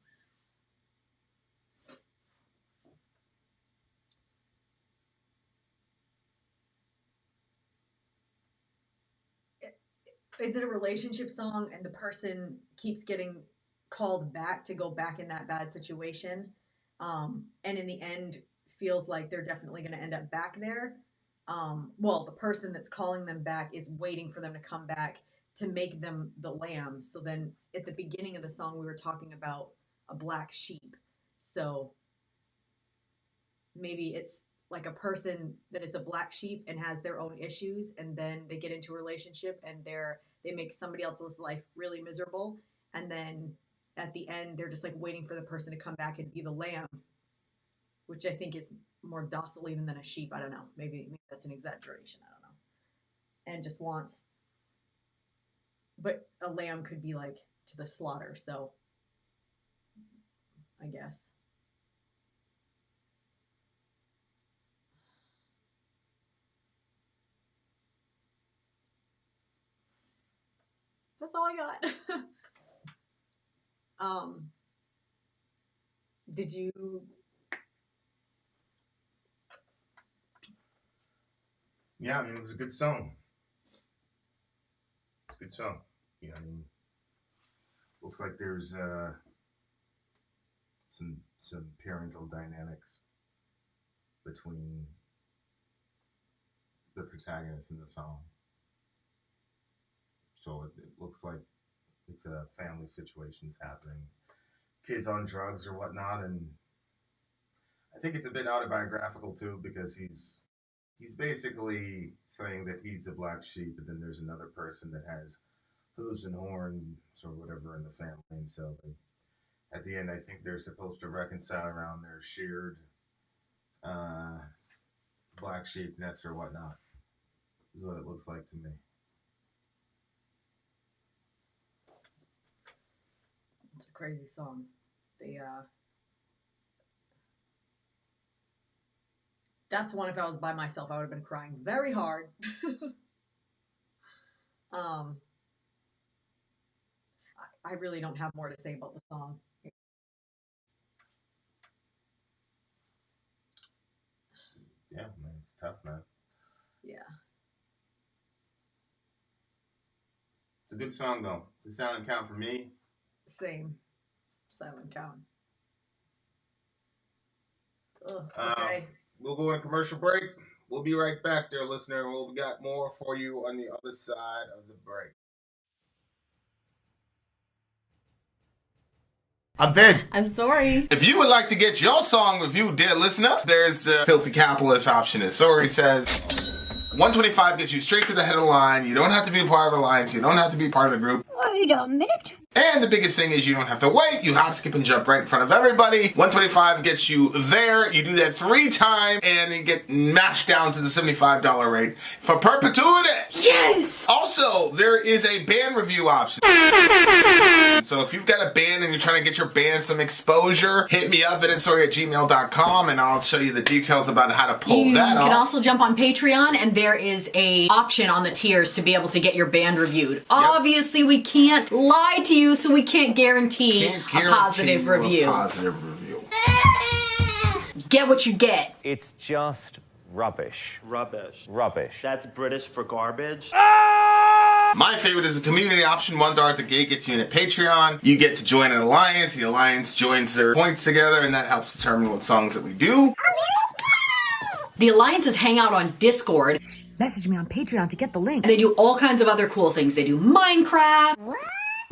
A: Is it a relationship song and the person keeps getting called back to go back in that bad situation, and in the end feels like they're definitely going to end up back there? Well, the person that's calling them back is waiting for them to come back to make them the lamb. So then at the beginning of the song, we were talking about a black sheep. So maybe it's like a person that is a black sheep and has their own issues, and then they get into a relationship and they make somebody else's life really miserable, and then at the end they're just like waiting for the person to come back and be the lamb, which I think is more docile even than a sheep. I don't know, maybe that's an exaggeration, I don't know, and just wants, but a lamb could be like to the slaughter, so I guess. That's all I got. Did you?
B: Yeah, I mean, it was a good song. It's a good song. Yeah, I mean, looks like there's some parental dynamics between the protagonist in the song. So it looks like it's a family situation's happening. Kids on drugs or whatnot, and I think it's a bit autobiographical too, because he's basically saying that he's a black sheep, but then there's another person that has hooves and horns or whatever in the family, and so at the end, I think they're supposed to reconcile around their shared black sheepness or whatnot. Is what it looks like to me.
A: It's a crazy song. That's one, if I was by myself, I would have been crying very hard. I really don't have more to say about the song.
B: Yeah, man, it's tough, man.
A: Yeah.
B: It's a good song, though. It's a silent count for me.
A: Same. Silent count. Ugh, okay.
B: We'll go on a commercial break. We'll be right back there, listener. We'll got more for you on the other side of the break. I'm Vin.
C: I'm sorry.
B: If you would like to get your song reviewed, dear listener, there's the filthy capitalist option. As Sori says, 125 gets you straight to the head of the line. You don't have to be a part of the alliance. You don't have to be part of the group.
F: Wait a minute.
B: And the biggest thing is you don't have to wait. You hop, skip, and jump right in front of everybody. 125 gets you there. You do that 3 times, and then get mashed down to the $75 rate for perpetuity.
F: Yes!
B: Also, there is a band review option. So if you've got a band and you're trying to get your band some exposure, hit me up at insori@gmail.com, and I'll show you the details about how to pull that off.
A: You can also jump on Patreon, and there is a option on the tiers to be able to get your band reviewed. Yep. Obviously, we can't lie to you, so we can't guarantee a positive review. Get what you get.
D: It's just rubbish.
E: Rubbish.
D: Rubbish.
E: That's British for garbage.
B: My favorite is the community option. $1 at the gate gets you in at Patreon. You get to join an alliance. The alliance joins their points together, and that helps determine what songs that we do.
A: The alliances hang out on Discord.
F: Message me on Patreon to get the link.
A: And they do all kinds of other cool things. They do Minecraft,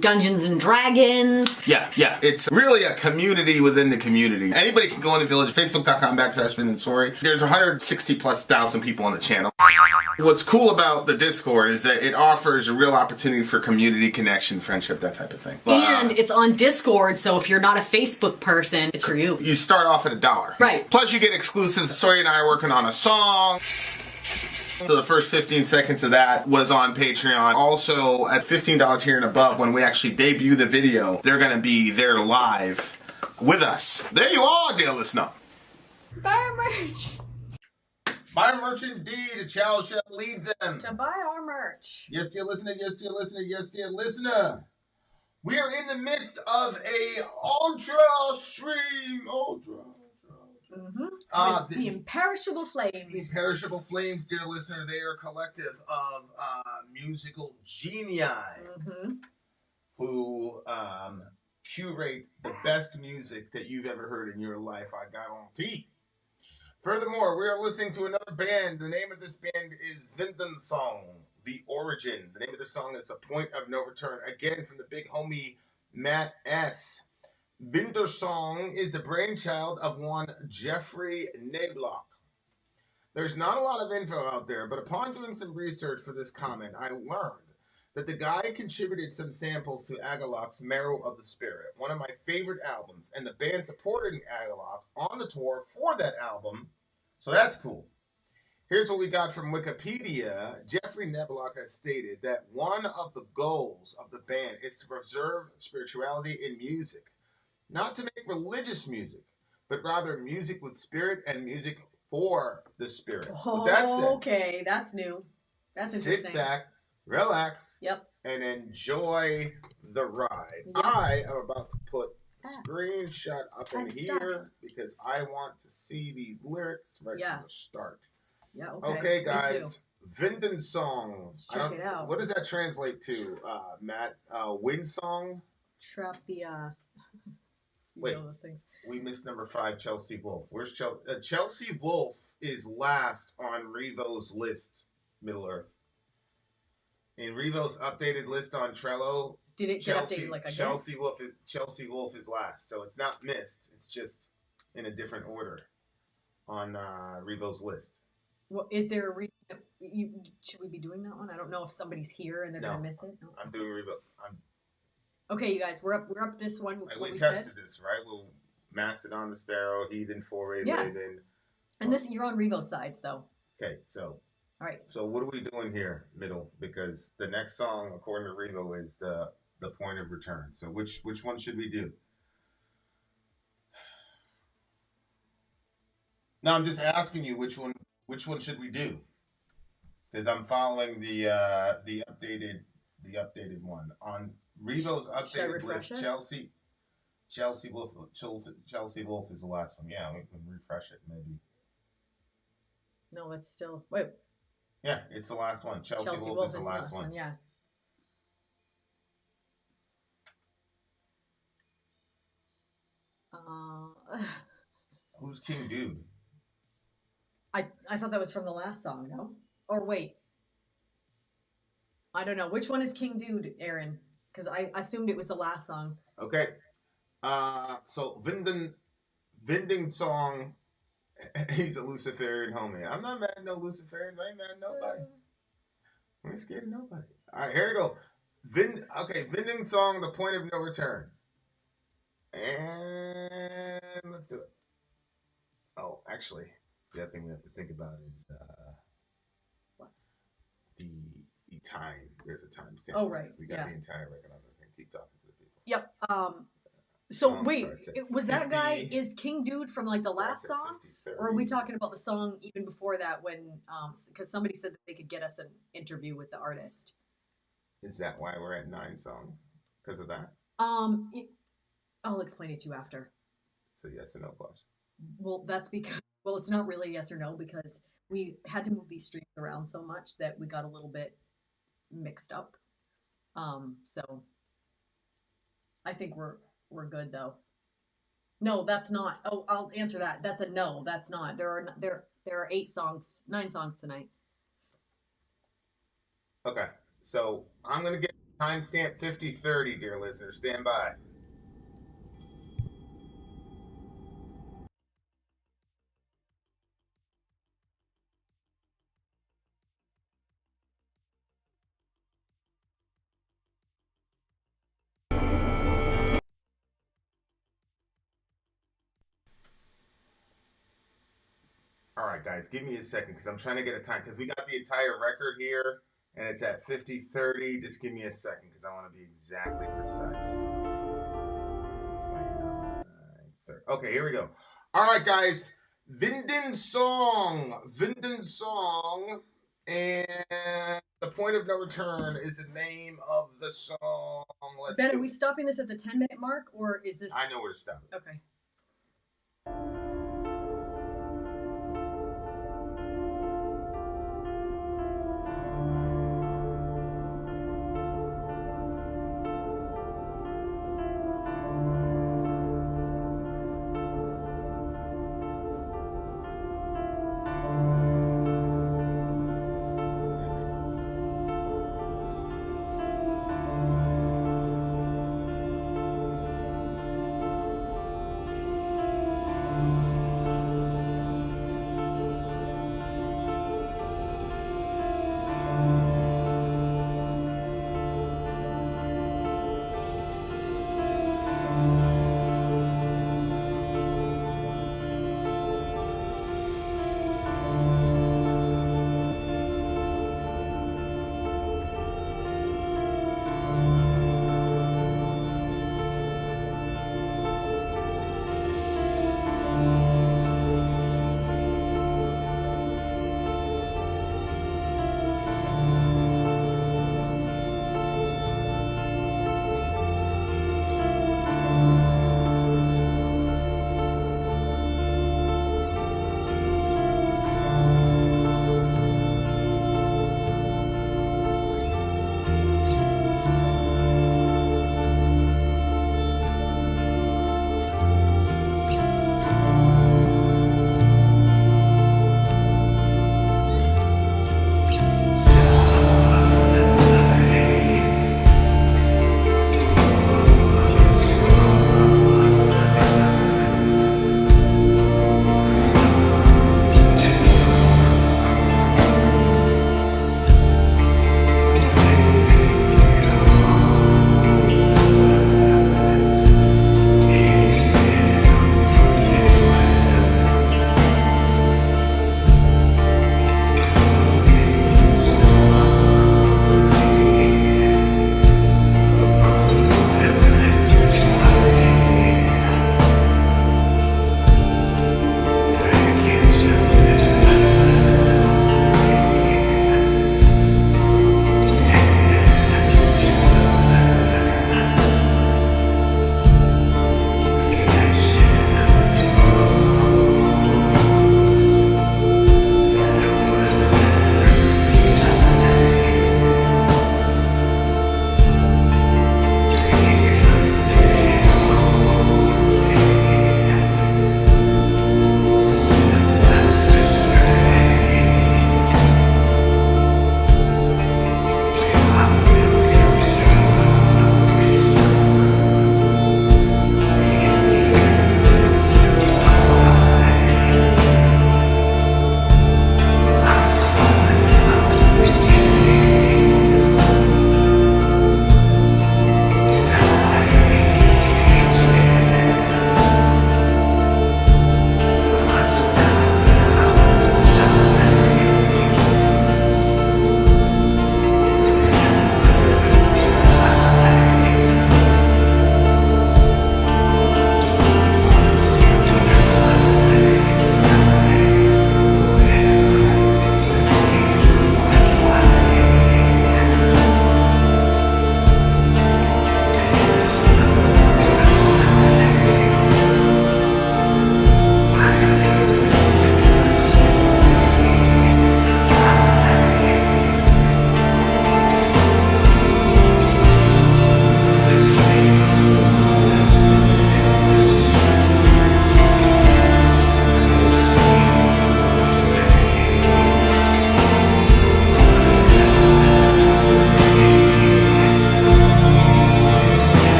A: Dungeons and Dragons.
B: Yeah. It's really a community within the community. Anybody can go in the village, facebook.com/Vin and Sori. There's 160,000+ people on the channel. What's cool about the Discord is that it offers a real opportunity for community connection, friendship, that type of thing.
A: And it's on Discord, so if you're not a Facebook person, it's for you.
B: You start off at $1.
A: Right.
B: Plus you get exclusives. Sori and I are working on a song. So the first 15 seconds of that was on Patreon. Also, at $15 tier and above, when we actually debut the video, they're going to be there live with us. There you are, dear listener.
C: Buy our merch.
B: Buy our merch indeed. A child shall lead them.
C: To buy our merch.
B: Yes, dear listener. Yes, dear listener. Yes, dear listener. We are in the midst of a ultra stream.
A: The imperishable flames.
B: The imperishable flames, dear listener, they are a collective of musical genii who curate the best music that you've ever heard in your life, I guarantee. Furthermore, we are listening to another band. The name of this band is Vindensang, The Origin. The name of the song is A Point of No Return. Again, from the big homie Matt S. Vindensang is the brainchild of one Jeffrey Nablock. There's not a lot of info out there, but upon doing some research for this comment, I learned that the guy contributed some samples to Agalock's Marrow of the Spirit, one of my favorite albums, and the band supported Agalock on the tour for that album, so that's cool. Here's what we got from Wikipedia. Jeffrey Neblock has stated that one of the goals of the band is to preserve spirituality in music, not to make religious music, but rather music with spirit and music for the spirit.
A: Okay, that's new. That's interesting.
B: Sit back, relax, and enjoy the ride. Yep. I am about to put a screenshot up in here because I want to see these lyrics right from the start.
A: Yeah,
B: okay, guys. Vindensang.
A: Let's check it out.
B: What does that translate to, Matt? Wind song?
A: Trap the,
B: Wait,
A: those things.
B: We missed number 5, Chelsea Wolfe. Where's Chelsea? Chelsea Wolfe is last on Revo's list, Middle Earth. In Revo's updated list on Trello,
A: did it get updated like again?
B: Chelsea Wolfe is last, so it's not missed. It's just in a different order on Revo's list.
A: Well, is there a reason that should we be doing that one? I don't know if somebody's here and they're gonna miss it. No.
B: I'm doing Revo.
A: Okay, you guys, we're up this one.
B: We tested this, right? Well, Mastadon the Sparrow, Heathen Foray, Raven.
A: And this you're on Revo's side, so.
B: Okay, so.
A: All right.
B: So what are we doing here, Middle? Because the next song, according to Revo, is the Point of Return. So which one should we do? No, I'm just asking you which one should we do? Because I'm following the updated one on Revo's updated list. Chelsea Wolfe is the last one. Yeah, we can refresh it maybe.
A: No, it's still wait.
B: Yeah, it's the last one. Chelsea Wolfe is the last one.
A: Yeah.
B: Who's King Dude?
A: I thought that was from the last song, no? Or wait. I don't know. Which one is King Dude, Aaron? Because I assumed it was the last song.
B: Okay. So Vindensang, he's a Luciferian homie. I'm not mad at no Luciferians. I ain't mad at nobody. I ain't scared of nobody. All right, here we go. Vindensang, The Point of No Return. And let's do it. Oh, actually, the other thing we have to think about is the time. There's a timestamp.
A: Oh, right.
B: We got the entire record on the thing. Keep talking to the people.
A: Yep. So wait, was that guy, is King Dude from like the last song? Or are we talking about the song even before that when, because somebody said that they could get us an interview with the artist.
B: Is that why we're at 9 songs? Because of that?
A: I'll explain it to you after.
B: It's a yes or no question.
A: Well, that's because, well, it's not really yes or no because we had to move these streams around so much that we got a little bit mixed up. So I think we're good though. No, that's not. Oh, I'll answer that. That's a no. That's not. There are 9 songs tonight.
B: Okay, so I'm gonna get timestamp 5030, dear listeners. Stand by. All right, guys, give me a second because I'm trying to get a time because we got the entire record here and it's at 50:30. Just give me a second because I want to be exactly precise. 29, 30. Okay, here we go. All right, guys. Vindensang And the point of no return is the name of the song. Let's
A: Ben,
B: do
A: are we
B: it.
A: stopping this at the 10-minute mark, or is this?
B: I know where to stop it.
A: Okay.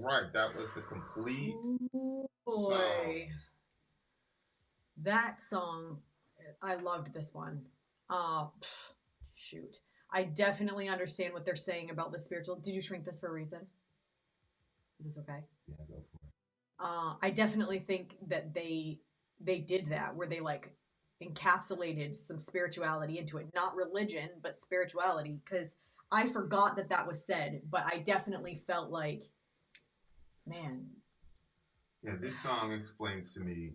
B: Right, that was a complete
A: Ooh,
B: song.
A: boy. That song, I loved this one. Shoot. I definitely understand what they're saying about the spiritual. Did you shrink this for a reason? Is this okay?
B: Yeah, go for it.
A: I definitely think that they did that where they like encapsulated some spirituality into it, not religion, but spirituality. Because I forgot that that was said, but I definitely felt like, man.
B: Yeah, this song explains to me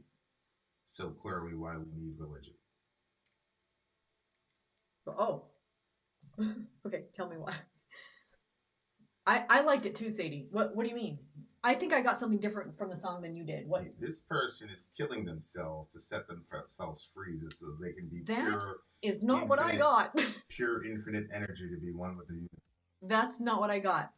B: so clearly why we need religion.
A: Oh, okay. Tell me why. I liked it too, Sadie. What do you mean? I think I got something different from the song than you did. What?
B: This person is killing themselves to set themselves free so they can be
A: That
B: pure.
A: Is not what I got.
B: Pure infinite energy to be one with the universe.
A: That's not what I got.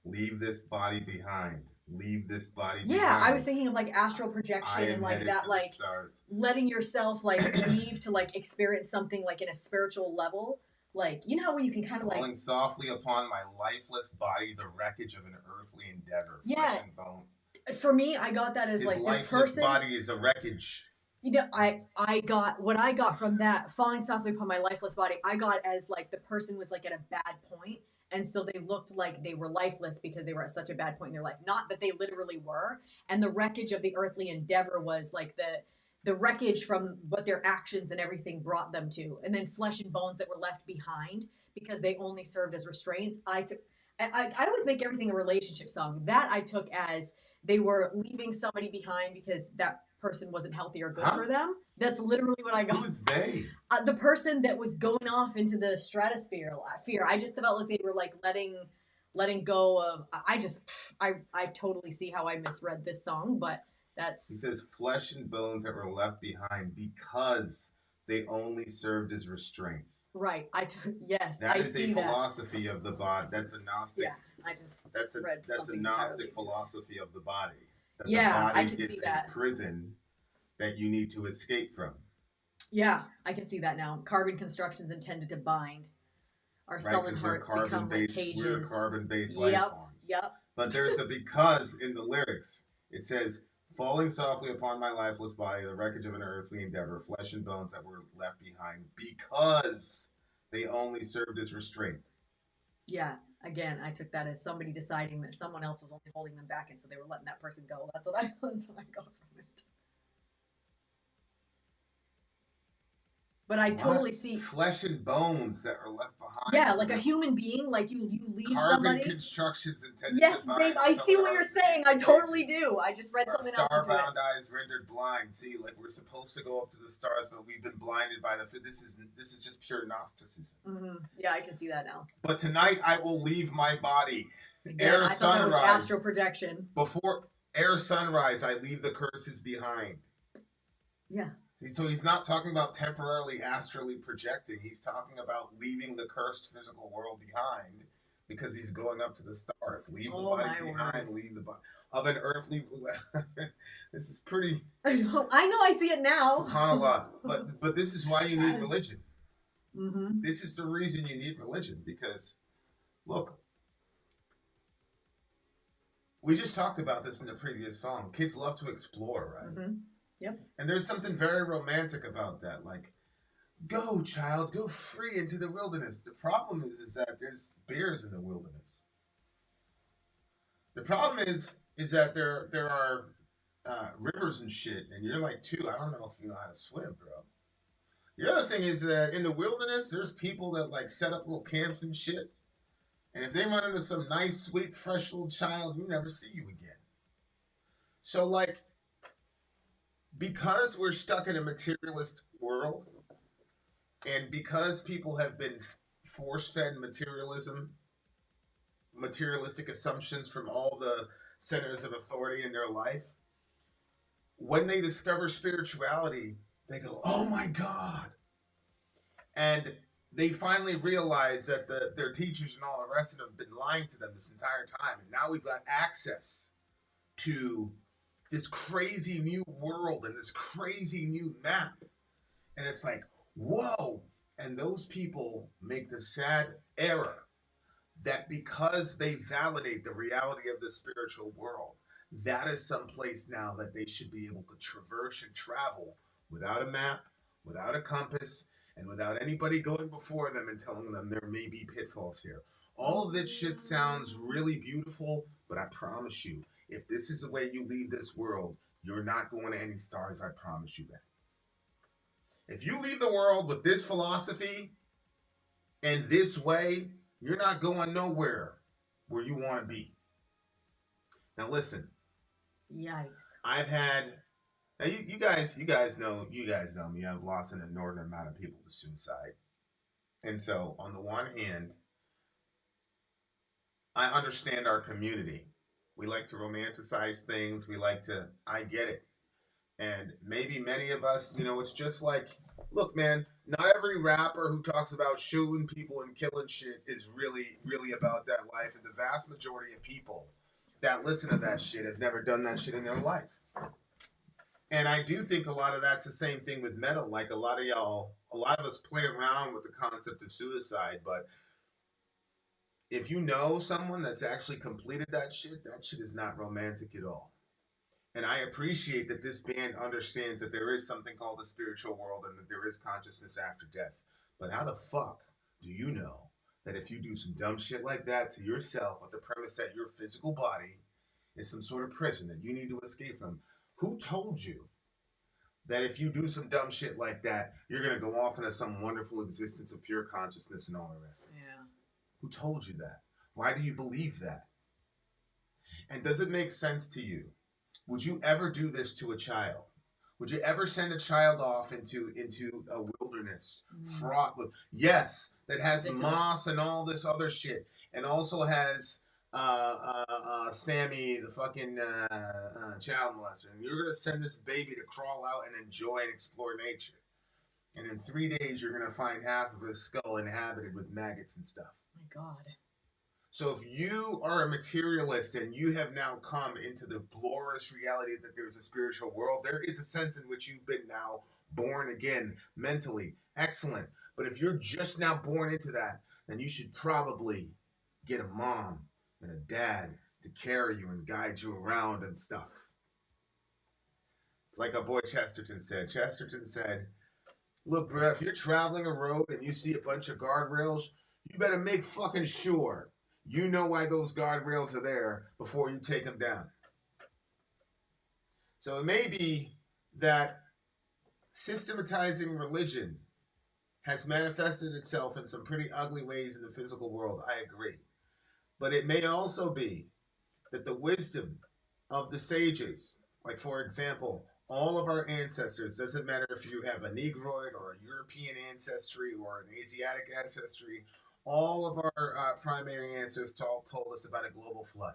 B: Leave this body behind. Leave this body
A: Yeah,
B: behind.
A: I was thinking of like astral projection and like that, like letting yourself like leave to like experience something like in a spiritual level. Like, you know how when you can kind of like
B: falling softly upon my lifeless body, the wreckage of an earthly endeavor,
A: Yeah.
B: flesh and bone.
A: For me, I got that as
B: His
A: like this
B: lifeless
A: person.
B: body is a wreckage.
A: You know, I got what I got from that falling softly upon my lifeless body. I got as like the person was like at a bad point, and so they looked like they were lifeless because they were at such a bad point in their life. Not that they literally were. And the wreckage of the earthly endeavor was like the wreckage from what their actions and everything brought them to, and then flesh and bones that were left behind because they only served as restraints. I always make everything a relationship song. That I took as they were leaving somebody behind because that person wasn't healthy or good for them. That's literally what I got.
B: Who's they?
A: The person that was going off into the stratosphere. Fear. I just felt like they were like letting go of. I totally see how I misread this song, but that's.
B: He says flesh and bones that were left behind because they only served as restraints.
A: Right. Yes.
B: That
A: I
B: is
A: see
B: a philosophy of the body. That's a Gnostic.
A: Yeah. I just
B: That's
A: read
B: a
A: something
B: Gnostic
A: entirely.
B: philosophy of the body. That
A: Yeah,
B: the
A: I
B: body
A: can
B: is
A: see that.
B: a prison that you need to escape from.
A: Yeah, I can see that now. Carbon constructions intended to bind. Our sullen hearts become like cages.
B: We're carbon-based life forms.
A: Yep.
B: But there's a because in the lyrics. It says, falling softly upon my lifeless body, the wreckage of an earthly endeavor, flesh and bones that were left behind, because they only served as restraint.
A: Yeah. Again, I took that as somebody deciding that someone else was only holding them back, and so they were letting that person go. That's what I got from it. But I totally see
B: flesh and bones that are left behind.
A: Yeah, like a human being, like you leave
B: carbon
A: somebody.
B: constructions intended
A: Yes,
B: to bind
A: babe, I see what you're saying. I totally do. I just read something else into it.
B: Starbound eyes rendered blind. See, like we're supposed to go up to the stars, but we've been blinded by the. This is just pure Gnosticism.
A: Mm-hmm. Yeah, I can see that now.
B: But tonight I will leave my body.
A: Again, I thought that was astral projection.
B: Before ere sunrise, I leave the curses behind.
A: Yeah.
B: So he's not talking about temporarily astrally projecting. He's talking about leaving the cursed physical world behind because he's going up to the stars. Leave the body behind. Word. Leave the body of an earthly. This is pretty.
A: I know. I see it now.
B: SubhanAllah. But this is why you need religion.
A: Mm-hmm.
B: This is the reason you need religion because, look, we just talked about this in the previous song. Kids love to explore, right?
A: Mm-hmm. Yep.
B: And there's something very romantic about that. Like, go, child, go free into the wilderness. The problem is that there's bears in the wilderness. The problem is that there are rivers and shit, and you're like 2. I don't know if you know how to swim, bro. The other thing is that in the wilderness, there's people that like set up little camps and shit. And if they run into some nice, sweet, fresh little child, you never see you again. So like, because we're stuck in a materialist world, and because people have been force-fed materialistic assumptions from all the centers of authority in their life, when they discover spirituality, they go, oh my God. And they finally realize that their teachers and all the rest of them have been lying to them this entire time. And now we've got access to this crazy new world and this crazy new map. And it's like, whoa. And those people make the sad error that because they validate the reality of the spiritual world, that is some place now that they should be able to traverse and travel without a map, without a compass, and without anybody going before them and telling them there may be pitfalls here. All of this shit sounds really beautiful, but I promise you, if this is the way you leave this world, you're not going to any stars, I promise you that. If you leave the world with this philosophy and this way, you're not going nowhere where you want to be. Now listen.
A: Yikes.
B: I've had, now you guys know me. I've lost an inordinate amount of people to suicide. And so on the one hand, I understand our community. We like to romanticize things. I get it. And maybe many of us, it's just like, look, man, not every rapper who talks about shooting people and killing shit is really, really about that life. And the vast majority of people that listen to that shit have never done that shit in their life. And I do think a lot of that's the same thing with metal. Like a lot of us play around with the concept of suicide, but if you know someone that's actually completed that shit is not romantic at all. And I appreciate that this band understands that there is something called the spiritual world and that there is consciousness after death. But how the fuck do you know that if you do some dumb shit like that to yourself with the premise that your physical body is some sort of prison that you need to escape from? Who told you that if you do some dumb shit like that, you're going to go off into some wonderful existence of pure consciousness and all the rest?
A: Yeah.
B: Who told you that? Why do you believe that? And does it make sense to you? Would you ever do this to a child? Would you ever send a child off into a wilderness fraught with, yes, that has moss and all this other shit, and also has Sammy, the fucking child molester, and you're gonna send this baby to crawl out and enjoy and explore nature, and in 3 days you're gonna find half of his skull inhabited with maggots and stuff.
A: My God.
B: So if you are a materialist and you have now come into the glorious reality that there's a spiritual world, there is a sense in which you've been now born again mentally. Excellent. But if you're just now born into that, then you should probably get a mom and a dad to carry you and guide you around and stuff. It's like our boy Chesterton said. Chesterton said, look, bro, if you're traveling a road and you see a bunch of guardrails, you better make fucking sure you know why those guardrails are there before you take them down. So it may be that systematizing religion has manifested itself in some pretty ugly ways in the physical world. I agree. But it may also be that the wisdom of the sages, like for example, all of our ancestors, doesn't matter if you have a Negroid or a European ancestry or an Asiatic ancestry, all of our primary ancestors told us about a global flood.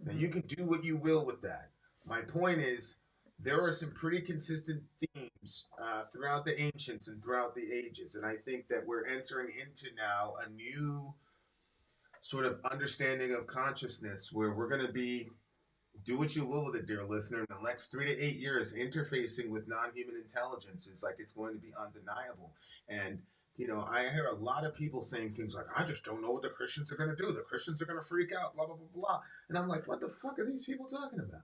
B: Now, you can do what you will with that. My point is, there are some pretty consistent themes throughout the ancients and throughout the ages. And I think that we're entering into now a new sort of understanding of consciousness where we're going to be, do what you will with it, dear listener, in the next 3 to 8 years, interfacing with non-human intelligence. It's like it's going to be undeniable. And I hear a lot of people saying things like, I just don't know what the Christians are going to do. The Christians are going to freak out, blah, blah, blah, blah. And I'm like, what the fuck are these people talking about?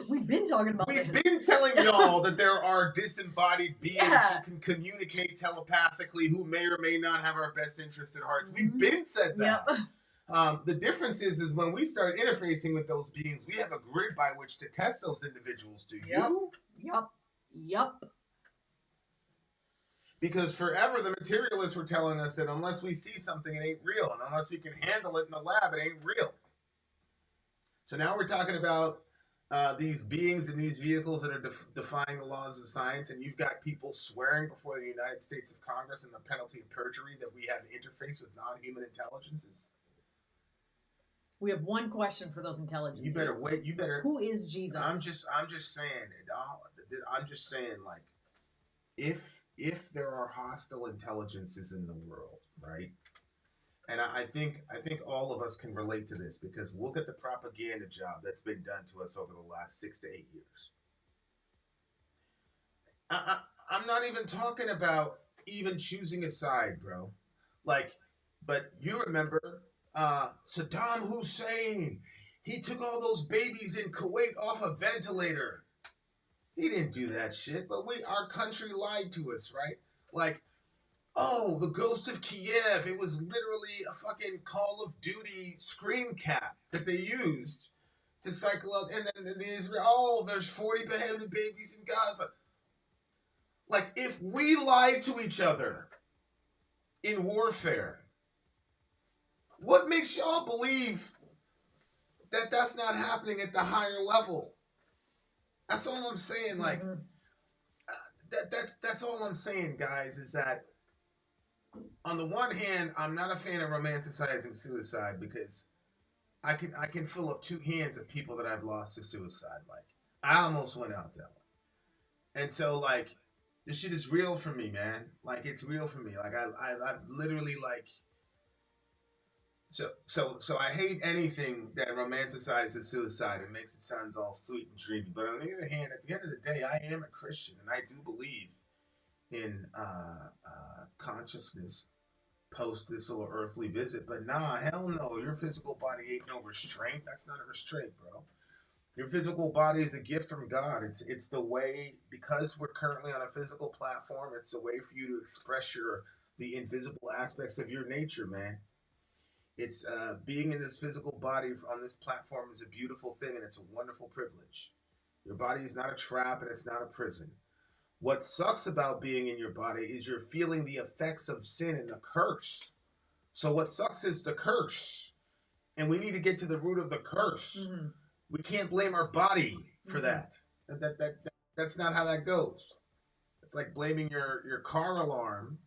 A: We've been talking about
B: We've been telling y'all that there are disembodied beings who can communicate telepathically, who may or may not have our best interests at heart. We've been said that. Yep. The difference is when we start interfacing with those beings, we have a grid by which to test those individuals. Do you?
A: Yep.
B: Because forever the materialists were telling us that unless we see something, it ain't real. And unless we can handle it in the lab, it ain't real. So now we're talking about these beings and these vehicles that are defying the laws of science. And you've got people swearing before the United States of Congress and the penalty of perjury that we have interface with non-human intelligences.
A: We have one question for those intelligences.
B: You better wait. You better.
A: Who is Jesus?
B: I'm just saying. I'm just saying, like, if there are hostile intelligences in the world, right? And I think all of us can relate to this because look at the propaganda job that's been done to us over the last 6 to 8 years. I'm not even talking about even choosing a side, bro. Like, But you remember Saddam Hussein. He took all those babies in Kuwait off a ventilator. He didn't do that shit, but our country lied to us, right? Like, oh, the Ghost of Kiev. It was literally a fucking Call of Duty scream cap that they used to cycle out. And then the Israel, oh, there's 40 beheaded babies in Gaza. Like, if we lie to each other in warfare, what makes y'all believe that that's not happening at the higher level? That's all I'm saying. Like, that's all I'm saying, guys, is that on the one hand, I'm not a fan of romanticizing suicide because I can fill up 2 hands of people that I've lost to suicide. Like, I almost went out that way. And so, like, this shit is real for me, man. Like, it's real for me. Like, I've literally, like, so I hate anything that romanticizes suicide and makes it sound all sweet and dreamy. But on the other hand, at the end of the day, I am a Christian, and I do believe in consciousness post this little earthly visit. But nah, hell no, your physical body ain't no restraint. That's not a restraint, bro. Your physical body is a gift from God. It's the way, because we're currently on a physical platform, it's a way for you to express the invisible aspects of your nature, man. It's being in this physical body on this platform is a beautiful thing, and it's a wonderful privilege. Your body is not a trap, and it's not a prison. What sucks about being in your body is you're feeling the effects of sin and the curse. So what sucks is the curse, and we need to get to the root of the curse. Mm-hmm. We can't blame our body for that. That's not how that goes. It's like blaming your car alarm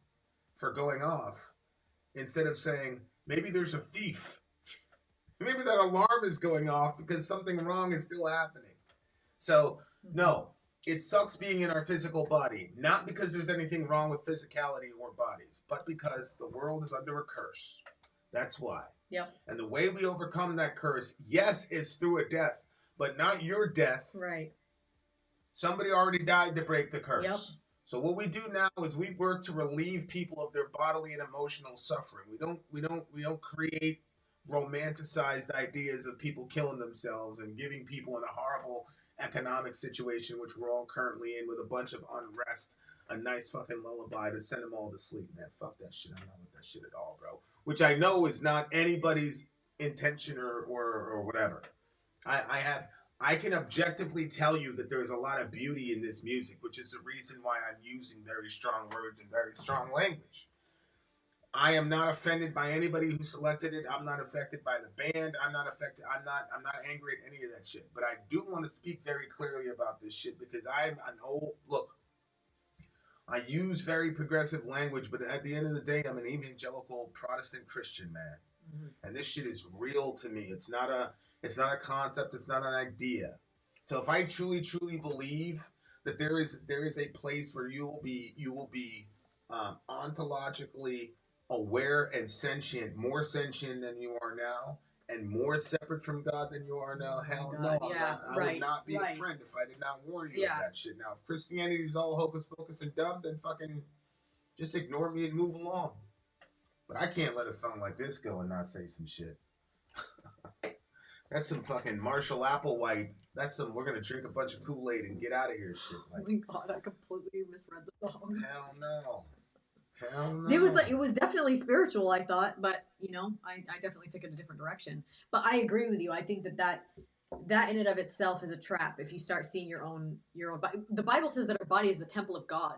B: for going off instead of saying, maybe there's a thief. Maybe that alarm is going off because something wrong is still happening. So, no, it sucks being in our physical body. Not because there's anything wrong with physicality or bodies, but because the world is under a curse. That's why.
A: Yep.
B: And the way we overcome that curse, yes, is through a death, but not your death.
A: Right. Somebody
B: already died to break the curse.
A: Yep.
B: So what we do now is we work to relieve people of their bodily and emotional suffering. We don't create romanticized ideas of people killing themselves and giving people in a horrible economic situation, which we're all currently in, with a bunch of unrest, a nice fucking lullaby to send them all to sleep. Man, fuck that shit. I'm not with that shit at all, bro. Which I know is not anybody's intention or whatever. I can objectively tell you that there's a lot of beauty in this music, which is the reason why I'm using very strong words and very strong language. I am not offended by anybody who selected it. I'm not affected by the band. I'm not not angry at any of that shit. But I do want to speak very clearly about this shit because I use very progressive language, but at the end of the day, I'm an evangelical Protestant Christian, man. Mm-hmm. And this shit is real to me. It's not a concept. It's not an idea. So if I truly, truly believe that there is a place where you will be ontologically aware and sentient, more sentient than you are now, and more separate from God than you are now, hell no. I would not be a friend if I did not warn you of that shit. Now, if Christianity is all hocus pocus and dumb, then fucking just ignore me and move along. But I can't let a song like this go and not say some shit. That's some fucking Marshall Applewhite. That's some we're gonna drink a bunch of Kool-Aid and get out of here shit. Like,
A: oh my god, I completely misread the song.
B: Hell no. Hell no.
A: It was definitely spiritual, I thought, but I definitely took it a different direction. But I agree with you. I think that in and of itself is a trap. If you start seeing your own body. The Bible says that our body is the temple of God.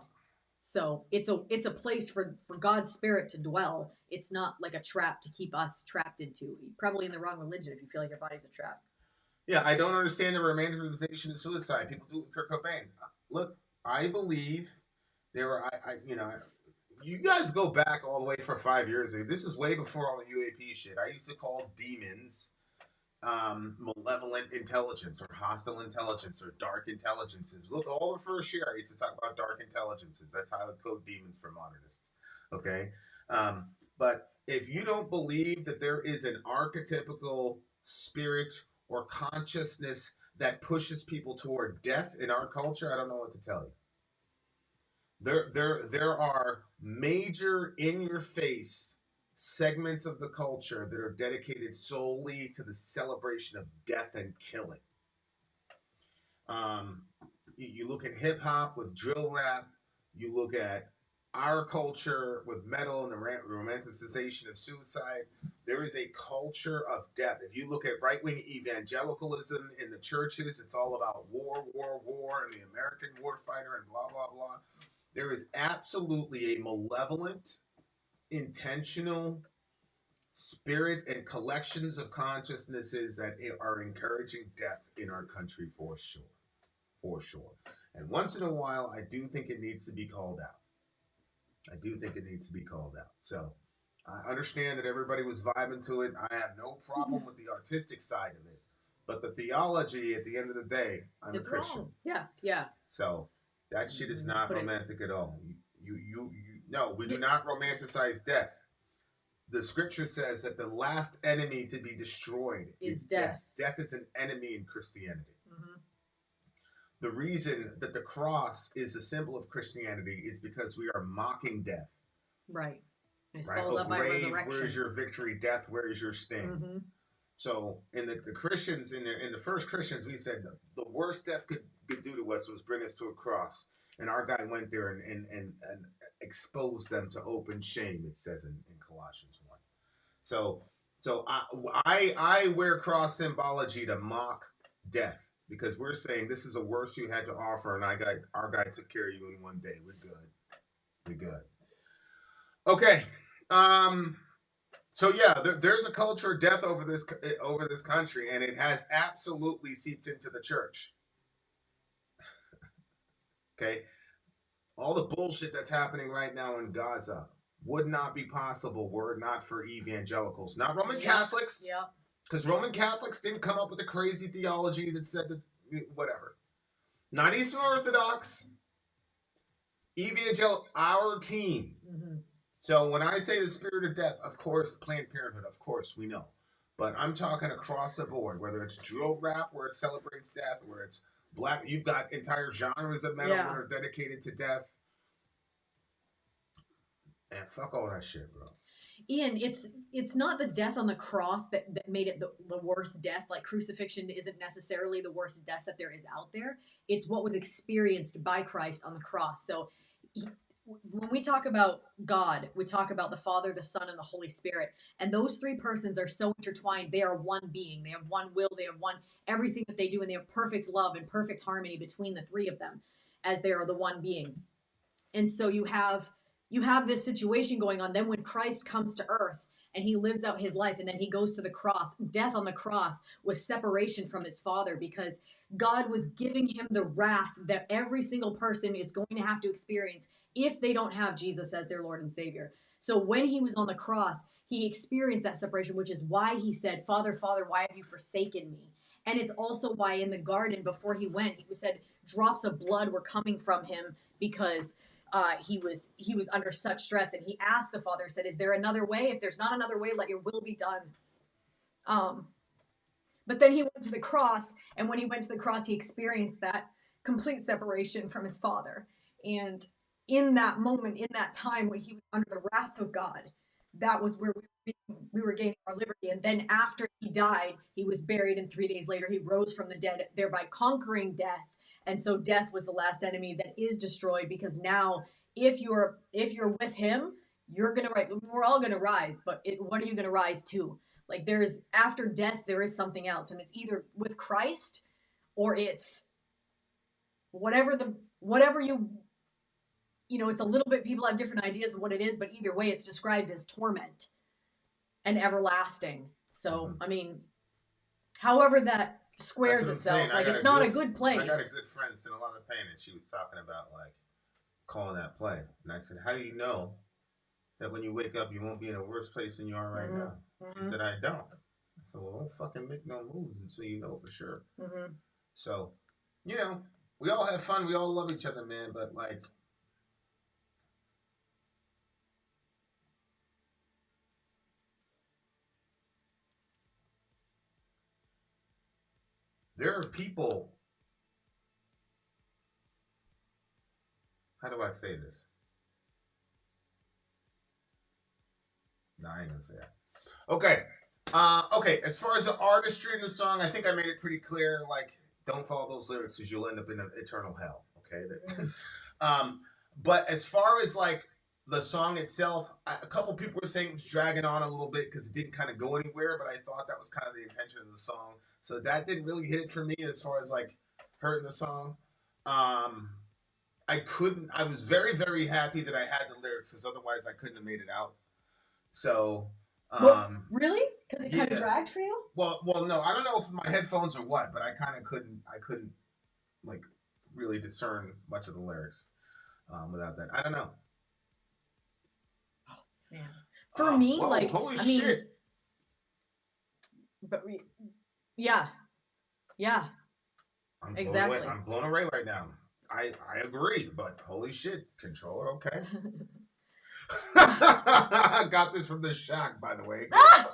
A: So it's a place for God's spirit to dwell. It's not like a trap to keep us trapped into. You're probably in the wrong religion if you feel like your body's a trap.
B: Yeah, I don't understand the romanticization of suicide. People do it with Kurt Cobain. Look, I believe there were you guys go back all the way for 5 years ago. This is way before all the UAP shit. I used to call demons malevolent intelligence or hostile intelligence or dark intelligences. Look, all the first year I used to talk about dark intelligences. That's how I would code demons for modernists. Okay? But if you don't believe that there is an archetypical spirit or consciousness that pushes people toward death in our culture, I don't know what to tell you. There are major in-your-face segments of the culture that are dedicated solely to the celebration of death and killing. You look at hip hop with drill rap, you look at our culture with metal and the romanticization of suicide. There is a culture of death. If you look at right-wing evangelicalism in the churches, it's all about war, and the American warfighter and blah, blah, blah. There is absolutely a malevolent, intentional spirit and collections of consciousnesses that are encouraging death in our country for sure. For sure. And once in a while, I do think it needs to be called out. So I understand that everybody was vibing to it. I have no problem with the artistic side of it. But the theology, at the end of the day, I'm a Christian.
A: Wrong. Yeah.
B: So that shit is not romantic at all. No, we do not romanticize death. The scripture says that the last enemy to be destroyed is death. Death is an enemy in Christianity. Mm-hmm. The reason that the cross is a symbol of Christianity is because we are mocking death.
A: Right. It's
B: right?
A: followed up by resurrection.
B: Where is your victory? Death, where is your sting? Mm-hmm. So in the Christians, in the first Christians, we said the worst death could do to us was bring us to a cross. And our guy went there and exposed them to open shame, it says in Colossians 1. So I wear cross symbology to mock death, because we're saying this is the worst you had to offer, and our guy took care of you in one day. We're good. Okay. So yeah, there's a culture of death over this country, and it has absolutely seeped into the church. Okay, all the bullshit that's happening right now in Gaza would not be possible were it not for evangelicals, not Roman Catholics.
A: Yeah.
B: Because Roman Catholics didn't come up with a crazy theology that said that whatever. Not Eastern Orthodox. Evangelical, our team. Mm-hmm. So when I say the spirit of death, of course, Planned Parenthood, of course, we know. But I'm talking across the board, whether it's drill rap, where it celebrates death, where it's black, you've got entire genres of metal that are dedicated to death. And fuck all that shit, bro.
A: Ian, it's not the death on the cross that made it the worst death. Like, crucifixion isn't necessarily the worst death that there is out there. It's what was experienced by Christ on the cross. So when we talk about God, we talk about the Father, the Son, and the Holy Spirit. And those three persons are so intertwined. They are one being. They have one will. They have one everything that they do. And they have perfect love and perfect harmony between the three of them, as they are the one being. And so you have this situation going on. Then when Christ comes to earth and he lives out his life, and then he goes to the cross, death on the cross was separation from his Father, because God was giving him the wrath that every single person is going to have to experience if they don't have Jesus as their Lord and Savior. So when he was on the cross, he experienced that separation, which is why he said, Father, Father, why have you forsaken me? And it's also why in the garden before he went, he said drops of blood were coming from him because he was under such stress, and he asked the Father, said, is there another way? If there's not another way, let your will be done. But then he went to the cross, and when he went to the cross, he experienced that complete separation from his Father. And in that moment, in that time when he was under the wrath of God, that was where we were gaining our liberty. And then after he died, he was buried, and 3 days later he rose from the dead, thereby conquering death. And so death was the last enemy that is destroyed, because now if you're with him, you're going to, we're all going to rise, but what are you going to rise to? Like, there's, after death, there is something else, and it's either with Christ or it's whatever it's a little bit, people have different ideas of what it is, but either way, it's described as torment and everlasting. So, I mean, however that squares itself, like, it's not a good place.
B: I got a good friend that's in a lot of pain, and she was talking about, like, calling that play. And I said, how do you know that when you wake up, you won't be in a worse place than you are right now? She said, I don't. I said, well, don't fucking make no moves until you know for sure. So, we all have fun. We all love each other, man. But, like, there are people, how do I say this? No, I ain't gonna say that. Okay. Okay, as far as the artistry in the song, I think I made it pretty clear. Like, don't follow those lyrics because you'll end up in an eternal hell. Okay. But as far as like the song itself, a couple people were saying it was dragging on a little bit because it didn't kind of go anywhere. But I thought that was kind of the intention of the song. So that didn't really hit it for me as far as like hurting the song. I was very, very happy that I had the lyrics because otherwise I couldn't have made it out. So,
A: really? Because it kind of dragged for you?
B: Well, no, I don't know if my headphones or what, but I kind of couldn't like really discern much of the lyrics without that. I don't know.
A: Oh man, for me,
B: whoa,
A: like,
B: holy
A: I mean,
B: shit!
A: But yeah, exactly.
B: I'm blown away right now. I agree, but holy shit, controller, okay. I got this from the Shock, by the way. I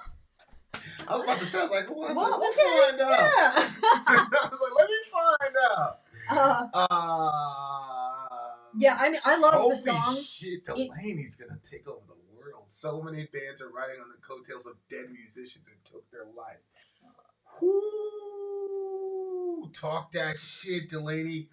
B: was about to say, I was like, let's find out.
A: Yeah.
B: I was like, let me find out.
A: Yeah, I mean, I love the song.
B: Holy shit, Delaney's gonna take over the world. So many bands are riding on the coattails of dead musicians who took their life. Ooh, talk that shit, Delaney.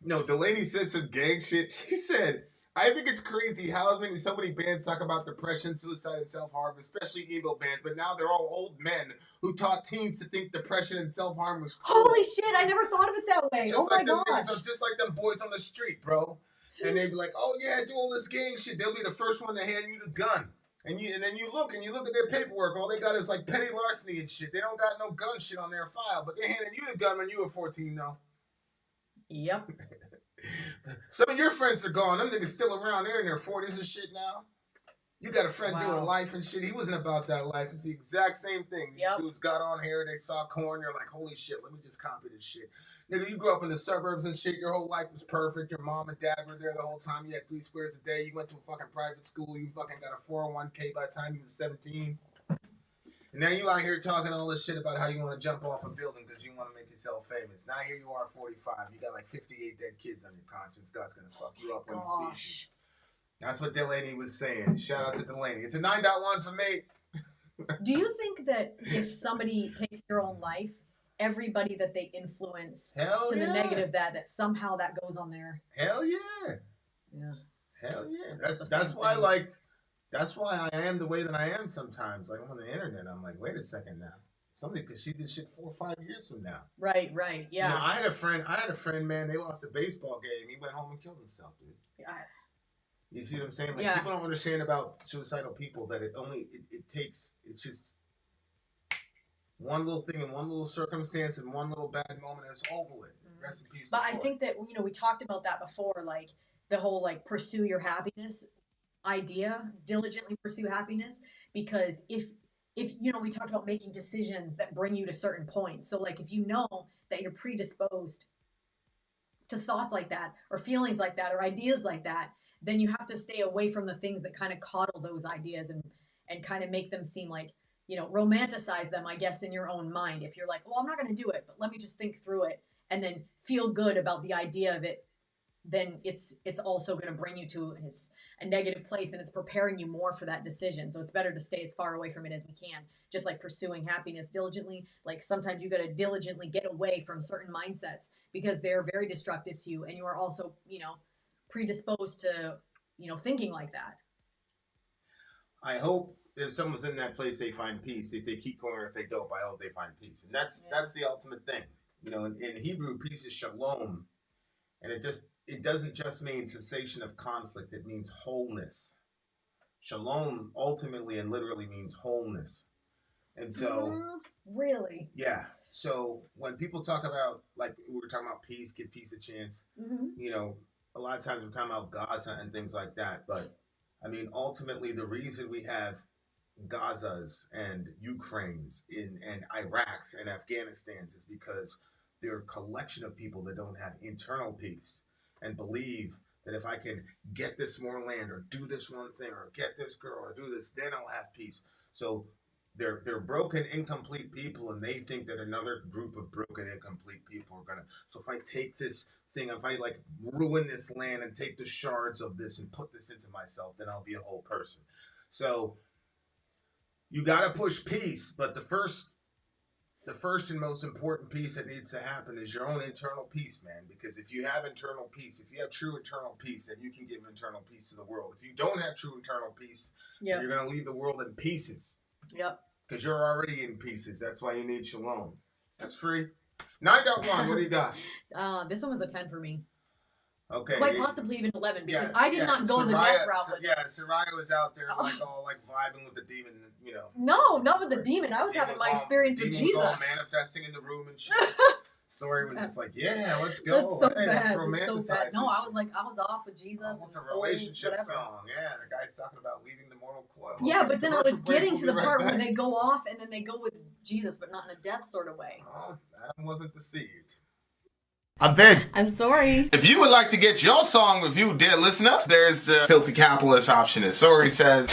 B: No, Delaney said some gang shit. She said, I think it's crazy how so many bands talk about depression, suicide, and self-harm, especially emo bands, but now they're all old men who taught teens to think depression and self-harm was cool.
A: Holy shit, I never thought of it that way. Oh my gosh.
B: Just like them boys on the street, bro. And they'd be like, oh yeah, do all this gang shit. They'll be the first one to hand you the gun. And then you look at their paperwork. All they got is like petty larceny and shit. They don't got no gun shit on their file, but they handed you the gun when you were 14, though.
A: Yep.
B: Some of your friends are gone. Them niggas still around. They're in their 40s and shit now. You got a friend doing life and shit. He wasn't about that life. It's the exact same thing. These dudes got on here. They saw corn. You're like, holy shit, let me just copy this shit. Nigga, you grew up in the suburbs and shit. Your whole life was perfect. Your mom and dad were there the whole time. You had 3 squares a day. You went to a fucking private school. You fucking got a 401k by the time you were 17. And now you out here talking all this shit about how you want to jump off a building because you want to make yourself famous. Now here you are, 45. You got like 58 dead kids on your conscience. God's going to fuck you up when he sees you. That's what Delaney was saying. Shout out to Delaney. It's a 9.1 for me.
A: Do you think that if somebody takes their own life, everybody that they influence the negative that somehow that goes on there?
B: Hell yeah.
A: Yeah.
B: Hell yeah. That's why I am the way that I am sometimes. Like, I'm on the internet. I'm like, wait a second now. Somebody, because she did shit 4 or 5 years from now.
A: Right, yeah.
B: You know, I had a friend, man, they lost a baseball game. He went home and killed himself, dude.
A: Yeah.
B: You see what I'm saying? Like, people don't understand about suicidal people that it takes, it's just one little thing and one little circumstance and one little bad moment and it's over with. Rest in peace.
A: But I think that, we talked about that before, like the whole, like, pursue your happiness idea, diligently pursue happiness, because if we talked about making decisions that bring you to certain points. So like if you know that you're predisposed to thoughts like that or feelings like that or ideas like that, then you have to stay away from the things that kind of coddle those ideas and kind of make them seem like, romanticize them, I guess, in your own mind. If you're like, well, I'm not going to do it, but let me just think through it and then feel good about the idea of it, then it's also going to bring you to a negative place and it's preparing you more for that decision. So it's better to stay as far away from it as we can, just like pursuing happiness diligently. Like sometimes you got to diligently get away from certain mindsets because they're very destructive to you and you are also, predisposed to, thinking like that.
B: I hope if someone's in that place, they find peace. If they keep going or if they don't, I hope they find peace. And that's the ultimate thing. In Hebrew, peace is shalom. And it doesn't just mean cessation of conflict. It means wholeness. Shalom ultimately and literally means wholeness. And so...
A: Really?
B: Yeah. So when people talk about, like we were talking about peace, give peace a chance, a lot of times we're talking about Gaza and things like that. But, I mean, ultimately the reason we have Gazas and Ukraines and Iraqs and Afghanistans is because they're a collection of people that don't have internal peace and believe that if I can get this more land or do this one thing or get this girl or do this, then I'll have peace. So they're broken, incomplete people, and they think that another group of broken, incomplete people are gonna. So if I take this thing, if I like ruin this land and take the shards of this and put this into myself, then I'll be a whole person. So you got to push peace, but the first and most important piece that needs to happen is your own internal peace, man. Because if you have internal peace, if you have true internal peace, then you can give internal peace to the world. If you don't have true internal peace, you're going to leave the world in pieces.
A: Yep.
B: Because you're already in pieces. That's why you need shalom. That's free. 9.1, what do you got?
A: This one was a 10 for me.
B: Okay.
A: Quite possibly even 11 because I did not go the death route with it.
B: Soraya was out there all vibing with the demon, you know.
A: No, not with the demon. I was having my experience with Jesus.
B: Was all manifesting in the room and shit. Sori was just like, yeah, let's go.
A: That's so
B: hey,
A: bad.
B: Let's romanticize
A: so bad. No,
B: this
A: I was like, I was off with Jesus.
B: It's a relationship song. Yeah, the guy's talking about leaving the mortal coil.
A: Yeah, but then I was getting to the part where they go off and then they go with Jesus, but not in a death sort of way.
B: Oh, Adam wasn't deceived. I'm Vin.
C: I'm sorry.
B: If you would like to get your song reviewed, dear listener, there's the filthy capitalist option. As Sori says,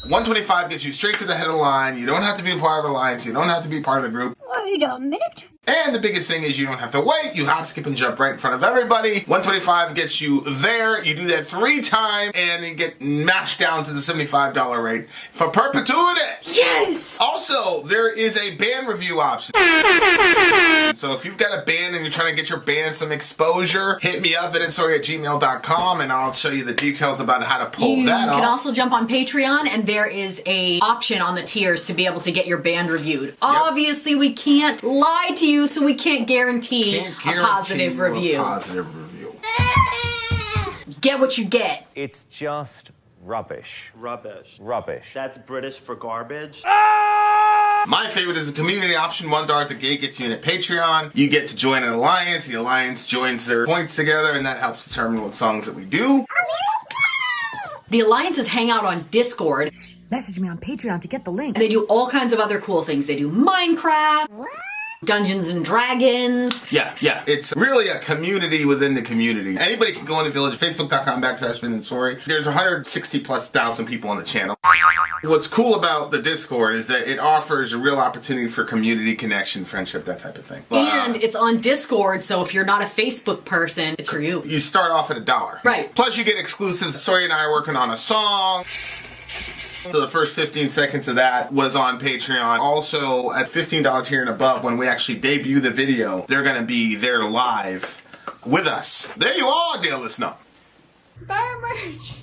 B: 125 gets you straight to the head of the line. You don't have to be a part of the alliance. You don't have to be part of the group.
F: Wait a minute.
B: And the biggest thing is you don't have to wait. You hop, skip, and jump right in front of everybody. 125 gets you there. You do that 3 times, and you get mashed down to the $75 rate for perpetuity.
C: Yes!
B: Also, there is a band review option. So if you've got a band and you're trying to get your band some exposure, hit me up at insori@gmail.com, and I'll show you the details about how to pull that off.
I: You can also jump on Patreon, and there is a option on the tiers to be able to get your band reviewed. Obviously, we can't lie to you, so we can't guarantee a positive review. Get what you get.
D: It's just rubbish.
E: Rubbish.
D: Rubbish.
E: That's British for garbage.
B: My favorite is a community option. $1 at the gate gets you in at Patreon. You get to join an alliance. The alliance joins their points together, and that helps determine what songs that we do.
I: The alliances hang out on Discord.
F: Message me on Patreon to get the link.
I: They do all kinds of other cool things. They do Minecraft, Dungeons and Dragons.
B: Yeah. It's really a community within the community. Anybody can go in the village, facebook.com/Vin and Sori. There's 160,000+ people on the channel. What's cool about the Discord is that it offers a real opportunity for community connection, friendship, that type of thing.
I: And it's on Discord, so if you're not a Facebook person, it's for you.
B: You start off at $1.
I: Right.
B: Plus you get exclusives. Sori and I are working on a song. So the first 15 seconds of that was on Patreon. Also, at $15 tier and above, when we actually debut the video, they're going to be there live with us. There you are, dear listener.
C: Buy merch.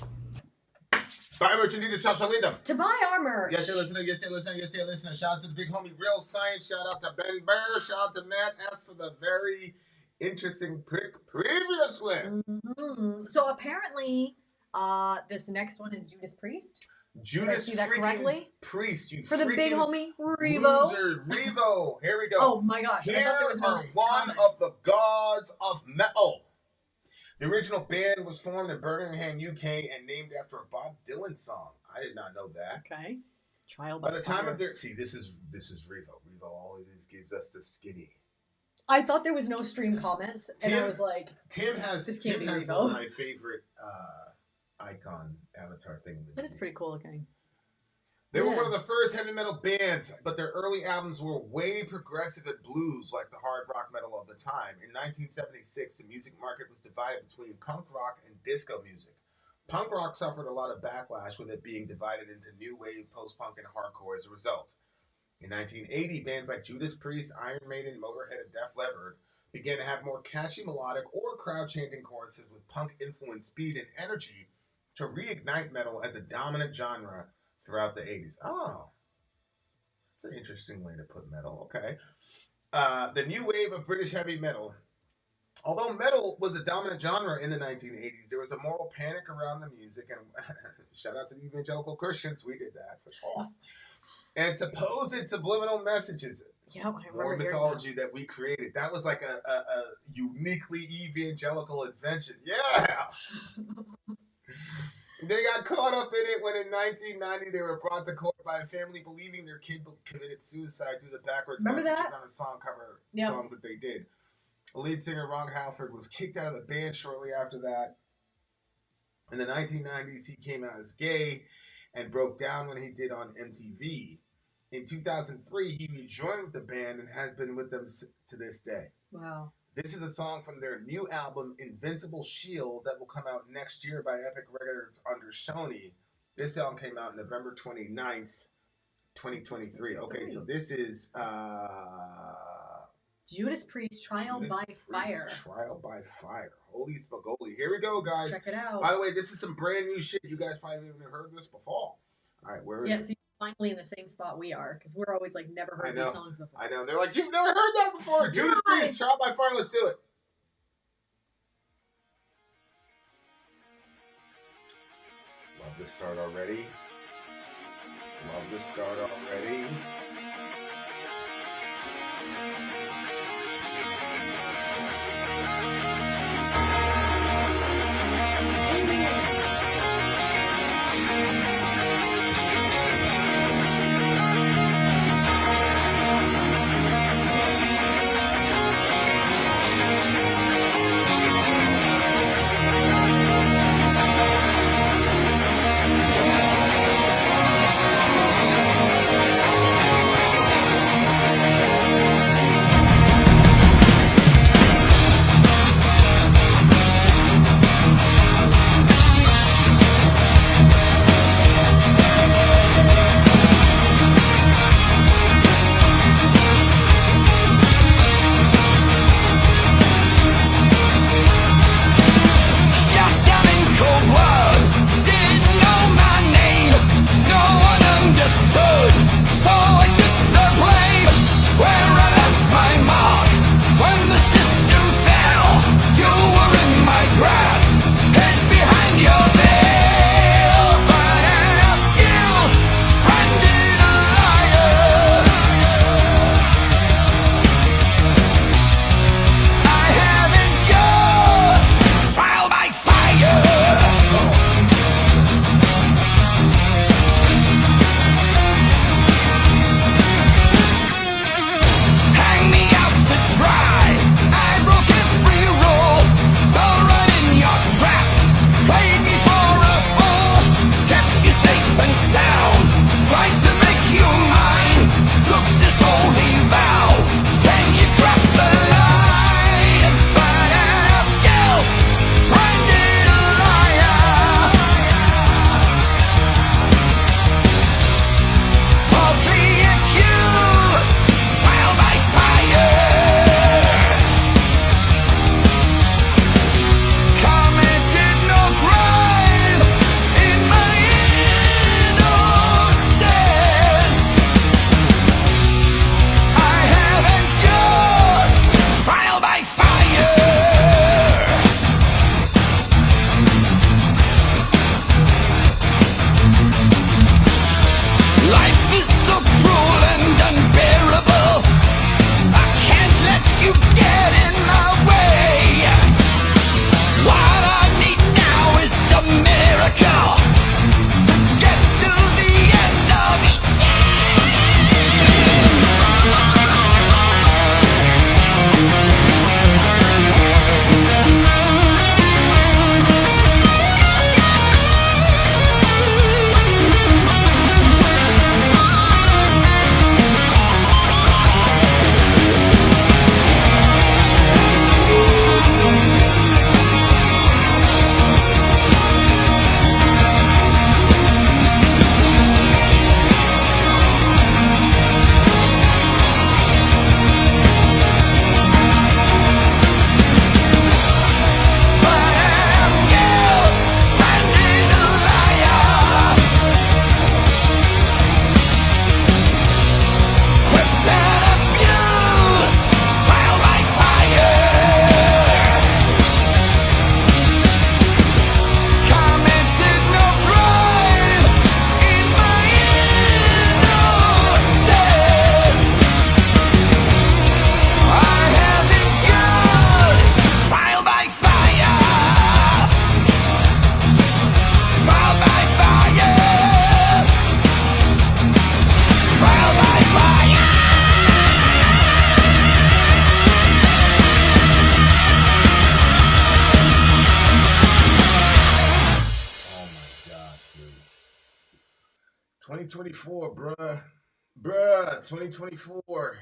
B: Buy merch, you need to chop lead them.
A: To buy our merch.
B: Yes, dear listener. Shout out to the big homie Real Science. Shout out to Ben Burr. Shout out to Matt S. for the very interesting pick previously.
A: Mm-hmm. So apparently, this next one is Judas Priest.
B: Judas
A: Did I see that correctly?
B: Priest, you
A: for the big homie Revo.
B: Loser. Revo. Here we go.
A: Oh my gosh!
B: Here
A: I thought there was no
B: one
A: comments.
B: of the gods of metal. The original band was formed in Birmingham, UK, and named after a Bob Dylan song. I did not know that.
A: Okay. Trial
B: by the time of their this is Revo. Revo always gives us the skinny.
A: I thought there was no stream comments, and I was like,
B: Tim has
A: Revo.
B: one of my favorite icon avatar thing.
A: That is pretty cool looking.
B: They were one of the first heavy metal bands, but their early albums were way progressive and blues like the hard rock metal of the time. In 1976, the music market was divided between punk rock and disco music. Punk rock suffered a lot of backlash, with it being divided into new wave, post-punk, and hardcore as a result. In 1980, bands like Judas Priest, Iron Maiden, Motorhead, and Def Leppard began to have more catchy melodic or crowd-chanting choruses with punk-influenced speed and energy to reignite metal as a dominant genre throughout the 80s. Oh, that's an interesting way to put metal. Okay. The new wave of British heavy metal. Although metal was a dominant genre in the 1980s, there was a moral panic around the music, and shout out to the evangelical Christians, we did that for sure. And supposed subliminal messages.
A: Yeah, I
B: more mythology that we created. That was like a uniquely evangelical invention. Yeah. They got caught up in it when in 1990 they were brought to court by a family believing their kid committed suicide through the backwards messages on a song cover song that they did. Lead singer Ron Halford was kicked out of the band shortly after that. In the 1990s, he came out as gay and broke down when he did on MTV. In 2003, he rejoined with the band and has been with them to this day.
A: Wow.
B: This is a song from their new album, Invincible Shield, that will come out next year by Epic Records under Sony. This song came out November 29th, 2023. Okay, so this is
A: Judas Priest, Trial by Fire.
B: Trial by Fire. Holy smogoli. Here we go, guys.
A: Check it out.
B: By the way, this is some brand new shit. You guys probably haven't heard this before. All right, where is it?
A: So you're finally in the same spot we are, because we're always like never heard these songs before.
B: I know. They're like, you've never heard that before. Judas Priest, Trial by Fire. Let's do it. Love the start already. Love the start already. Bruh, 2024.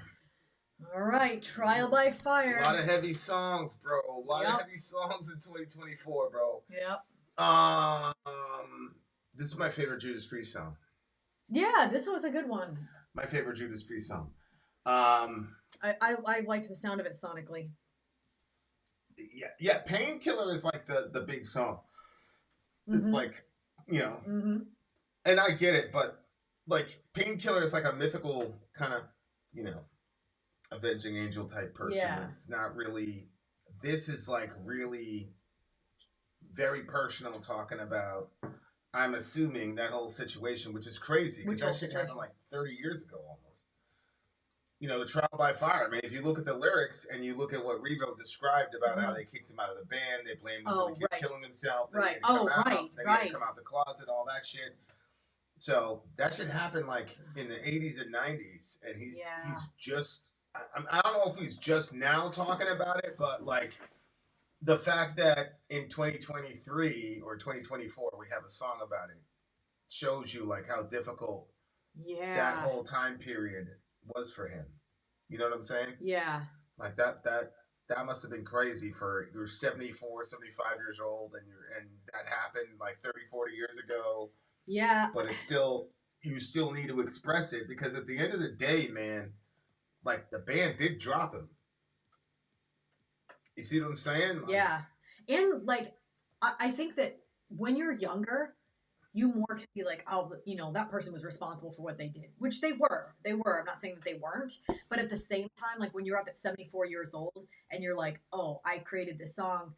A: All right, Trial by Fire.
B: A lot of heavy songs, bro. A lot of heavy songs in 2024, bro.
A: Yep.
B: This is my favorite Judas Priest song.
A: Yeah, this was a good one.
B: My favorite Judas Priest song.
A: I liked the sound of it sonically.
B: Yeah. Painkiller is like the big song.
A: Mm-hmm.
B: It's like, you know,
A: Mm-hmm.
B: and I get it, but like Painkiller is like a mythical kind of, you know, avenging angel type person.
A: Yeah.
B: It's not really. This is like really very personal, talking about. I'm assuming that whole situation, which is crazy because that shit happened like 30 years ago almost. You know, the trial by fire. I mean, if you look at the lyrics and you look at what Revo described about how they kicked him out of the band, they blamed him for the kid killing himself. Then he had to come out, then he had to come out the closet, all that shit. So that shit happened like in the 80s and 90s, and he's just. I don't know if he's just now talking about it, but like the fact that in 2023 or 2024 we have a song about it shows you like how difficult that whole time period was for him. You know what I'm saying?
A: Yeah.
B: Like that must have been crazy for you're 74, 75 years old and that happened like 30, 40 years ago.
A: Yeah.
B: But it's still, you still need to express it because at the end of the day, man, like the band did drop him. You see what I'm saying? Like,
A: yeah. And like, I think that when you're younger, you more can be like, oh, you know, that person was responsible for what they did, which they were. They were. I'm not saying that they weren't. But at the same time, like when you're up at 74 years old and you're like, oh, I created this song,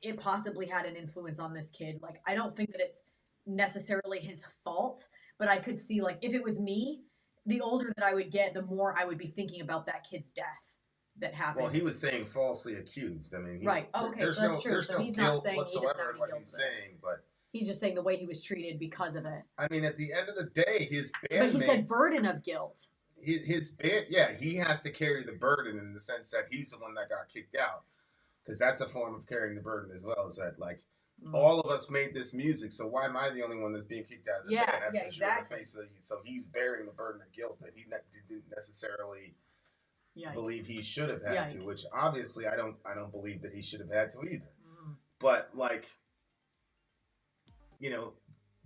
A: it possibly had an influence on this kid. Like, I don't think that it's necessarily his fault, but I could see like if it was me, the older that I would get, the more I would be thinking about that kid's death that happened.
B: Well, he was saying falsely accused. I mean,
A: right. Okay, so that's true.
B: There's
A: so
B: no
A: he's
B: guilt
A: not saying
B: whatsoever in what he's saying, but
A: he's just saying the way he was treated because of it.
B: I mean, at the end of the day, his bandmates.
A: But he said burden of guilt.
B: His band, yeah, he has to carry the burden in the sense that he's the one that got kicked out, because that's a form of carrying the burden as well. Is that like all of us made this music, so why am I the only one that's being kicked out of the band? That's because you're in the face of so he's bearing the burden of guilt that he didn't necessarily believe he should have had to, which obviously I don't believe that he should have had to either. But like, you know,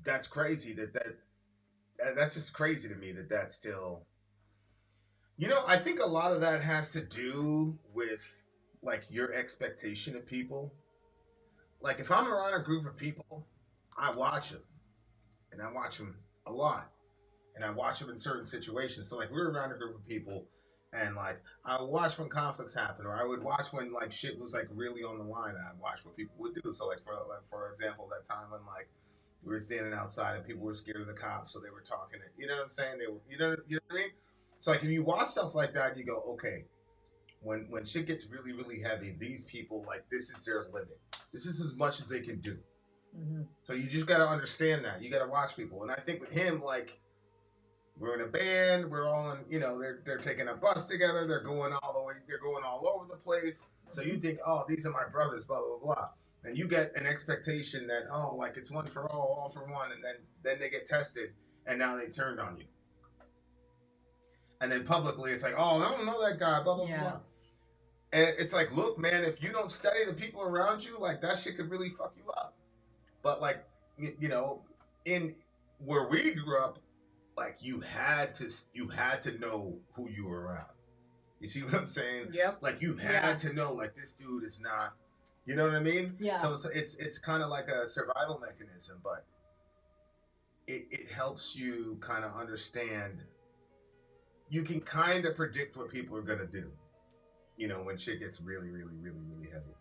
B: that's crazy that's just crazy to me that's still. You know, I think a lot of that has to do with like your expectation of people. Like if I'm around a group of people, I watch them, and I watch them a lot, and I watch them in certain situations. So like we're around a group of people, and like I would watch when conflicts happen, or I would watch when like shit was like really on the line, and I'd watch what people would do. So like for example, that time when like we were standing outside and people were scared of the cops, so they were talking. You know what I'm saying? They were, you know what I mean? So like if you watch stuff like that, you go, okay. When shit gets really, really heavy, these people, like, this is their limit. This is as much as they can do. Mm-hmm. So you just got to understand that. You got to watch people. And I think with him, like, we're in a band. We're all in, you know, they're taking a bus together. They're going all the way. They're going all over the place. So you think, oh, these are my brothers, blah, blah, blah. And you get an expectation that, oh, like, it's one for all for one. And then they get tested, and now they turned on you. And then publicly, it's like, oh, I don't know that guy, blah, blah, blah. And it's like, look, man, if you don't study the people around you, like, that shit could really fuck you up. But, like, you know, in where we grew up, like, you had to know who you were around. You see what I'm saying?
A: Yep.
B: Like, you had to know, like, this dude is not, you know what I mean?
A: Yeah.
B: So it's kind of like a survival mechanism, but it helps you kind of understand. You can kind of predict what people are going to do, you know, when shit gets really, really, really, really heavy.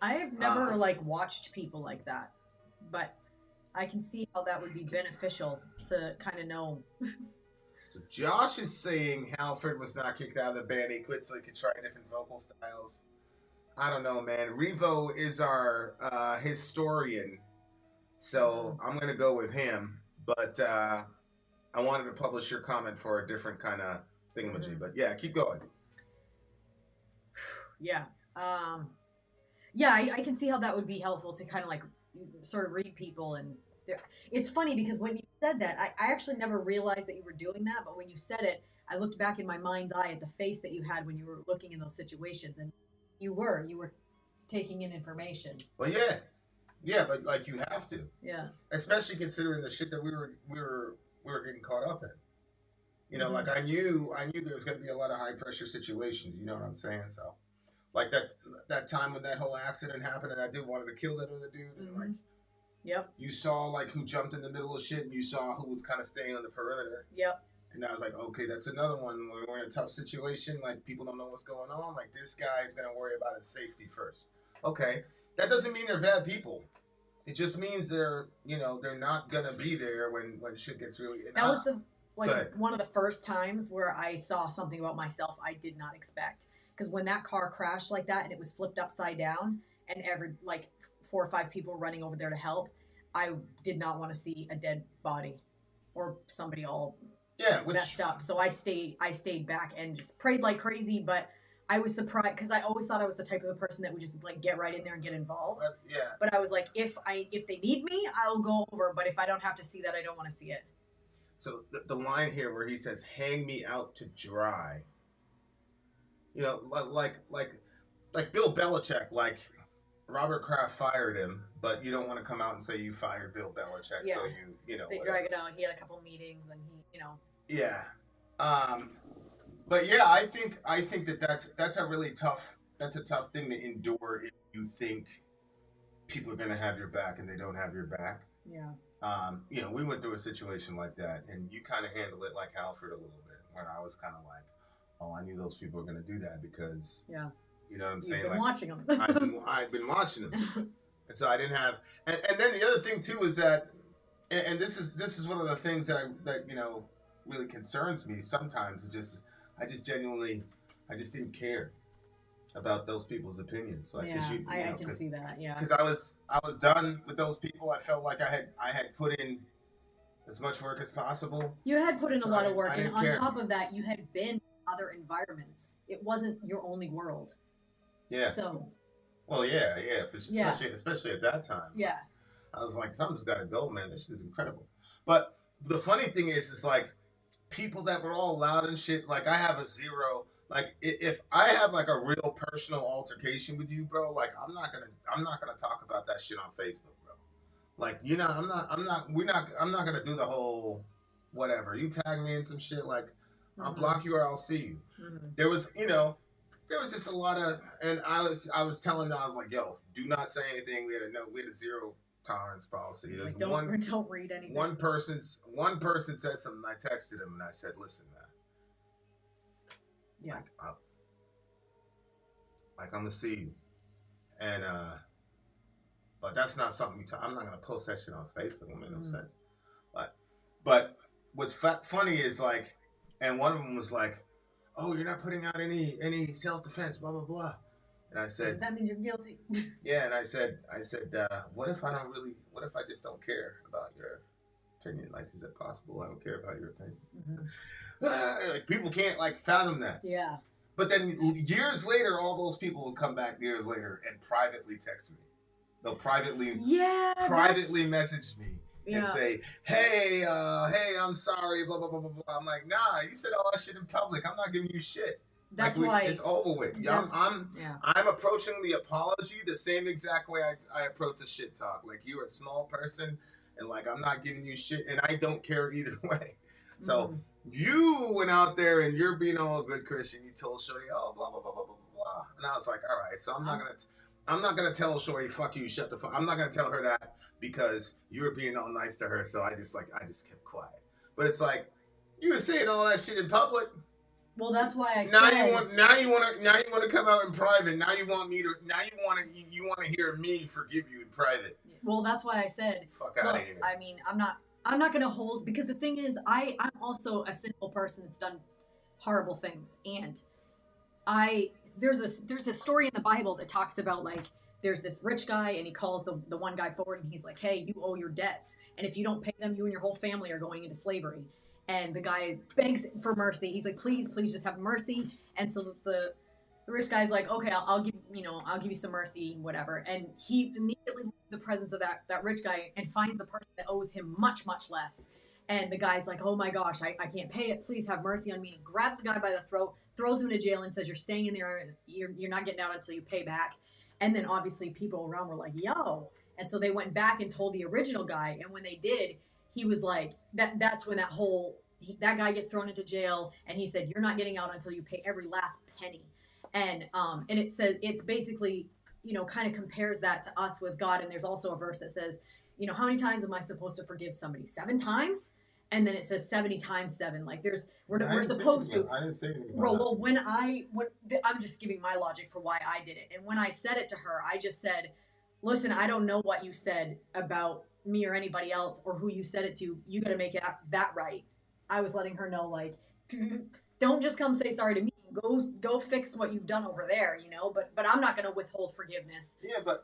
A: I have never, like, watched people like that, but I can see how that would be beneficial to kind of know.
B: So Josh is saying Halford was not kicked out of the band. He quit so he could try different vocal styles. I don't know, man. Revo is our historian, so I'm going to go with him, but... I wanted to publish your comment for a different kind of thingamajig, but yeah, keep going.
A: Yeah. I can see how that would be helpful to kind of like sort of read people. And it's funny because when you said that, I actually never realized that you were doing that. But when you said it, I looked back in my mind's eye at the face that you had when you were looking in those situations. And you were taking in information.
B: Well, yeah. Yeah, but like you have to.
A: Yeah.
B: Especially considering the shit that we were we were getting caught up in. You know, like I knew there was going to be a lot of high pressure situations. You know what I'm saying? So, like that time when that whole accident happened, and that dude wanted to kill that other dude, and like, you saw like who jumped in the middle of shit, and you saw who was kind of staying on the perimeter. And I was like, okay, that's another one where we're in a tough situation. Like people don't know what's going on. Like this guy is going to worry about his safety first. Okay, that doesn't mean they're bad people. It just means they're not going to be there when shit gets really.
A: That was one of the first times where I saw something about myself I did not expect. Because when that car crashed like that and it was flipped upside down and every 4 or 5 people running over there to help, I did not want to see a dead body or somebody all messed up. So I stayed back and just prayed like crazy. But I was surprised because I always thought I was the type of the person that would just get right in there and get involved. But I was like, if they need me, I'll go over. But if I don't have to see that, I don't want to see it.
B: So the line here where he says, "Hang me out to dry," you know, like Bill Belichick, like Robert Kraft fired him, but you don't want to come out and say you fired Bill Belichick, so you know.
A: They drag it out. He had a couple meetings, and he,
B: Yeah, but yeah, I think that's a really tough thing to endure if you think people are gonna have your back and they don't have your back.
A: Yeah.
B: You know, we went through a situation like that, and you kind of handled it like Halford a little bit, where I was kind of like, oh, I knew those people were going to do that because, you know what I'm saying?
A: You've been watching them.
B: I've been watching them, and so I didn't have. And then the other thing too is that, and this is one of the things that really concerns me sometimes. Is just I just didn't care about those people's opinions. Like,
A: I can see that. Yeah,
B: because I was done with those people. I felt like I had put in as much work as possible.
A: You had put in a lot of work, and on top of that, you had been in other environments. It wasn't your only world.
B: Yeah.
A: So.
B: Well, especially at that time.
A: Yeah.
B: I was like, something's got to go, man. This shit is incredible. But the funny thing is like people that were all loud and shit. Like I have a zero. Like if I have like a real personal altercation with you, bro, like I'm not gonna talk about that shit on Facebook, bro. Like I'm not gonna do the whole whatever. You tag me in some shit, like I'll block you or I'll see you. There was just a lot of, and I was telling them, I was like, yo, do not say anything. We had a zero tolerance policy. There's
A: don't read anything.
B: One person said something. I texted him and I said, listen, man.
A: Yeah.
B: Like I'm gonna see you, and but that's not something I'm not gonna post that shit on Facebook. It made no sense. But what's funny is like, and one of them was like, "Oh, you're not putting out any self defense, blah blah blah," and I said,
A: "That means you're guilty."
B: Yeah, and I said, what if I just don't care about your opinion? Like, is it possible I don't care about your opinion? Like people can't fathom that.
A: Yeah.
B: But then years later, all those people will come back years later and privately text me. They'll privately message me and say, hey, I'm sorry, blah blah blah blah blah. I'm like, nah, you said all that shit in public. I'm not giving you shit.
A: That's why
B: it's over with. I'm approaching the apology the same exact way I approach the shit talk. Like you're a small person, and like I'm not giving you shit, and I don't care either way. So you went out there and you're being all good Christian. You told Shorty, oh blah blah blah blah blah blah, and I was like, all right. So I'm not gonna tell Shorty, fuck you, shut the fuck. I'm not gonna tell her that because you were being all nice to her. So I just kept quiet. But it's like you were saying all that shit in public.
A: Well, that's why I
B: now you want to come out in private. Now you want to hear me forgive you in private.
A: Well, that's why I said,
B: fuck out of here.
A: I mean, I'm not going to hold, because the thing is, I'm also a sinful person that's done horrible things, and there's a story in the Bible that talks about there's this rich guy, and he calls the one guy forward, and he's like, hey, you owe your debts, and if you don't pay them, you and your whole family are going into slavery. And the guy begs for mercy. He's like, please just have mercy. And so the rich guy's like, okay, I'll give you some mercy, whatever. And he immediately leaves the presence of that rich guy and finds the person that owes him much, much less. And the guy's like, oh my gosh, I can't pay it. Please have mercy on me. And grabs the guy by the throat, throws him into jail, and says, you're staying in there. And you're not getting out until you pay back. And then obviously people around were like, yo. And so they went back and told the original guy. And when they did, he was like, that's when that guy gets thrown into jail, and he said, you're not getting out until you pay every last penny. And it says, it's basically, kind of compares that to us with God. And there's also a verse that says, how many times am I supposed to forgive somebody? 7 times? And then it says 70 times 7. Like we're supposed to.
B: I didn't say anything.
A: Well, when I'm just giving my logic for why I did it. And when I said it to her, I just said, listen, I don't know what you said about me or anybody else or who you said it to. You got to make it that right. I was letting her know, like, don't just come say sorry to me. Go fix what you've done over there, But I'm not going to withhold forgiveness.
B: Yeah, but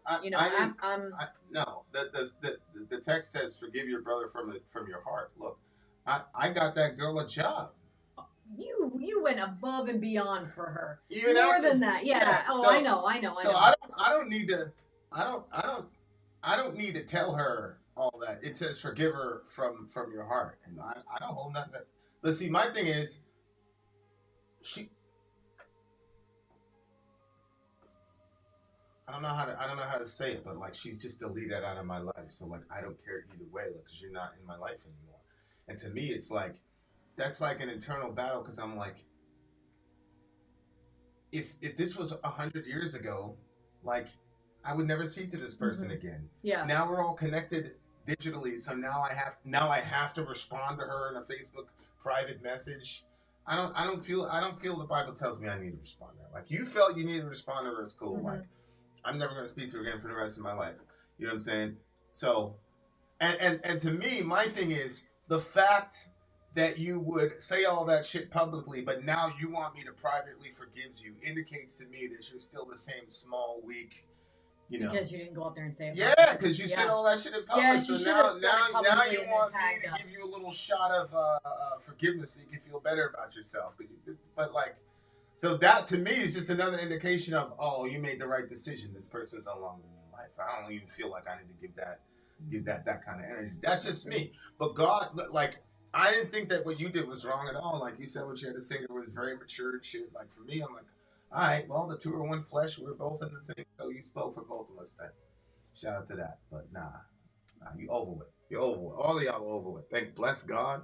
B: no. The text says, "Forgive your brother from your heart." Look, I got that girl a job.
A: You went above and beyond for her.
B: Even
A: more than that, yeah. Oh, so, I know.
B: So I don't need to. I don't need to tell her all that. It says, "Forgive her from your heart," and I don't hold nothing. But see, my thing is, I don't know how to say it, but like, she's just deleted out of my life. So like, I don't care either way, like, because you're not in my life anymore. And to me, it's like, that's like an internal battle, because I'm like, if this was 100 years ago, like, I would never speak to this person again. Yeah. Now we're all connected digitally, so now I have to respond to her in a Facebook private message. I don't feel the Bible tells me I need to respond to her. Like, you felt you needed to respond to her, it's cool. Like, I'm never going to speak to her again for the rest of my life. You know what I'm saying? So, and to me, my thing is, the fact that you would say all that shit publicly, but now you want me to privately forgive you, indicates to me that you're still the same small, weak,
A: because you didn't go out there and say it.
B: Yeah, because you said all that shit in public. Yeah, so now you want me to give you a little shot of forgiveness so you can feel better about yourself. But like, so that to me is just another indication of, oh, you made the right decision. This person's no longer in your life. I don't even feel like I need to give that kind of energy. That's just me. But God, like, I didn't think that what you did was wrong at all. Like, you said what you had to say that was very mature and shit. Like, for me, I'm like, all right, well, the two are one flesh. We're both in the thing. So you spoke for both of us then. Shout out to that. But nah, you over with. You're over with. All of y'all are over with. Bless God.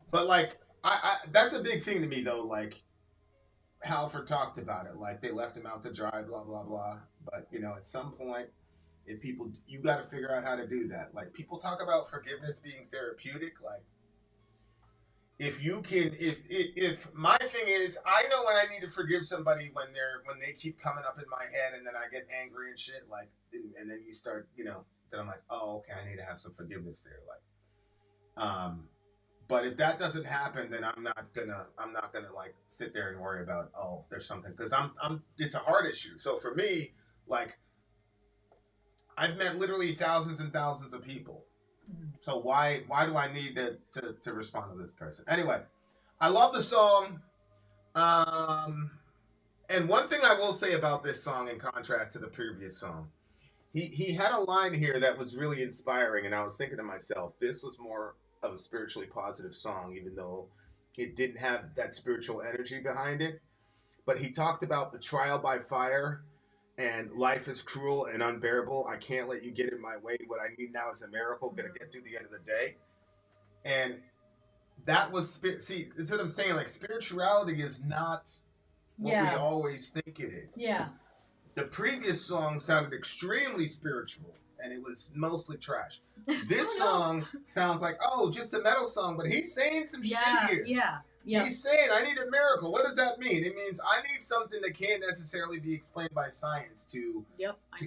B: But like, I that's a big thing to me though. Like, Halford talked about it. Like, they left him out to dry, blah, blah, blah. But, at some point, you got to figure out how to do that. Like, people talk about forgiveness being therapeutic. Like, if my thing is, I know when I need to forgive somebody when they keep coming up in my head, and then I get angry and shit, like, and then you start, then I'm like, oh, okay, I need to have some forgiveness there. Like, but if that doesn't happen, then I'm not gonna like sit there and worry about, oh, there's something, because it's a heart issue. So for me, like, I've met literally thousands and thousands of people. So why do I need to respond to this person? Anyway, I love the song. And one thing I will say about this song, in contrast to the previous song, he had a line here that was really inspiring, and I was thinking to myself, this was more of a spiritually positive song, even though it didn't have that spiritual energy behind it. But he talked about the trial by fire, and life is cruel and unbearable. I can't let you get in my way. What I need now is a miracle. Gonna get through the end of the day. And that was, see, that's what I'm saying. Like, spirituality is not what we always think it is. Yeah. The previous song sounded extremely spiritual, and it was mostly trash. This song sounds like, oh, just a metal song, but he's saying some shit here. Yeah. He's saying, I need a miracle. What does that mean? It means I need something that can't necessarily be explained by science to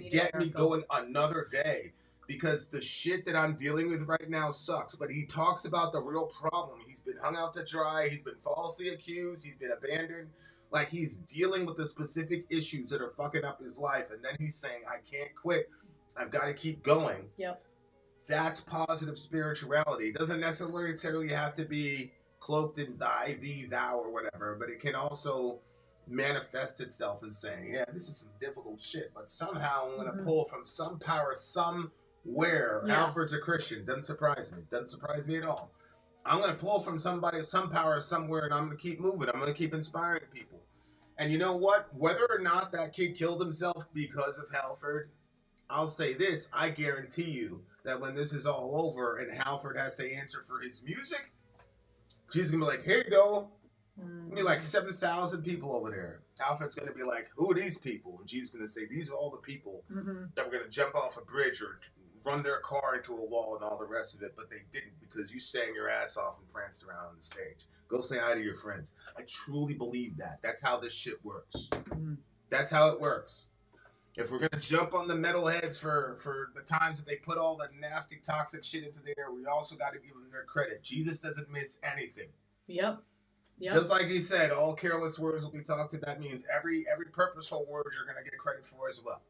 B: get me going another day, because the shit that I'm dealing with right now sucks. But he talks about the real problem. He's been hung out to dry. He's been falsely accused. He's been abandoned. Like, he's dealing with the specific issues that are fucking up his life. And then he's saying, I can't quit. I've got to keep going. Yep. That's positive spirituality. It doesn't necessarily have to be cloaked in thy, thee, thou, or whatever, but it can also manifest itself in saying, yeah, this is some difficult shit, but somehow I'm going to pull from some power somewhere. Alfred's a Christian. Doesn't surprise me. Doesn't surprise me at all. I'm going to pull from somebody, some power somewhere, and I'm going to keep moving. I'm going to keep inspiring people. And you know what? Whether or not that kid killed himself because of Halford, I'll say this, I guarantee you that when this is all over and Halford has to answer for his music, she's going to be like, here you go. There'll be like 7,000 people over there. Halford's going to be like, who are these people? And she's going to say, these are all the people that were going to jump off a bridge or run their car into a wall and all the rest of it, but they didn't because you sang your ass off and pranced around on the stage. Go say hi to your friends. I truly believe that. That's how this shit works. That's how it works. If we're going to jump on the metalheads for the times that they put all the nasty, toxic shit into there, we also got to give them their credit. Jesus doesn't miss anything.
A: Yep.
B: Just like he said, all careless words will be talked to. That means every purposeful word you're going to get credit for as well.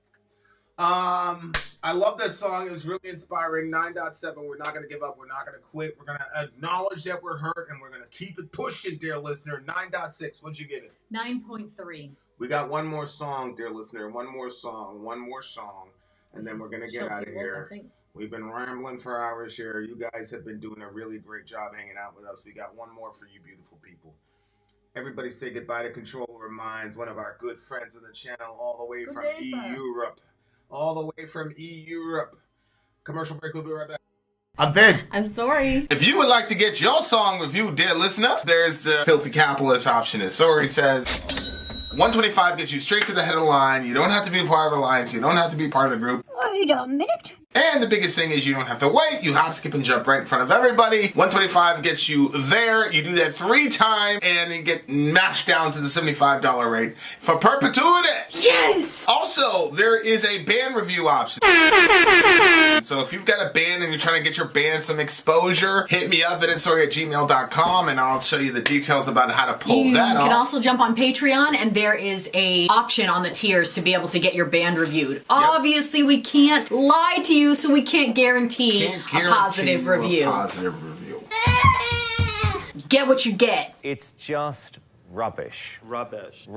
B: I love this song. It was really inspiring. 9.7. We're not going to give up. We're not going to quit. We're going to acknowledge that we're hurt, and we're going to keep it pushing, dear listener. 9.6. What'd you give it?
A: 9.3.
B: We got one more song, dear listener. One more song. And then we're going to get out of here. We've been rambling for hours here. You guys have been doing a really great job hanging out with us. We got one more for you beautiful people. Everybody say goodbye to Control Over Minds, one of our good friends on the channel, all the way from Europe. All the way from Europe. Commercial break, we'll be right back. I'm Vin.
C: I'm sorry.
B: If you would like to get your song reviewed, dear listener, there's the filthy capitalist option. As Sori says, $125 gets you straight to the head of the line. You don't have to be a part of the alliance. You don't have to be part of the group.
F: Wait a minute.
B: And the biggest thing is you don't have to wait. You hop, skip, and jump right in front of everybody. $125 gets you there. You do that 3 times, and then get mashed down to the $75 rate for perpetuity.
C: Yes!
B: Also, there is a band review option. So if you've got a band and you're trying to get your band some exposure, hit me up at vinsori@gmail.com, and I'll show you the details about how to pull that off.
I: You can also jump on Patreon, and there is a option on the tiers to be able to get your band reviewed. Obviously, we can't lie to you, so we can't guarantee a positive review. Get what you get.
D: It's just rubbish.
E: Rubbish.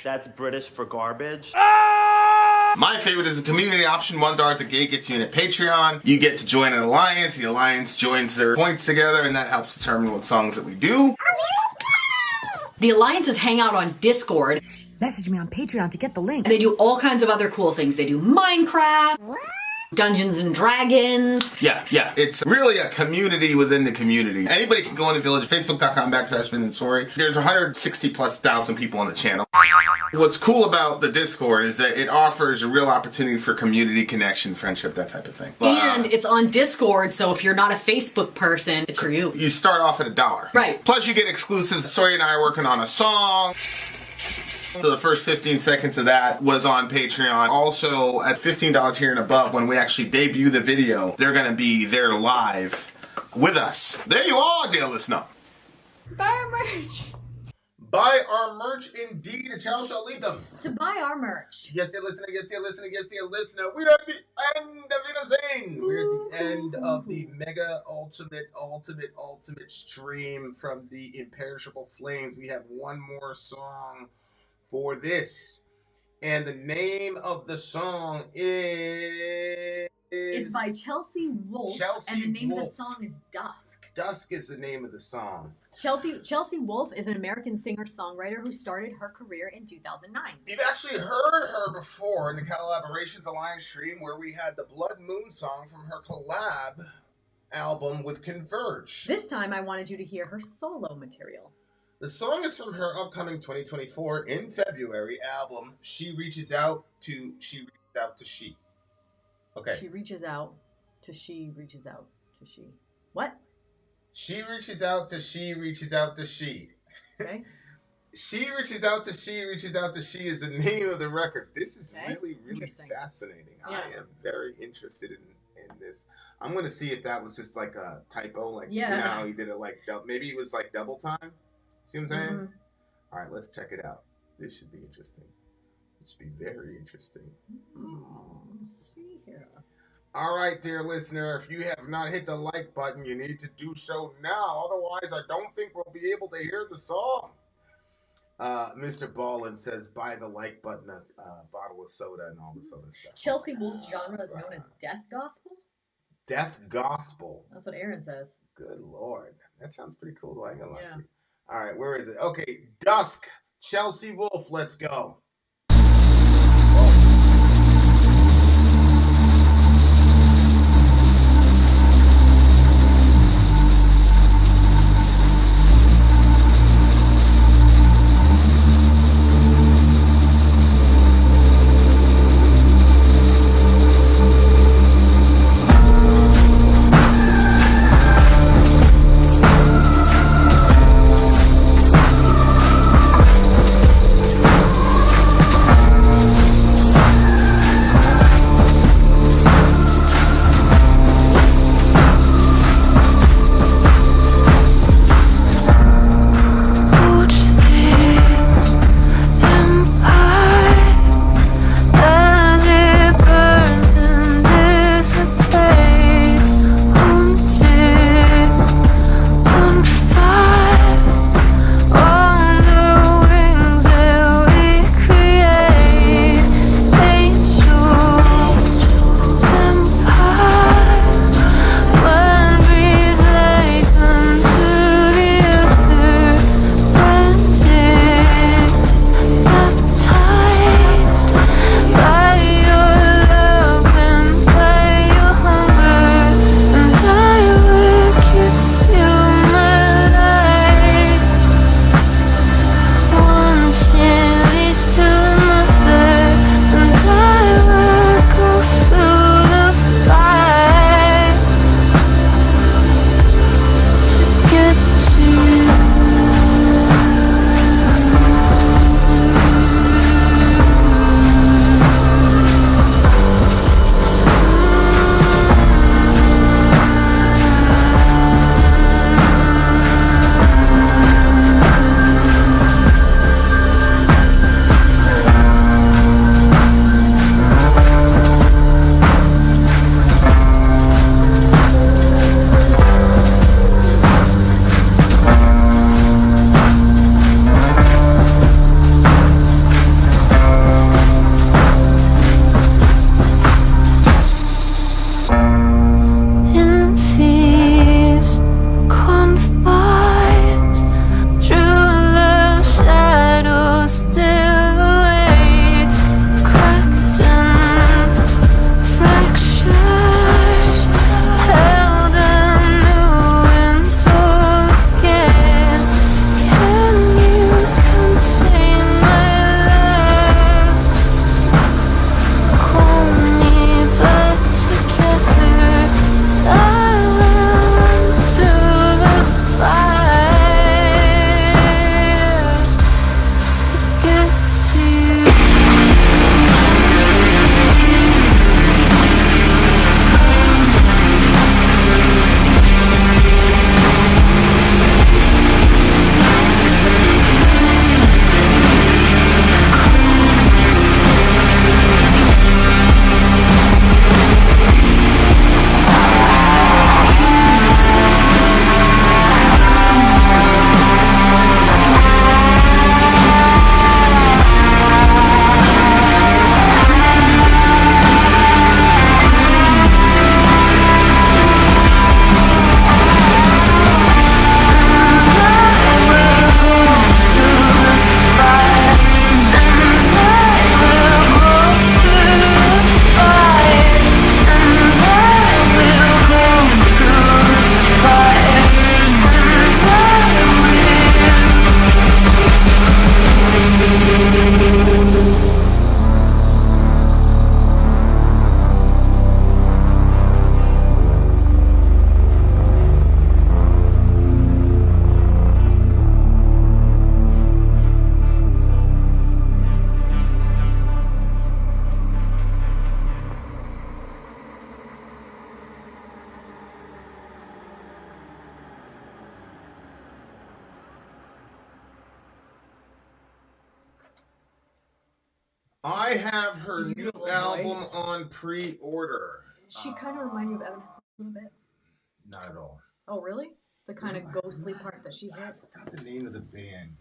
E: That's British for garbage.
B: My favorite is a community option. $1 at the gate gets you in at Patreon. You get to join an alliance. The alliance joins their points together, and that helps determine what songs that we do.
I: The alliances hang out on Discord.
F: Message me on Patreon to get the link.
I: They do all kinds of other cool things. They do Minecraft, Dungeons and Dragons.
B: Yeah. It's really a community within the community. Anybody can go in the village, facebook.com/Vin and Sori. There's 160,000+ people on the channel. What's cool about the Discord is that it offers a real opportunity for community connection, friendship, that type of thing.
I: And it's on Discord, so if you're not a Facebook person, it's for you.
B: You start off at $1.
I: Right.
B: Plus you get exclusives. Sori and I are working on a song. So the first 15 seconds of that was on Patreon. Also, at $15 tier and above, when we actually debut the video, they're going to be there live with us. There you are, dear listener.
C: Buy our merch.
B: Buy our merch indeed. And how shall lead them?
A: To buy our merch.
B: Yes, dear listener. We're at the end of Vindensang. We're at the end of the mega ultimate stream from the Imperishable Flames. We have one more song for this, and the name of the song is...
A: It's by Chelsea Wolfe, and the name of the song is Dusk.
B: Dusk is the name of the song.
A: Chelsea Wolfe is an American singer-songwriter who started her career in 2009.
B: You've actually heard her before in the Collaborations Alliance stream, where we had the Blood Moon song from her collab album with Converge.
A: This time I wanted you to hear her solo material.
B: The song is from her upcoming 2024 in February album, She Reaches Out to She. Okay.
A: She reaches out to she reaches out to she. What?
B: She reaches out to she reaches out to she.
A: Okay.
B: She reaches out to she reaches out to she is the name of the record. This is really fascinating. Yeah. I am very interested in this. I'm going to see if that was just like a typo, like you know how he did it like maybe it was like double time. See what I'm saying? Mm-hmm. All right, let's check it out. This should be interesting. It should be very interesting.
A: Let's see here.
B: All right, dear listener, if you have not hit the like button, you need to do so now. Otherwise, I don't think we'll be able to hear the song. Mr. Ballin says, buy the like button, a bottle of soda, and all this other stuff.
A: Chelsea Wolfe's genre is known as death gospel?
B: Death gospel.
A: That's what Aaron says.
B: Good Lord. That sounds pretty cool, I ain't gonna lie to you. All right, where is it? Okay, Dusk, Chelsea Wolfe, let's go. I have her new
A: Beautiful
B: album
A: voice.
B: on pre-order.
A: She kind of reminds you of Evanescence a little bit.
B: Not at all.
A: Oh, really? The kind of ghostly part that she
B: I
A: hit?
B: forgot the name of the band.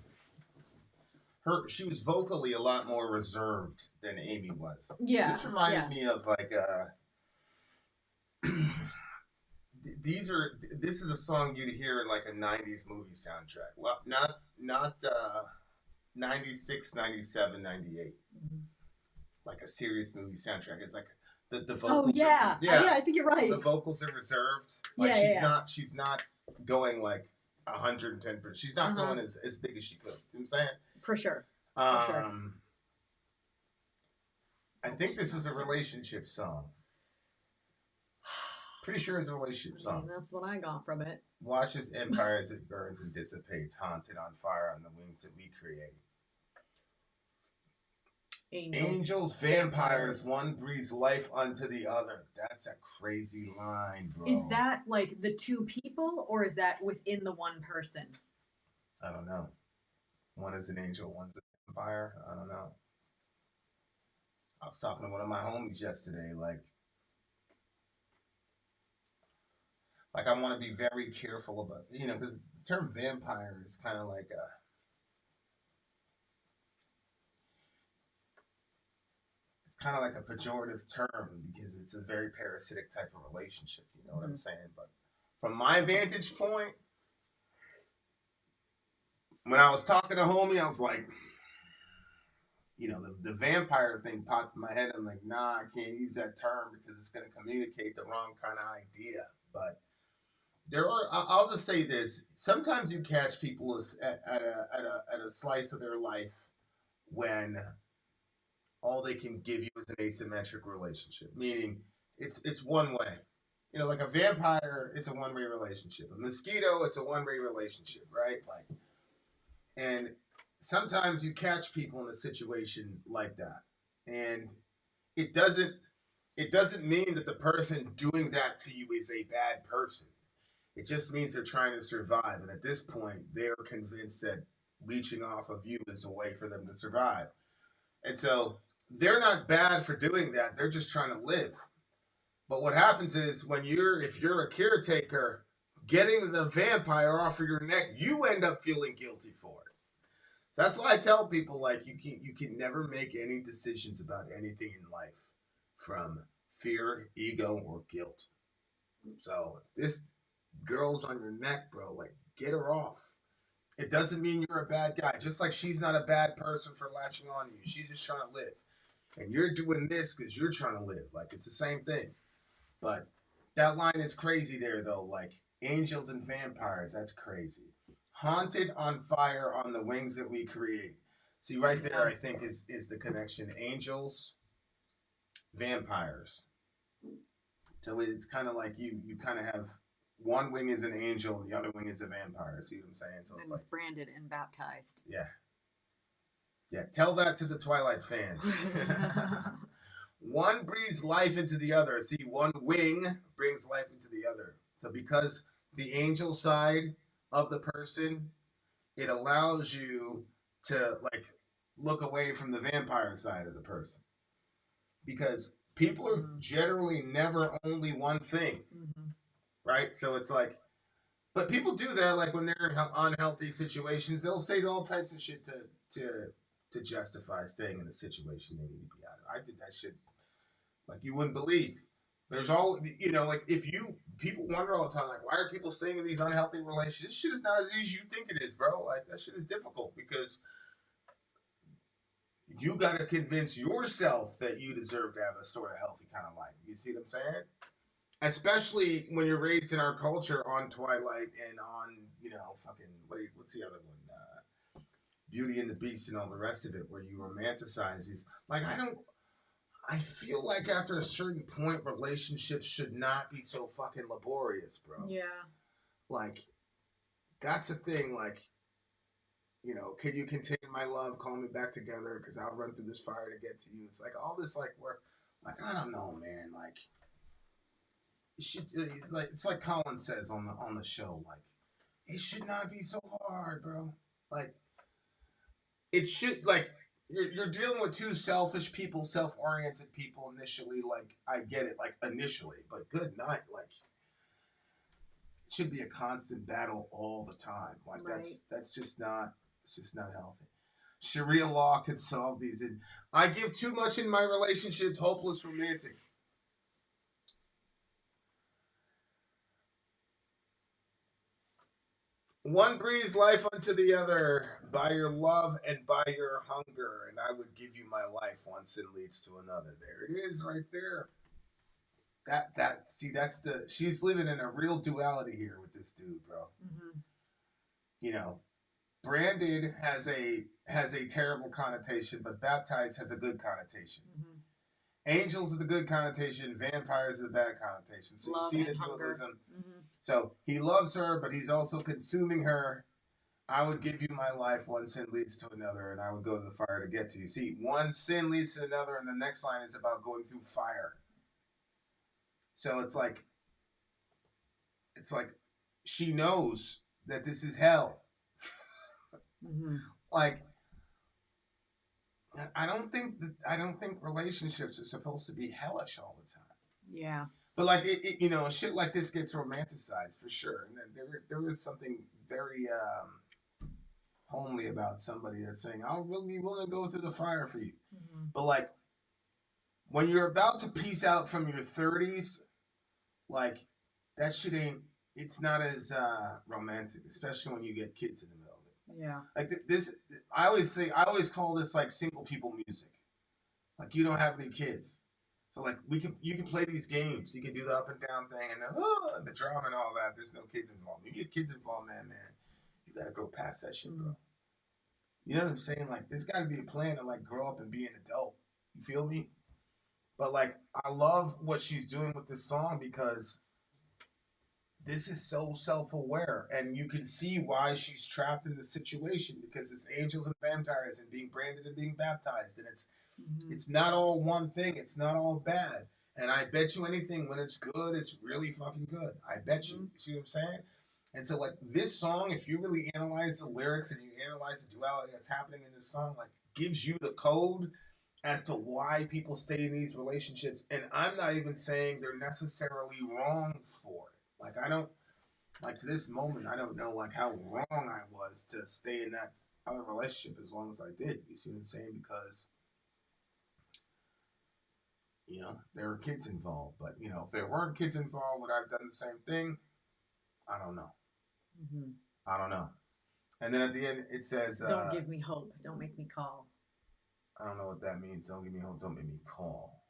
B: She was vocally a lot more reserved than Amy was.
A: Yeah.
B: This reminded me of like this is a song you'd hear in like a 90s movie soundtrack. Not 96, 97, 98. Like a serious movie soundtrack. It's like the vocals.
A: Oh yeah.
B: Yeah,
A: I think you're right.
B: the vocals are reserved. Like she's not going like 110%. She's not going as big as she could. See what I'm saying?
A: For sure.
B: I think this was a relationship song. Pretty sure it's a relationship song.
A: That's what I got from it.
B: Watch this empire as it burns and dissipates, haunted on fire on the wings that we create. Angels, vampires, one breathes life unto the other. That's a crazy line, bro.
A: Is that like the two people, or is that within the one person?
B: I don't know. One is an angel, one's a vampire. I don't know. I was talking to one of my homies yesterday, like I want to be very careful about, because the term vampire is kind of like a pejorative term because it's a very parasitic type of relationship. You know what I'm saying? But from my vantage point, when I was talking to homie, I was like, the vampire thing popped in my head. I'm like, nah, I can't use that term because it's going to communicate the wrong kind of idea. But I'll just say this. Sometimes you catch people at a slice of their life when all they can give you is an asymmetric relationship, meaning it's one way. Like a vampire, it's a one-way relationship. A mosquito, it's a one-way relationship, right? And sometimes you catch people in a situation like that, and it doesn't mean that the person doing that to you is a bad person. It just means they're trying to survive, and at this point, they're convinced that leeching off of you is a way for them to survive. And so they're not bad for doing that. They're just trying to live. But what happens is if you're a caretaker, getting the vampire off of your neck, you end up feeling guilty for it. So that's why I tell people, like, you can never make any decisions about anything in life from fear, ego, or guilt. So if this girl's on your neck, bro, like, get her off. It doesn't mean you're a bad guy. Just like she's not a bad person for latching on to you. She's just trying to live. And you're doing this because you're trying to live. Like, it's the same thing. But that line is crazy there, though. Like, angels and vampires, that's crazy. Haunted on fire on the wings that we create. See, right there, I think, is the connection. Angels, vampires. So it's kind of like you kind of have one wing is an angel and the other wing is a vampire. See what I'm saying? So
A: it's branded and baptized.
B: Yeah. Yeah, tell that to the Twilight fans. One breathes life into the other. See, one wing brings life into the other. So because the angel side of the person, it allows you to, like, look away from the vampire side of the person. Because people are generally never only one thing. Right? So it's like, but people do that, like, when they're in unhealthy situations, they'll say all types of shit to justify staying in a situation they need to be out of. I did that shit like you wouldn't believe. There's all, like, people wonder all the time, like, why are people staying in these unhealthy relationships? This shit is not as easy as you think it is, bro. Like, that shit is difficult because you got to convince yourself that you deserve to have a sort of healthy kind of life. You see what I'm saying? Especially when you're raised in our culture on Twilight and on, what's the other one? Beauty and the Beast and all the rest of it, where you romanticize these. Like, I feel like after a certain point, relationships should not be so fucking laborious, bro.
A: Yeah.
B: Like, that's the thing. Like, can you continue my love? Call me back together because I'll run through this fire to get to you. It's like all this, like, where, like, I don't know, man. Like, it's like Colin says on the show, like, it should not be so hard, bro. Like, it should, like, you're dealing with two selfish people, self-oriented people initially. Like, I get it, like initially, but good night. Like, it should be a constant battle all the time. Like,
A: Right.
B: that's just not, it's just not healthy. Sharia law could solve these. And I give too much in my relationships, hopeless romantic. One breathes life unto the other by your love and by your hunger, and I would give you my life. One sin leads to another. There it is, right there. She's living in a real duality here with this dude, bro.
A: Mm-hmm.
B: You know, branded has a terrible connotation, but baptized has a good connotation.
A: Mm-hmm.
B: Angels is the good connotation, vampires is the bad connotation. So
A: Love
B: you see the
A: and hunger.
B: dualism.
A: Mm-hmm.
B: So he loves her, but he's also consuming her. I would give you my life. One sin leads to another, and I would go to the fire to get to you. See, one sin leads to another, and the next line is about going through fire. So it's like she knows that this is hell.
A: Mm-hmm.
B: Like, I don't think relationships are supposed to be hellish all the time.
A: Yeah.
B: But like shit like this gets romanticized for sure, and there is something very homely about somebody that's saying, "I'll be willing to go through the fire for you."
A: Mm-hmm.
B: But like, when you're about to peace out from your 30s, like that shit ain't. It's not as romantic, especially when you get kids in the middle of it.
A: Yeah.
B: Like this, I always call this like single people music. Like, you don't have any kids. So like you can play these games. You can do the up and down thing and the drama and all that. There's no kids involved. You get kids involved, man. You gotta grow past that shit, bro. You know what I'm saying? Like, there's gotta be a plan to like grow up and be an adult. You feel me? But like, I love what she's doing with this song because this is so self-aware, and you can see why she's trapped in the situation because it's angels and vampires and being branded and being baptized, and it's not all one thing. It's not all bad. And I bet you anything, when it's good, it's really fucking good. I bet you. You see what I'm saying? And so, like, this song, if you really analyze the lyrics and you analyze the duality that's happening in this song, like, gives you the code as to why people stay in these relationships. And I'm not even saying they're necessarily wrong for it. Like, I don't, like, to this moment, I don't know, like, how wrong I was to stay in that other relationship as long as I did. You see what I'm saying? Because, you know, there were kids involved. But, you know, if there weren't kids involved, would I have done the same thing? I don't know.
A: Mm-hmm.
B: I don't know. And then at the end, it says...
A: Don't give me hope. Don't make me call.
B: I don't know what that means. Don't give me hope. Don't make me call.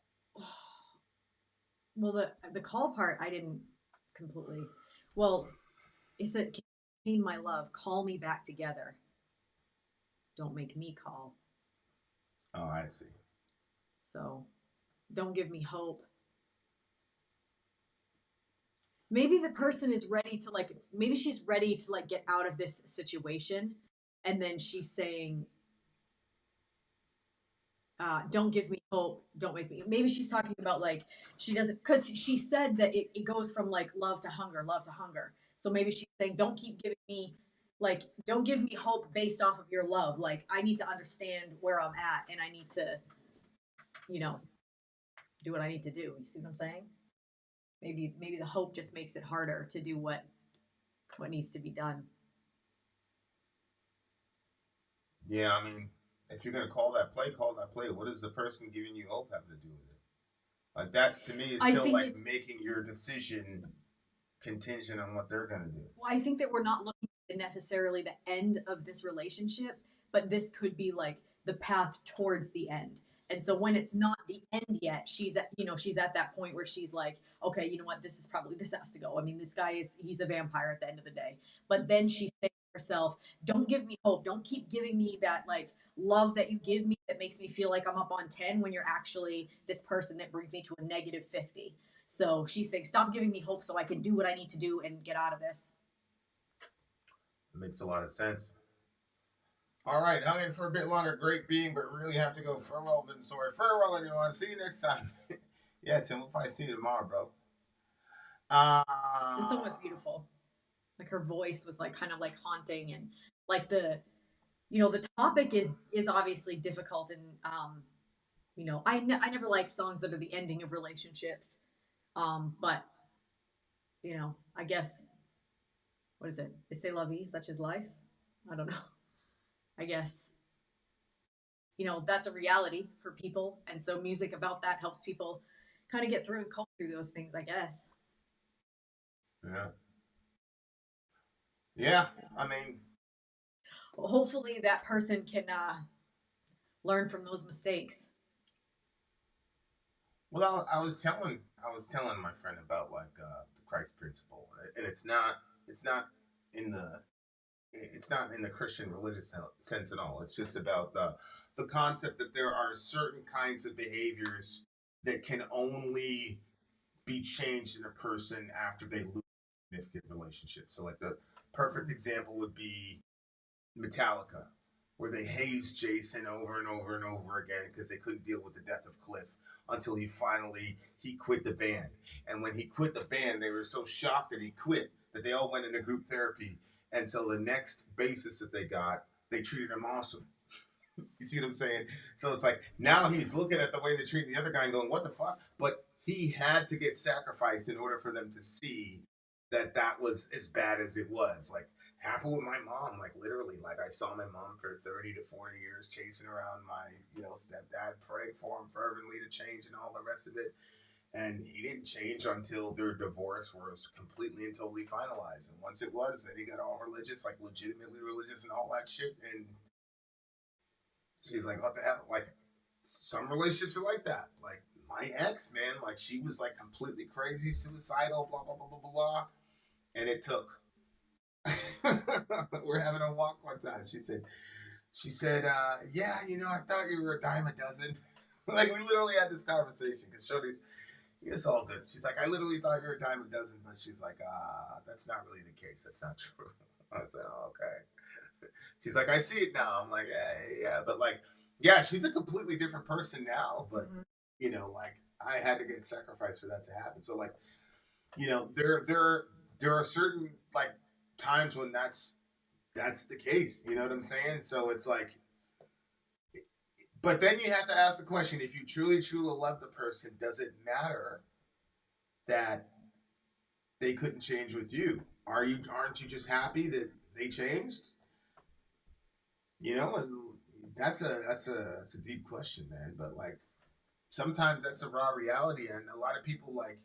A: Well, the call part, I didn't completely... Well, it said, contain my love. Call me back together. Don't make me call.
B: Oh, I see.
A: So, don't give me hope. Maybe the person is ready to, like, maybe she's ready to, like, get out of this situation. And then she's saying, don't give me hope. Don't make me. Maybe she's talking about, like, she doesn't, because she said that it goes from, like, love to hunger, love to hunger. So maybe she's saying, don't keep giving me, like, don't give me hope based off of your love. Like, I need to understand where I'm at, and I need to, you know, do what I need to do. You see what I'm saying? Maybe the hope just makes it harder to do what needs to be done.
B: Yeah, I mean, if you're gonna call that play, call that play. What does the person giving you hope have to do with it? Like, that to me is still like making your decision contingent on what they're gonna do.
A: Well, I think that we're not looking at necessarily the end of this relationship, but this could be like the path towards the end. And so when it's not the end yet, she's at that point where she's like, okay, you know what, this has to go. I mean, this guy he's a vampire at the end of the day. But then she's saying to herself, don't give me hope. Don't keep giving me that, like, love that you give me that makes me feel like I'm up on 10 when you're actually this person that brings me to a negative 50. So she's saying, stop giving me hope so I can do what I need to do and get out of this.
B: It makes a lot of sense. All right, hung in for a bit longer. Great being, but really have to go. Farewell, Vin and Sori. Farewell, anyone. See you next time. Yeah, Tim, we'll probably see you tomorrow, bro.
A: This song was beautiful. Like, her voice was, like, kind of, like, haunting, and, like, the you know, the topic is obviously difficult, and you know, I never like songs that are the ending of relationships. But you know, I guess, what is it? C'est la vie, such is life. I don't know. I guess, you know, that's a reality for people, and so music about that helps people kind of get through and cope through those things, I guess.
B: Yeah. Yeah. I mean,
A: Hopefully that person can learn from those mistakes.
B: well, I was telling my friend about like the Christ principle, and it's not in the Christian religious sense at all. It's just about the concept that there are certain kinds of behaviors that can only be changed in a person after they lose a significant relationship. So like the perfect example would be Metallica, where they hazed Jason over and over and over again because they couldn't deal with the death of Cliff until he quit the band. And when he quit the band, they were so shocked that he quit that they all went into group therapy. And so the next bassist that they got, they treated him awesome. You see what I'm saying? So it's like now he's looking at the way they treat the other guy and going, what the fuck? But he had to get sacrificed in order for them to see that that was as bad as it was. Like, happened with my mom, like literally, like I saw my mom for 30 to 40 years chasing around my, you know, stepdad, praying for him fervently to change and all the rest of it. And he didn't change until their divorce was completely and totally finalized. And once it was, then he got all religious, like legitimately religious and all that shit. And she's like, what the hell? Like, some relationships are like that. Like my ex, man, like she was like completely crazy, suicidal, blah, blah, blah, blah, blah, blah. And it took, we're having a walk one time. She said, yeah, you know, I thought you were a dime a dozen. Like we literally had this conversation because Shorty's, it's all good. She's like, I literally thought you were a dime a dozen, but she's like, that's not really the case. That's not true. I said, oh, okay. She's like, I see it now. I'm like, yeah, but like, yeah, she's a completely different person now, but you know, like I had to get sacrificed for that to happen. So like, you know, there are certain like times when that's the case. You know what I'm saying? So it's like, but then you have to ask the question: if you truly love the person, does it matter that they couldn't change with you? Aren't you just happy that they changed? You know, and that's a deep question, man. But like, sometimes that's a raw reality, and a lot of people like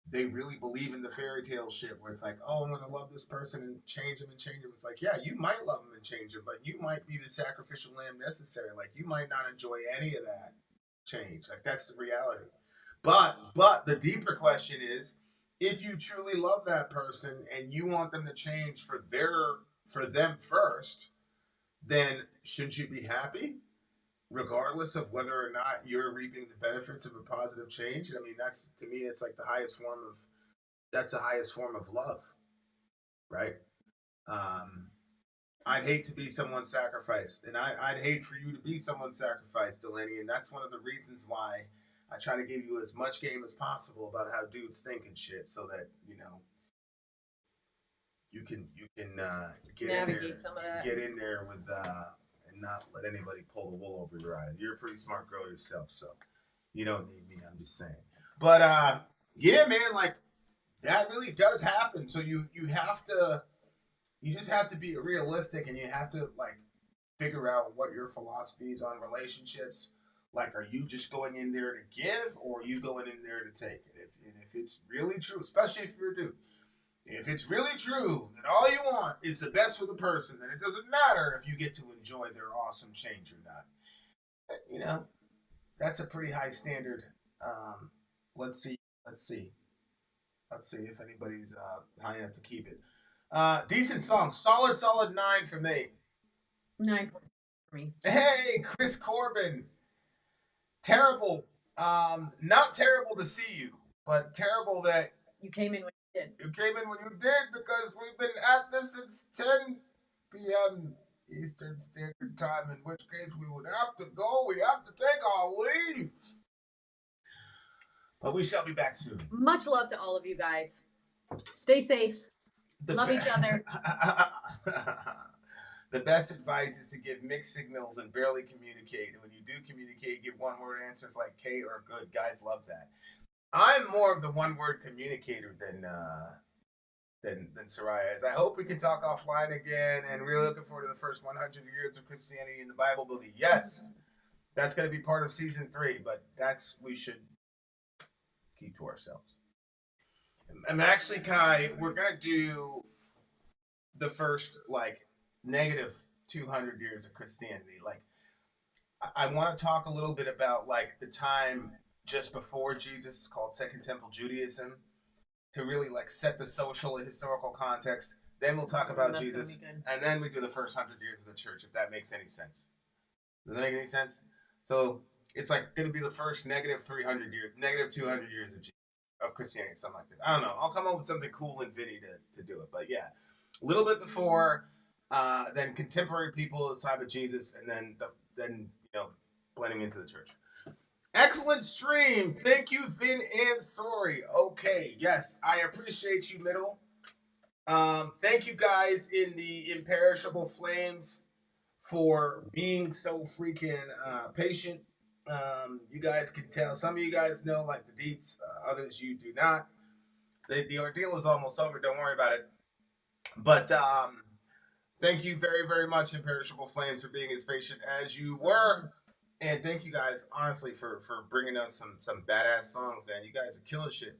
B: they really believe in the fairy tale shit where it's like, oh, I'm gonna love this person and change him. It's like, yeah, you might love him and change him, but you might be the sacrificial lamb necessary. Like you might not enjoy any of that change. Like that's the reality. But the deeper question is, if you truly love that person and you want them to change for them first, then shouldn't you be happy? Regardless of whether or not you're reaping the benefits of a positive change. I mean, that's, to me, it's like the highest form of love, right? I'd hate to be someone's sacrifice, and I'd hate for you to be someone's sacrifice, Delaney, and that's one of the reasons why I try to give you as much game as possible about how dudes think and shit, so that, you know, you can
A: Navigate some of that.
B: get in there with and not let anybody pull the wool over your eyes. You're a pretty smart girl yourself, so you don't need me. I'm just saying. But yeah, man, like that really does happen. So you just have to be realistic, and you have to like figure out what your philosophy is on relationships. Like, are you just going in there to give, or are you going in there to take it? If it's really true, especially if you're a dude. If it's really true that all you want is the best for the person, then it doesn't matter if you get to enjoy their awesome change or not. You know, that's a pretty high standard. Let's see if anybody's high enough to keep it. Decent song, solid 9 for me.
A: 9 for me.
B: Hey, Chris Corbin. Terrible. Not terrible to see you, but terrible that
A: you came in when you did.
B: You came in when you did, because we've been at this since 10 p.m. Eastern Standard Time, in which case we would have to go. We have to take our leave. But we shall be back soon.
A: Much love to all of you guys. Stay safe. Love each other.
B: The best advice is to give mixed signals and barely communicate. And when you do communicate, give one-word answers like K or good. Guys love that. I'm more of the one-word communicator than Soraya is. I hope we can talk offline again, and really looking forward to the first 100 years of Christianity in the Bible Belief. Yes, that's going to be part of season 3, but we should keep to ourselves. And actually, Kai, we're going to do the first, negative 200 years of Christianity. I want to talk a little bit about the time just before Jesus, called Second Temple Judaism, to really set the social and historical context. Then we'll talk about Jesus, and then we do the first 100 years of the church, if that makes any sense. Does that make any sense? So it's going to be the first negative 300 years, negative 200 years of Christianity, something like that. I don't know. I'll come up with something cool and Vinny to do it. But yeah, a little bit before, then contemporary people at the time of Jesus, and then blending into the church. Excellent stream. Thank you, Vin and Sori. Okay, yes, I appreciate you, Middle. Thank you guys in the Imperishable Flames for being so freaking patient. You guys can tell. Some of you guys know the deets, others you do not. The ordeal is almost over. Don't worry about it. But thank you very, very much, Imperishable Flames, for being as patient as you were. And thank you guys, honestly, for bringing us some badass songs, man. You guys are killing shit.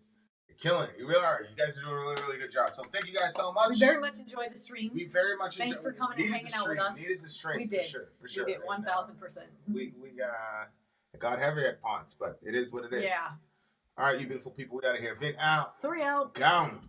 B: You're killing it. You really are. You guys are doing a really, really good job. So thank you guys so much.
A: We very much enjoyed the stream.
B: We very much
A: Thanks for coming and hanging out with us.
B: Needed the stream.
A: We did.
B: For sure.
A: We did, 1,000%.
B: We got heavy at points, but it is what it is.
A: Yeah.
B: All right, you beautiful people. We out of here. Vin out.
A: Sorry out.
B: Gone.